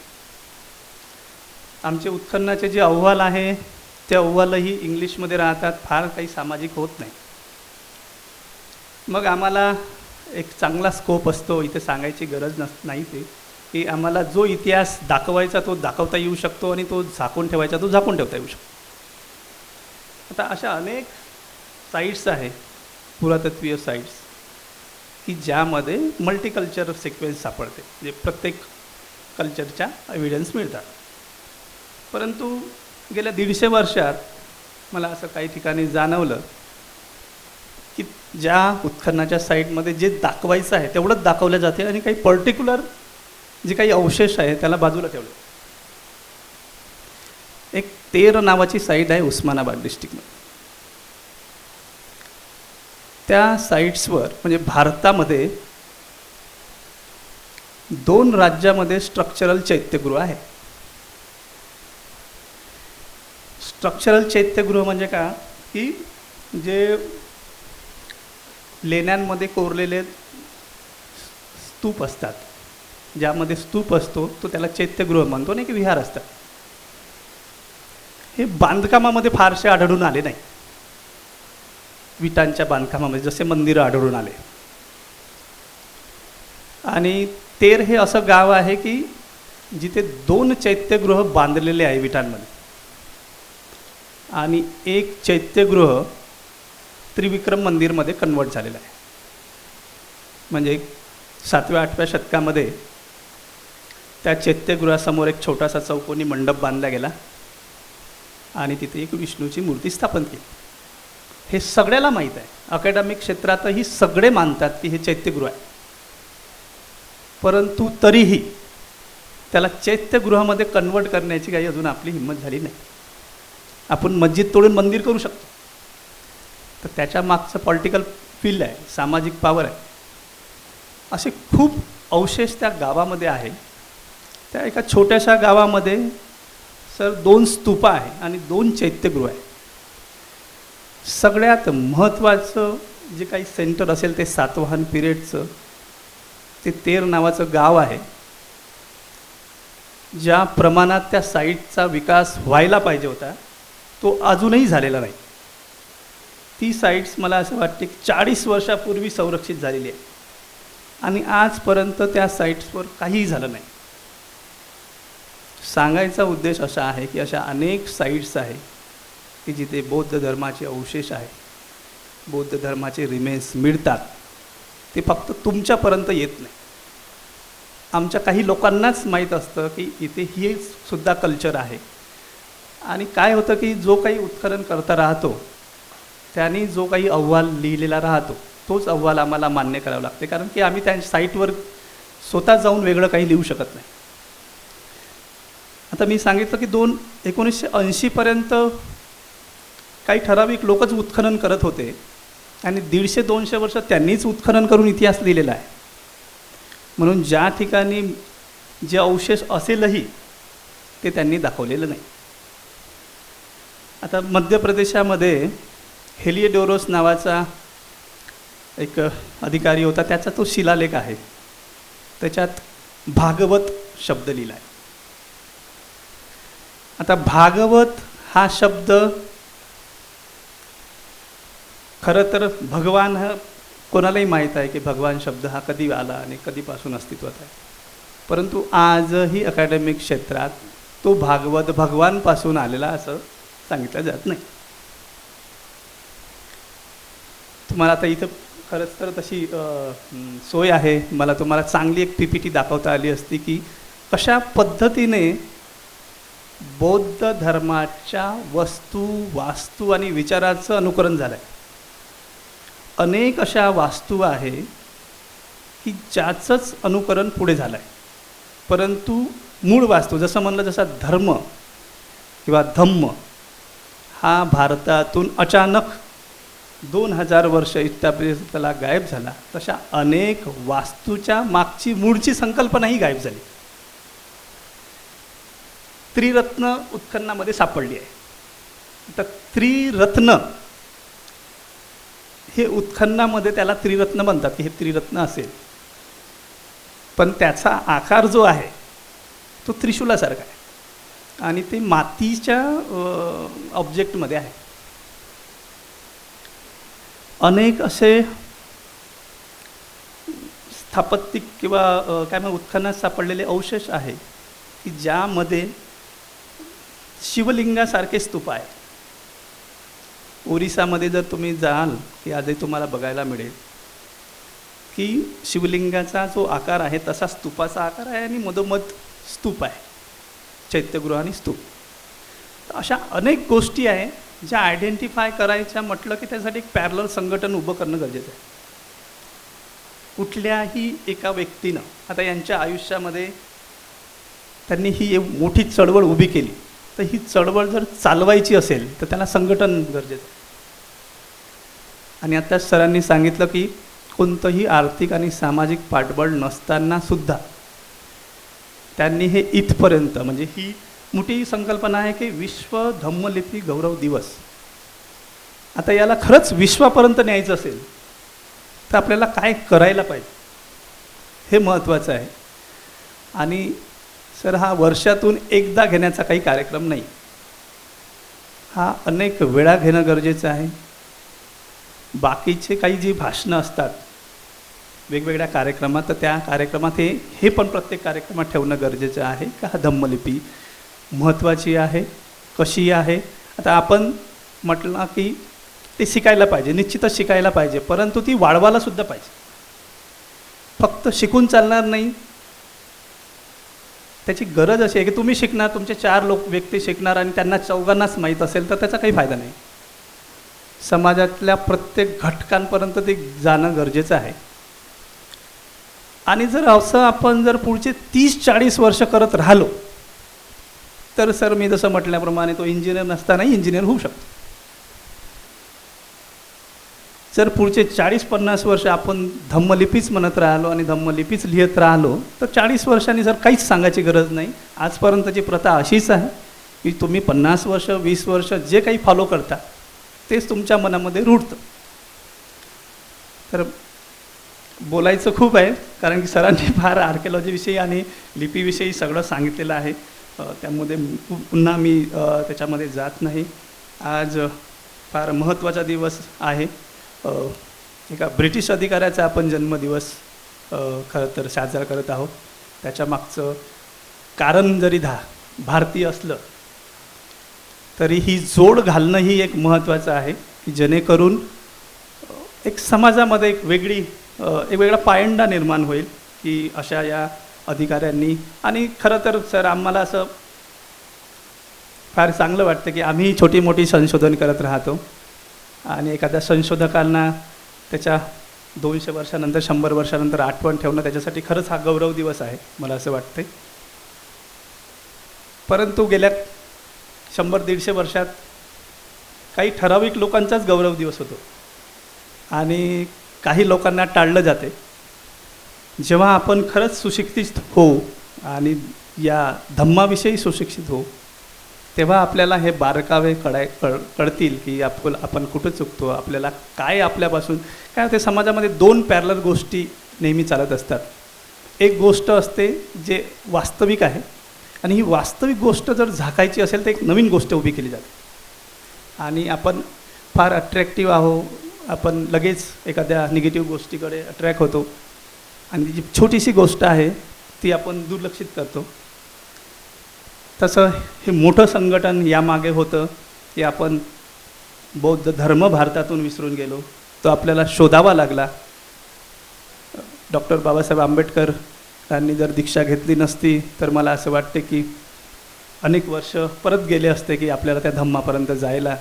आमचे उत्खननाचे जे अहवाल आहे ते अहवालही इंग्लिशमध्ये राहतात, फार काही सामाजिक होत नाही. मग आम्हाला एक चांगला स्कोप असतो, इथे सांगायची गरज नाही ते की आम्हाला जो इतिहास दाखवायचा तो दाखवता येऊ शकतो आणि तो झाकून ठेवायचा तो झाकून ठेवता येऊ शकतो. आता अशा अनेक साईट्स आहे, पुरातत्वीय साईट्स, की ज्यामध्ये मल्टीकल्चर सिक्वेन्स सापडते, म्हणजे प्रत्येक कल्चरच्या एव्हिडन्स मिळतात. परंतु गेल्या 150 वर्षात मला असं काही ठिकाणी जाणवलं की ज्या उत्खननाच्या साईटमध्ये जे दाखवायचं आहे तेवढंच दाखवलं जाते आणि काही पर्टिक्युलर जे काही अवशेष आहे त्याला बाजूला ठेवलं. एक तेर नावाची साईट आहे उस्मानाबाद डिस्ट्रिक्टमध्ये. त्या साईट्सवर म्हणजे भारतामध्ये 2 राज्यामध्ये स्ट्रक्चरल चैत्यगृह आहे. स्ट्रक्चरल चैत्यगृह म्हणजे का, की जे लेण्यांमध्ये कोरलेले स्तूप असतात, ज्यामध्ये स्तूप असतो तो त्याला चैत्यगृह म्हणतो, नाही की विहार असतात. हे बांधकामामध्ये फारसे आढळून आले नाही. विटांच्या बांधकामामध्ये जसे मंदिरं आढळून आले. आणि तेर हे असं गाव आहे की जिथे 2 चैत्यगृह बांधलेले आहे विटांमध्ये आणि एक चैत्यगृह त्रिविक्रम मंदिरमध्ये कन्वर्ट झालेलं आहे. म्हणजे 7व्या-8व्या शतकामध्ये त्या चैत्यगृहासमोर एक छोटासा चौकोनी मंडप बांधला गेला आणि तिथे एक विष्णूची मूर्ती स्थापन केली. हे सगळ्याला माहीत आहे. अकॅडमिक क्षेत्रातही सगळे मानतात की हे चैत्यगृह आहे. परंतु तरीही त्याला चैत्यगृहामध्ये कन्वर्ट करण्याची काही अजून आपली हिंमत झाली नाही. आपण मस्जिद तोडून मंदिर करू शकतो, तर त्याच्या मागचं पॉलिटिकल फील्ड आहे, सामाजिक पॉवर आहे. असे खूप अवशेष त्या गावामध्ये आहे. त्या एका छोट्याशा गावामध्ये सर 2 स्तूपा आहे आणि 2 चैत्यगृह आहे. सगळ्यात महत्त्वाचं जे काही सेंटर असेल ते सातवाहन पिरियडचं ते तेर नावाचं गाव आहे. ज्या प्रमाणात त्या साईटचा विकास व्हायला पाहिजे होता तो अजूनही झालेला नाही. ती साईट्स मला असं वाटते की 40 वर्षापूर्वी संरक्षित झालेली आहे आणि आजपर्यंत त्या साईट्सवर काहीही झालं नाही. सांगायचा उद्देश असा आहे की अशा अनेक साईट्स आहे की जिथे बौद्ध धर्माचे अवशेष आहे, बौद्ध धर्माचे रिमेन्स मिळतात. ते फक्त तुमच्यापर्यंत येत नाही. आमच्या काही लोकांनाच माहीत असतं की इथे ही सुद्धा कल्चर आहे. आणि काय होतं की जो काही उत्खनन करता राहतो त्यांनी जो काही अहवाल लिहिलेला राहतो तोच अहवाल आम्हाला मान्य करावा लागते, कारण की आम्ही त्या साईटवर स्वतः जाऊन वेगळं काही लिहू शकत नाही. आता मी सांगितलं की 1980पर्यंत काही ठराविक लोकच उत्खनन करत होते आणि 150-200 वर्ष त्यांनीच उत्खनन करून इतिहास लिहिलेला आहे. म्हणून ज्या ठिकाणी जे अवशेष असेलही ते त्यांनी दाखवलेलं नाही. आता मध्य प्रदेशामध्ये हेलिओडोरस नावाचा एक अधिकारी होता, त्याचा तो शिलालेख आहे. त्याच्यात भागवत शब्द लिहिला आहे. आता भागवत हा शब्द खरं तर भगवान हा कोणालाही माहीत आहे की भगवान शब्द हा कधी आला आणि कधीपासून अस्तित्वात आहे, परंतु आजही अकॅडमिक क्षेत्रात तो भागवत भगवानपासून आलेला असं सांगितलं जात नाही. तुम्हाला आता इथं खरंच तर तशी सोय आहे, मला तुम्हाला चांगली एक PPT दाखवता आली असती की कशा पद्धतीने बौद्ध धर्माच्या वस्तू, वास्तू आणि विचाराचं अनुकरण झालं आहे. अनेक अशा वास्तू आहे की ज्याचंच अनुकरण पुढे झालं आहे, परंतु मूळ वास्तू जसं म्हणलं, जसा धर्म किंवा धम्म हा भारतातून अचानक 2000 वर्ष त्याला गायब झाला, तशा अनेक वास्तूच्या मागची मूळची संकल्पनाही गायब झाली. त्रिरत्न उत्खननामध्ये सापडली आहे. तर त्रिरत्न हे उत्खननामध्ये त्याला त्रिरत्न म्हणतात की हे त्रिरत्न असेल, पण त्याचा आकार जो आहे तो त्रिशूलासारखा आहे आणि ते मातीच्या ऑब्जेक्टमध्ये आहे. अनेक असे स्थापत्यिक किंवा काय म्हणून उत्खननात सापडलेले अवशेष आहे की ज्यामध्ये शिवलिंगासारखे स्तूप आहेत. ओरिसामध्ये जर तुम्ही जाल की आजही तुम्हाला बघायला मिळेल की शिवलिंगाचा जो आकार आहे तसा स्तूपाचा आकार आहे आणि मधोमध स्तूप आहे, चैत्यगृह आणि स्तूप. अशा अनेक गोष्टी आहे ज्या आयडेंटिफाय करायच्या म्हटलं की त्यासाठी एक पॅरलल संघटन उभं करणं गरजेचं आहे. कुठल्याही एका व्यक्तीनं आता यांच्या आयुष्यामध्ये त्यांनी ही एक मोठी चळवळ उभी केली, तर ही चळवळ जर चालवायची असेल तर त्याला संघटन गरजेचं आहे. आणि आता सरांनी सांगितलं की कोणतंही आर्थिक आणि सामाजिक पाठबळ नसतानासुद्धा त्यांनी हे इथपर्यंत, म्हणजे ही मोठी संकल्पना आहे की विश्व धम्मलिपी गौरव दिवस. आता याला खरंच विश्वापर्यंत न्यायचं असेल तर आपल्याला काय करायला पाहिजे हे महत्त्वाचं आहे. आणि सर हा वर्षातून एकदा घेण्याचा काही कार्यक्रम नाही, हा अनेक वेळा घेणं गरजेचं आहे. बाकीचे काही जी भाषणं असतात वेगवेगळ्या कार्यक्रमात, तर त्या कार्यक्रमात हे पण प्रत्येक कार्यक्रमात ठेवणं गरजेचं आहे का हा धम्मलिपी महत्त्वाची आहे, कशी आहे. आता आपण म्हटलं की ते शिकायला पाहिजे, निश्चितच शिकायला पाहिजे, परंतु ती वाढवायला सुद्धा पाहिजे. फक्त शिकून चालणार नाही, त्याची गरज अशी आहे की तुम्ही शिकणार, तुमचे 4 व्यक्ती शिकणार आणि त्यांना चौघांनाच माहीत असेल तर त्याचा काही फायदा नाही. समाजातल्या प्रत्येक घटकांपर्यंत ते जाणं गरजेचं आहे. आणि जर असं आपण जर पुढचे 30-40 वर्ष करत राहिलो तर सर मी जसं म्हटल्याप्रमाणे तो इंजिनियर नसतानाही इंजिनियर होऊ शकतो. जर पुढचे 40-50 वर्ष आपण धम्मलिपीच म्हणत राहिलो आणि धम्मलिपीच लिहित राहिलो तर 40 वर्षांनी सर काहीच सांगायची गरज नाही. आजपर्यंतची प्रथा अशीच आहे की तुम्ही 50 वर्ष 20 वर्ष जे काही फॉलो करता तेच तुमच्या मनामध्ये रुळतं. तर बोलायचं खूप आहे, कारण की सरांनी फार आर्किओलॉजीविषयी आणि लिपीविषयी सगळं सांगितलेलं आहे, त्यामध्ये पुन्हा मी त्याच्यामध्ये जात नाही. आज फार महत्त्वाचा दिवस आहे. एका ब्रिटिश अधिकाऱ्याचा आपण जन्मदिवस खरं तर साजरा करत आहोत. त्याच्या मागचं कारण जरी भारतीय असलं तरी ही जोड घालणं ही एक महत्त्वाचं आहे की जेणेकरून एक समाजामध्ये एक वेगळा पायंडा निर्माण होईल की अशा या अधिकाऱ्यांनी. आणि खरं तर सर आम्हाला असं फार चांगलं वाटतं की आम्ही छोटी मोठी संशोधन करत राहतो आणि एखाद्या संशोधकांना त्याच्या 200 वर्षानंतर 100 वर्षानंतर आठवण ठेवणं त्याच्यासाठी खरंच हा गौरव दिवस आहे मला असं वाटते. परंतु गेल्या 100-150 वर्षात काही ठराविक लोकांचाच गौरव दिवस होतो आणि काही लोकांना टाळलं जाते. जेव्हा आपण खरंच सुशिक्षित होऊ आणि या धम्माविषयी सुशिक्षित होऊ तेव्हा आपल्याला हे बारकावे कळतील की आपण कुठं चुकतो, आपल्याला काय आपल्यापासून काय होते. समाजामध्ये 2 पॅरलल गोष्टी नेहमी चालत असतात. एक गोष्ट असते जे वास्तविक आहे आणि ही वास्तविक गोष्ट जर झाकायची असेल तर एक नवीन गोष्ट उभी केली जाते आणि आपण फार अट्रॅक्टिव्ह आहो आपण लगेच एखाद्या निगेटिव्ह गोष्टीकडे अट्रॅक्ट होतो आणि जी छोटीशी गोष्ट आहे ती आपण दुर्लक्षित करतो. तसं हे मोठं संघटन यामागे होतं की आपण बौद्ध धर्म भारतातून विसरून गेलो, तो आपल्याला शोधावा लागला. डॉक्टर बाबासाहेब आंबेडकर यांनी जर दीक्षा घेतली नसती तर मला असं वाटते की अनेक वर्ष परत गेले असते की आपल्याला त्या धम्मापर्यंत जायला.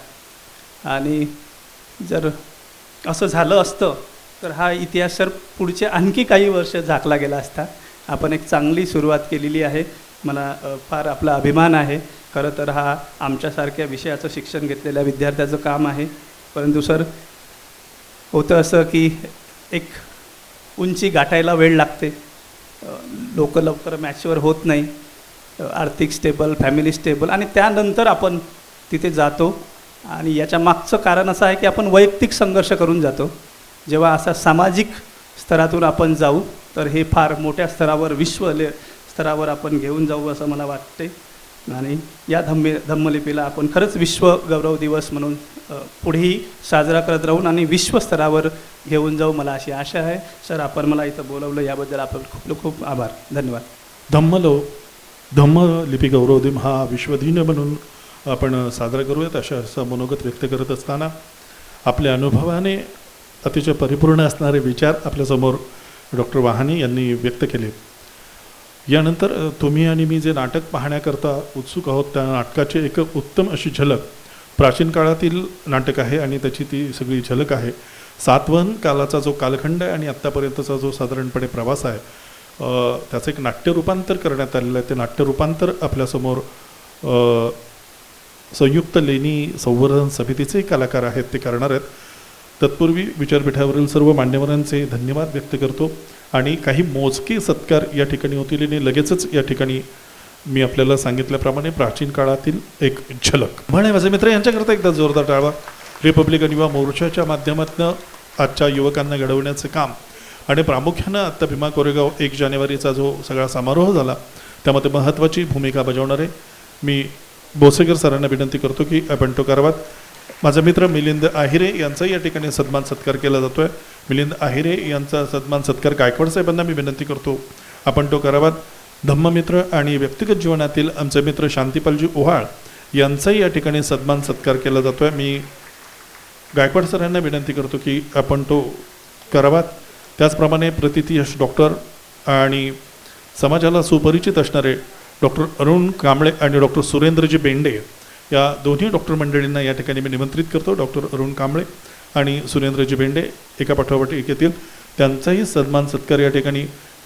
आणि जर असं झालं असतं तर हा इतिहास सर पुढचे आणखी काही वर्ष झाकला गेला असता. आपण एक चांगली सुरुवात केलेली आहे. मला फार आपला अभिमान आहे. खरं तर हा आमच्यासारख्या विषयाचं शिक्षण घेतलेल्या विद्यार्थ्याचं काम आहे. परंतु सर होतं असं की एक उंची गाठायला वेळ लागते. लोक लवकर मॅच्युअर होत नाही. आर्थिक स्टेबल, फॅमिली स्टेबल आणि त्यानंतर आपण तिथे जातो. आणि याच्या मागचं कारण असं आहे की आपण वैयक्तिक संघर्ष करून जातो. जेव्हा असा सामाजिक स्तरातून आपण जाऊ तर हे फार मोठ्या स्तरावर स्तरावर आपण घेऊन जाऊ असं मला वाटते. आणि या धम्मलिपीला आपण खरंच विश्व गौरव दिवस म्हणून पुढेही साजरा करत राहून आणि विश्वस्तरावर घेऊन जाऊ, मला अशी आशा आहे. सर, आपण मला इथं बोलवलं याबद्दल आपण खूप खूप आभार. धन्यवाद. धम्मलिपी गौरव दिन हा विश्वदिन म्हणून आपण साजरा करूयात असं मनोगत व्यक्त करत असताना आपल्या अनुभवाने अतिशय परिपूर्ण असणारे विचार आपल्यासमोर डॉक्टर वाहाने यांनी व्यक्त केले. यानंतर तुम्ही आणि मी जे नाटक पाहण्याकरता उत्सुक आहोत त्या नाटकाची एक उत्तम अशी झलक प्राचीन काळातील नाटक आहे आणि त्याची ती सगळी झलक आहे. सातवन कालाचा जो कालखंड आहे आणि आत्तापर्यंतचा जो साधारणपणे प्रवास आहे त्याचं एक नाट्य रूपांतर करण्यात आलेलं आहे. ते नाट्य रूपांतर आपल्यासमोर संयुक्त लेणी संवर्धन समितीचे कलाकार आहेत, ते करणार आहेत. तत्पूर्वी विचारपीठावरील सर्व मान्यवरांचे धन्यवाद व्यक्त करतो आणि काही मोजके सत्कार या ठिकाणी होतील आणि लगेचच या ठिकाणी मी आपल्याला सांगितल्याप्रमाणे प्राचीन काळातील एक झलक म्हणे माझे मित्र यांच्याकरता एकदा जोरदार टाळवा. रिपब्लिकन युवा मोर्चाच्या माध्यमातून आजच्या युवकांना घडवण्याचं काम आणि प्रामुख्यानं आत्ता भीमा कोरेगाव 1 जानेवारीचा जो सगळा समारोह झाला त्यामध्ये महत्त्वाची भूमिका बजावणारे मी बोसेकर सरांना विनंती करतो की आपण तो करावात. माझा मित्र मिलिंद आहिरे यांचा या ठिकाणी सन्मान सत्कार केला जातो आहे. मिलिंद आहिरे यांचा सन्मान सत्कार गायकवाड साहेबांना मी विनंती करतो आपण तो करावात. धम्ममित्र आणि व्यक्तिगत जीवनातील आमचे मित्र शांतीपालजी ओहाळ यांचाही या ठिकाणी सन्मान सत्कार केला जातो आहे. मी गायकवाड सरांना विनंती करतो की आपण तो करावात. त्याचप्रमाणे प्रतिथयश डॉक्टर आणि समाजाला सुपरिचित असणारे डॉक्टर अरुण कांबळे आणि डॉक्टर सुरेंद्रजी बेंडे या दोन्ही डॉक्टर मंडळींना या ठिकाणी मी निमंत्रित करतो. डॉक्टर अरुण कांबळे आणि सुरेंद्रजी बेंडे एका पाठोपाठ एक येतील. त्यांचाही सन्मान सत्कार या ठिकाणी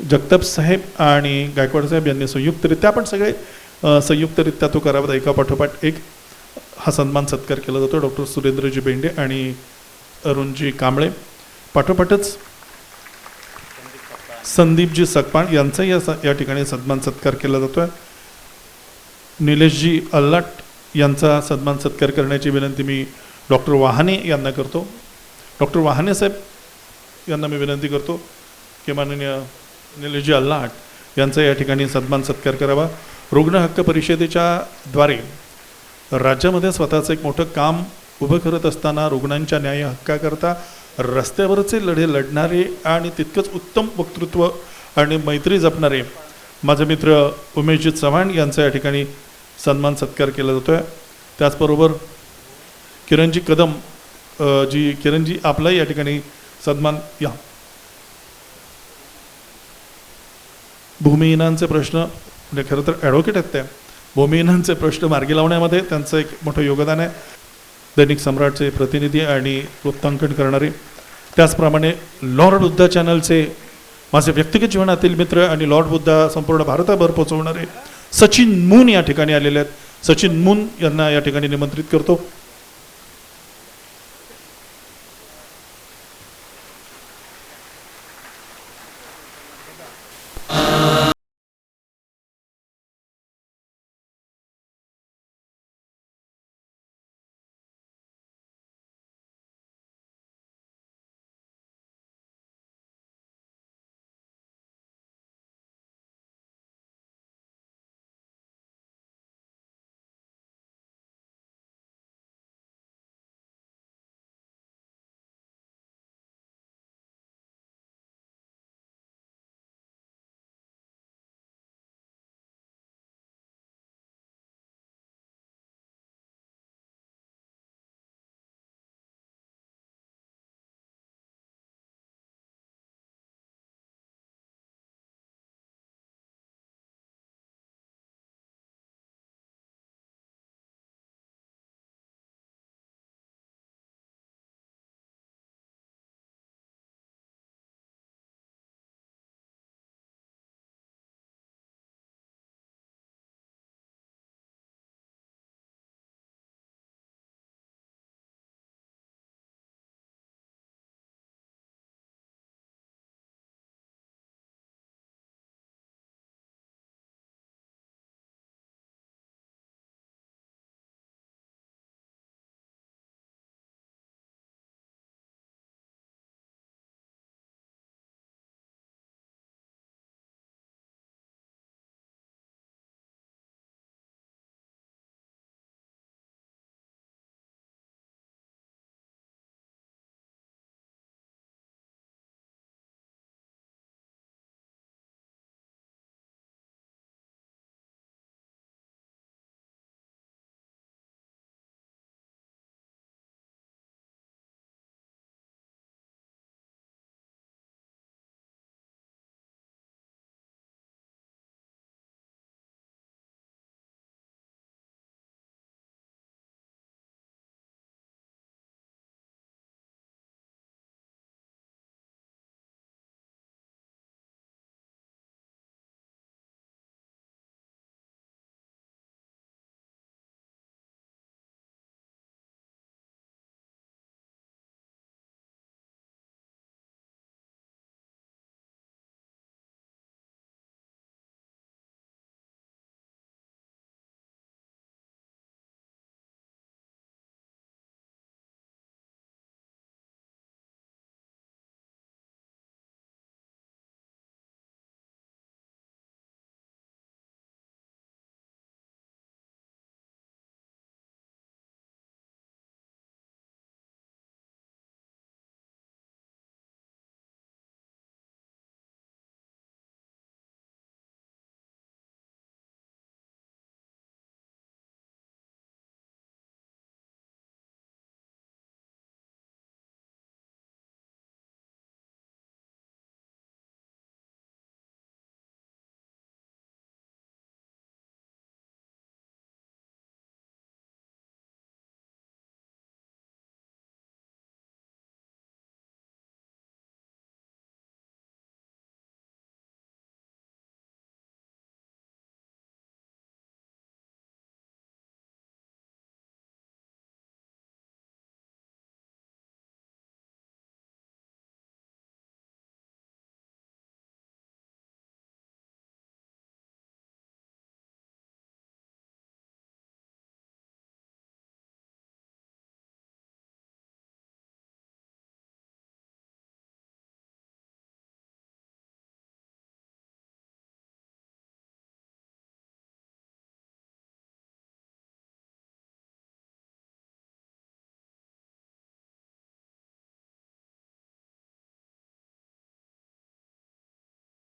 जगताप साहेब आणि गायकवाड साहेब यांनी संयुक्तरित्या आपण सगळे संयुक्तरित्या तो करावा. एका पाठोपाठ एक हा सन्मान सत्कार केला जातो. डॉक्टर सुरेंद्रजी बेंडे आणि अरुणजी कांबळे पाठोपाठच संदीपजी सकपाळ यांचाही या ठिकाणी सन्मान सत्कार केला जातो आहे. निलेशजी अल्लाट यांचा सन्मान सत्कार करण्याची विनंती मी डॉक्टर वाहाने यांना करतो. डॉक्टर वाहाने साहेब यांना मी विनंती करतो की माननीय निलेशजी अल्लाट यांचा या ठिकाणी सन्मान सत्कार करावा. रुग्ण हक्क परिषदेच्या द्वारे राज्यामध्ये स्वतःचं एक मोठं काम उभं करत असताना रुग्णांच्या न्याय हक्काकरता रस्त्यावरचे लढे लढणारे आणि तितकंच उत्तम वक्तृत्व आणि मैत्री जपणारे माझे मित्र उमेशजी चव्हाण यांचा या ठिकाणी सन्मान सत्कार केला जातो आहे. त्याचबरोबर किरणजी कदम किरणजी आपलाही या ठिकाणी सन्मान या भूमिहीनांचे प्रश्न म्हणजे खरं तर ॲडव्होकेट आहेत त्या भूमिहीनांचे प्रश्न मार्गी लावण्यामध्ये त्यांचं एक मोठं योगदान आहे. दैनिक सम्राटचे प्रतिनिधी आणि वृत्तांकन करणारे त्याचप्रमाणे लॉर्ड बुद्धा चॅनलचे माझे व्यक्तिगत जीवनातील मित्र आणि लॉर्ड बुद्धा संपूर्ण भारताभर पोहोचवणारे सचिन मून या ठिकाणी आलेले आहेत. सचिन मून यांना या ठिकाणी निमंत्रित करतो.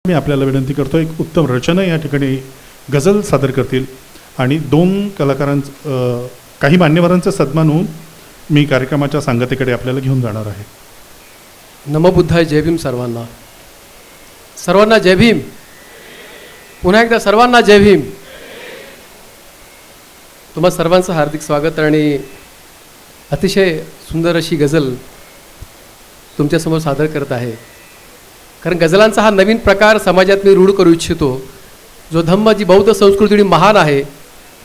मी आपल्याला विनंती करतो, एक उत्तम रचना या ठिकाणी गझल सादर करतील आणि 2 कलाकारांचं काही मान्यवरांचा सन्मान होऊन मी कार्यक्रमाच्या सांगतेकडे आपल्याला घेऊन जाणार आहे. नमोबुद्धाय, जय भीम सर्वांना. सर्वांना जय भीम. पुन्हा एकदा सर्वांना जय भीम. तुम्हा सर्वांचं हार्दिक स्वागत आणि अतिशय सुंदर अशी गझल तुमच्यासमोर सादर करत आहे. कारण गझलांचा हा नवीन प्रकार समाजात मी रूढ करू इच्छितो. जो धम्म, जी बौद्ध संस्कृती महान आहे,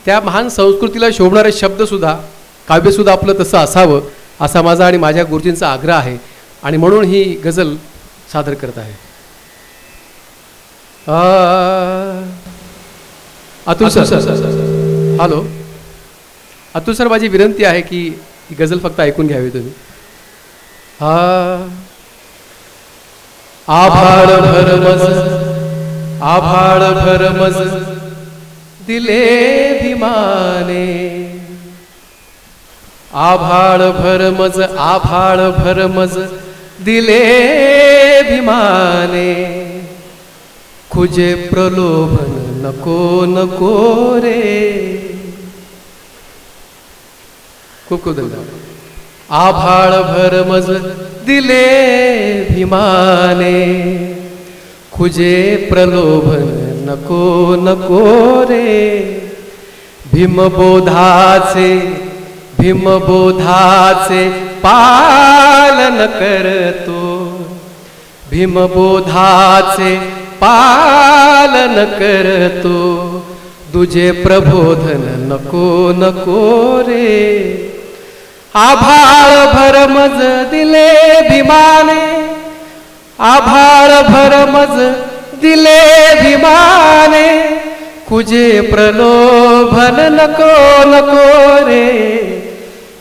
त्या महान संस्कृतीला शोभणारे शब्दसुद्धा, काव्यसुद्धा आपलं तसं असावं असा माझा आणि माझ्या गुरुजींचा आग्रह आहे आणि म्हणून ही गझल सादर करत आहे. Atul sir, hello. Atul sir, माझी विनंती आहे की ही गझल फक्त ऐकून घ्यावी तुम्ही. आभाळ भरमज, आभाळ भरमज दिले भीमाने. आभाळ भरमज, आभाळ भरमज दिले भीमाने. खुजे प्रलोभन नको नको रे. खूप खूप धन्यवाद. आभाळ भरमज दिले भीमाने. खुजे प्रलोभन नको नको रे. भीमबोधाचे, भीमबोधाचे पालन करतो. भीमबोधाचे पालन करतो. तुझे प्रबोधन नको नको रे. आभाळ भरमज दिले भीमाने. आभाळ भरमज दिले भीमाने. खुजे प्रलोभन नको नको रे.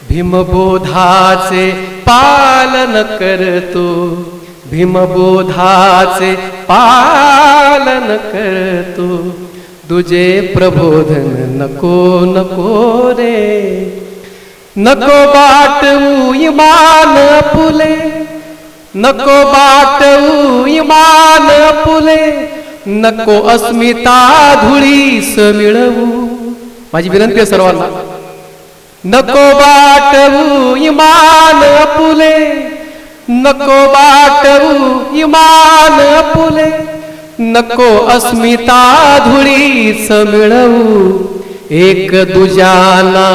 भीमबोधाचे पालन करतो. भीमबोधाचे पालन करतो. तुझे प्रबोधन नको नको रे. नको बाटवू इमान फुले. नको बाटवू इमान फुले. नको अस्मिता धुळीस मिळवू. माझी विनंती आहे सर्वांना. नको बाटवू इमान फुले. नको बाटवू इमान फुले. नको अस्मिता धुळीस मिळवू. एक दुजाना,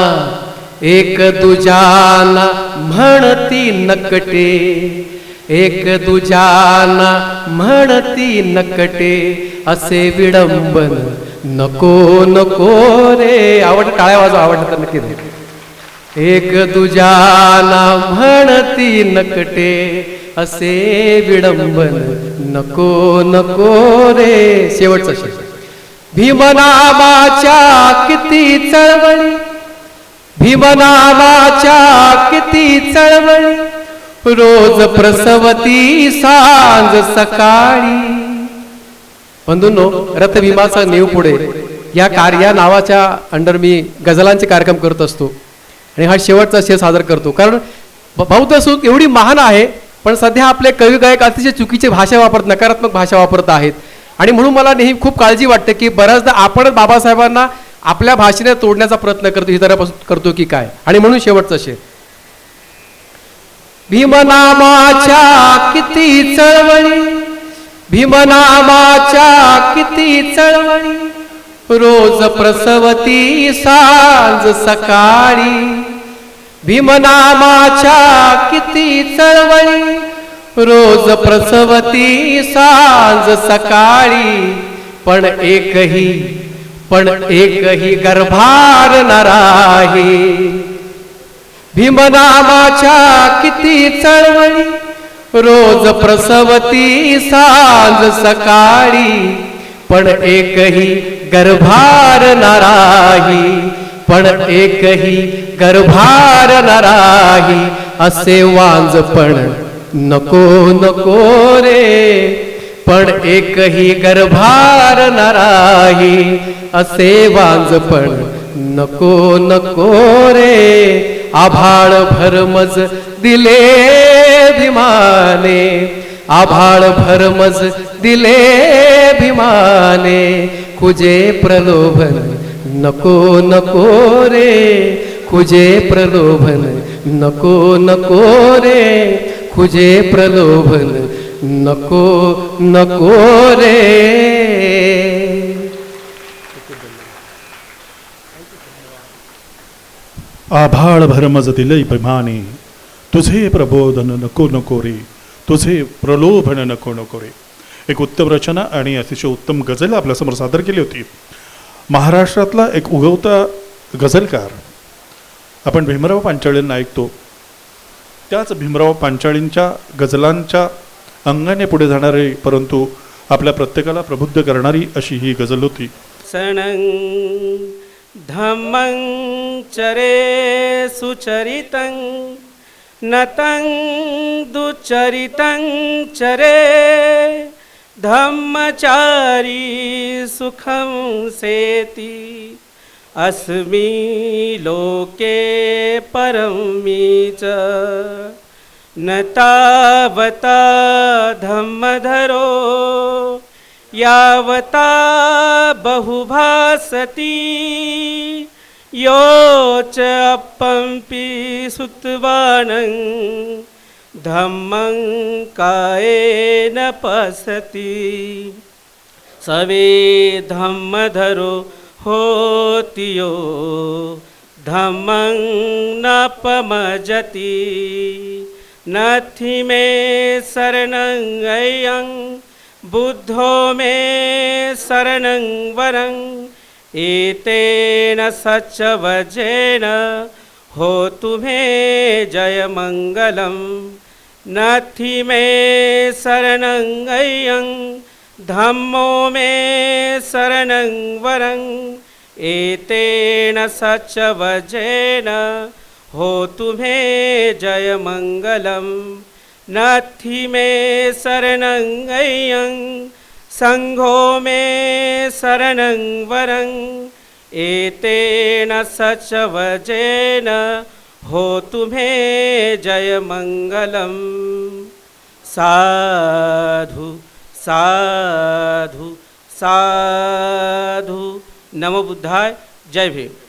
एक दुजाना म्हणती नकटे. एक दुजाना म्हणती नकटे. असे विडंबन नको नको रे. आवडतं, टाळ्या वाजवा, आवडतं तर नक्की. एक दुजाना म्हणती नकटे. असे विडंबन नको नको रे. शेवटचा शेवट. भीमनामाच्या किती चळवळी. भीमनामाच्या किती चळवळी. रोज प्रसवती सांज सकाळी. बंधूंनो, रथभीमाचा नेव पुढे या नावाच्या अंडर मी गझलांचे कार्यक्रम करत असतो आणि हा शेवटचा शेर सादर करतो. कारण बौद्ध सूत एवढी महान आहे, पण सध्या आपले कवी गायक अतिशय चुकीची भाषा वापरत, नकारात्मक भाषा वापरत आहेत. आणि म्हणून मला नेहमी खूप काळजी वाटते की बऱ्याचदा आपण बाबासाहेबांना आपल्या भाषेने तोडण्याचा प्रयत्न करतो, ही तरह करतो की काय. आणि म्हणून शेवटचा शेर. भीमनामाच्या किती चळवळी. भीमनामाच्या किती चळवळी. रोज प्रसवती सांज सकाळी. भीमनामाच्या किती चळवळी. रोज प्रसवती सांज सकाळी. पण एकही गर्भार न राही. भीमनामाच्या किती चळवळी. रोज प्रसवती सांज सकाळी. पण एकही गर्भार न राही. पण एकही गर्भार न राही. असे वांजपण नको नको रे. पण एकही गर्भार न राही. असे वांजपण नको नको रे. आभाळ भरमज दिले भीमाने. आभाळ भरमज दिले भीमाने खुजे प्रलोभन नको नको रे खुजे प्रलोभन नको नको रे खुजे प्रलोभन नको नको रे. आभाळ भरमज दिले भीमाने तुझे प्रबोधन नको नको रे तुझे प्रलोभन नको नको रे. एक उत्तम रचना आणि अतिशय उत्तम गझल आपल्यासमोर सादर केली होती. महाराष्ट्रातला एक उगवता गझलकार आपण भीमराव पांचाळींना ऐकतो. त्याच भीमराव पांचाळींच्या गझलांच्या अंगाने पुढे जाणारे परंतु आपल्या प्रत्येकाला प्रबुद्ध करणारी अशी ही गझल होती. सणं धम्मं चरे सुचरितं नतं दुचरितं चरे धम्मचारी सुखं सेति अस्मि लोके परमि च न तावता धम्मधरो यावता बहुभासति यो च अपम्पि सुतवानं धम्मं कायेन पसति सवे धम्मधरो होति यो धम्मं नापमजति नथि मे शरणं अयं बुद्धो मे शरणं वरं एतेन सच्चवजेन होतु मे जयमङ्गलं नथि मे शरणं अयं धम्मो मे शरणं वरं एतेन सच्चवजेन होतु मे जयमङ्गलं नथि मे शरणं अयं संघो मे शरणं वरं एतेन सच्चवजेन होतु मे जयमङ्गलं साधु साधु साधु. नमो बुद्धाय. जय भीम.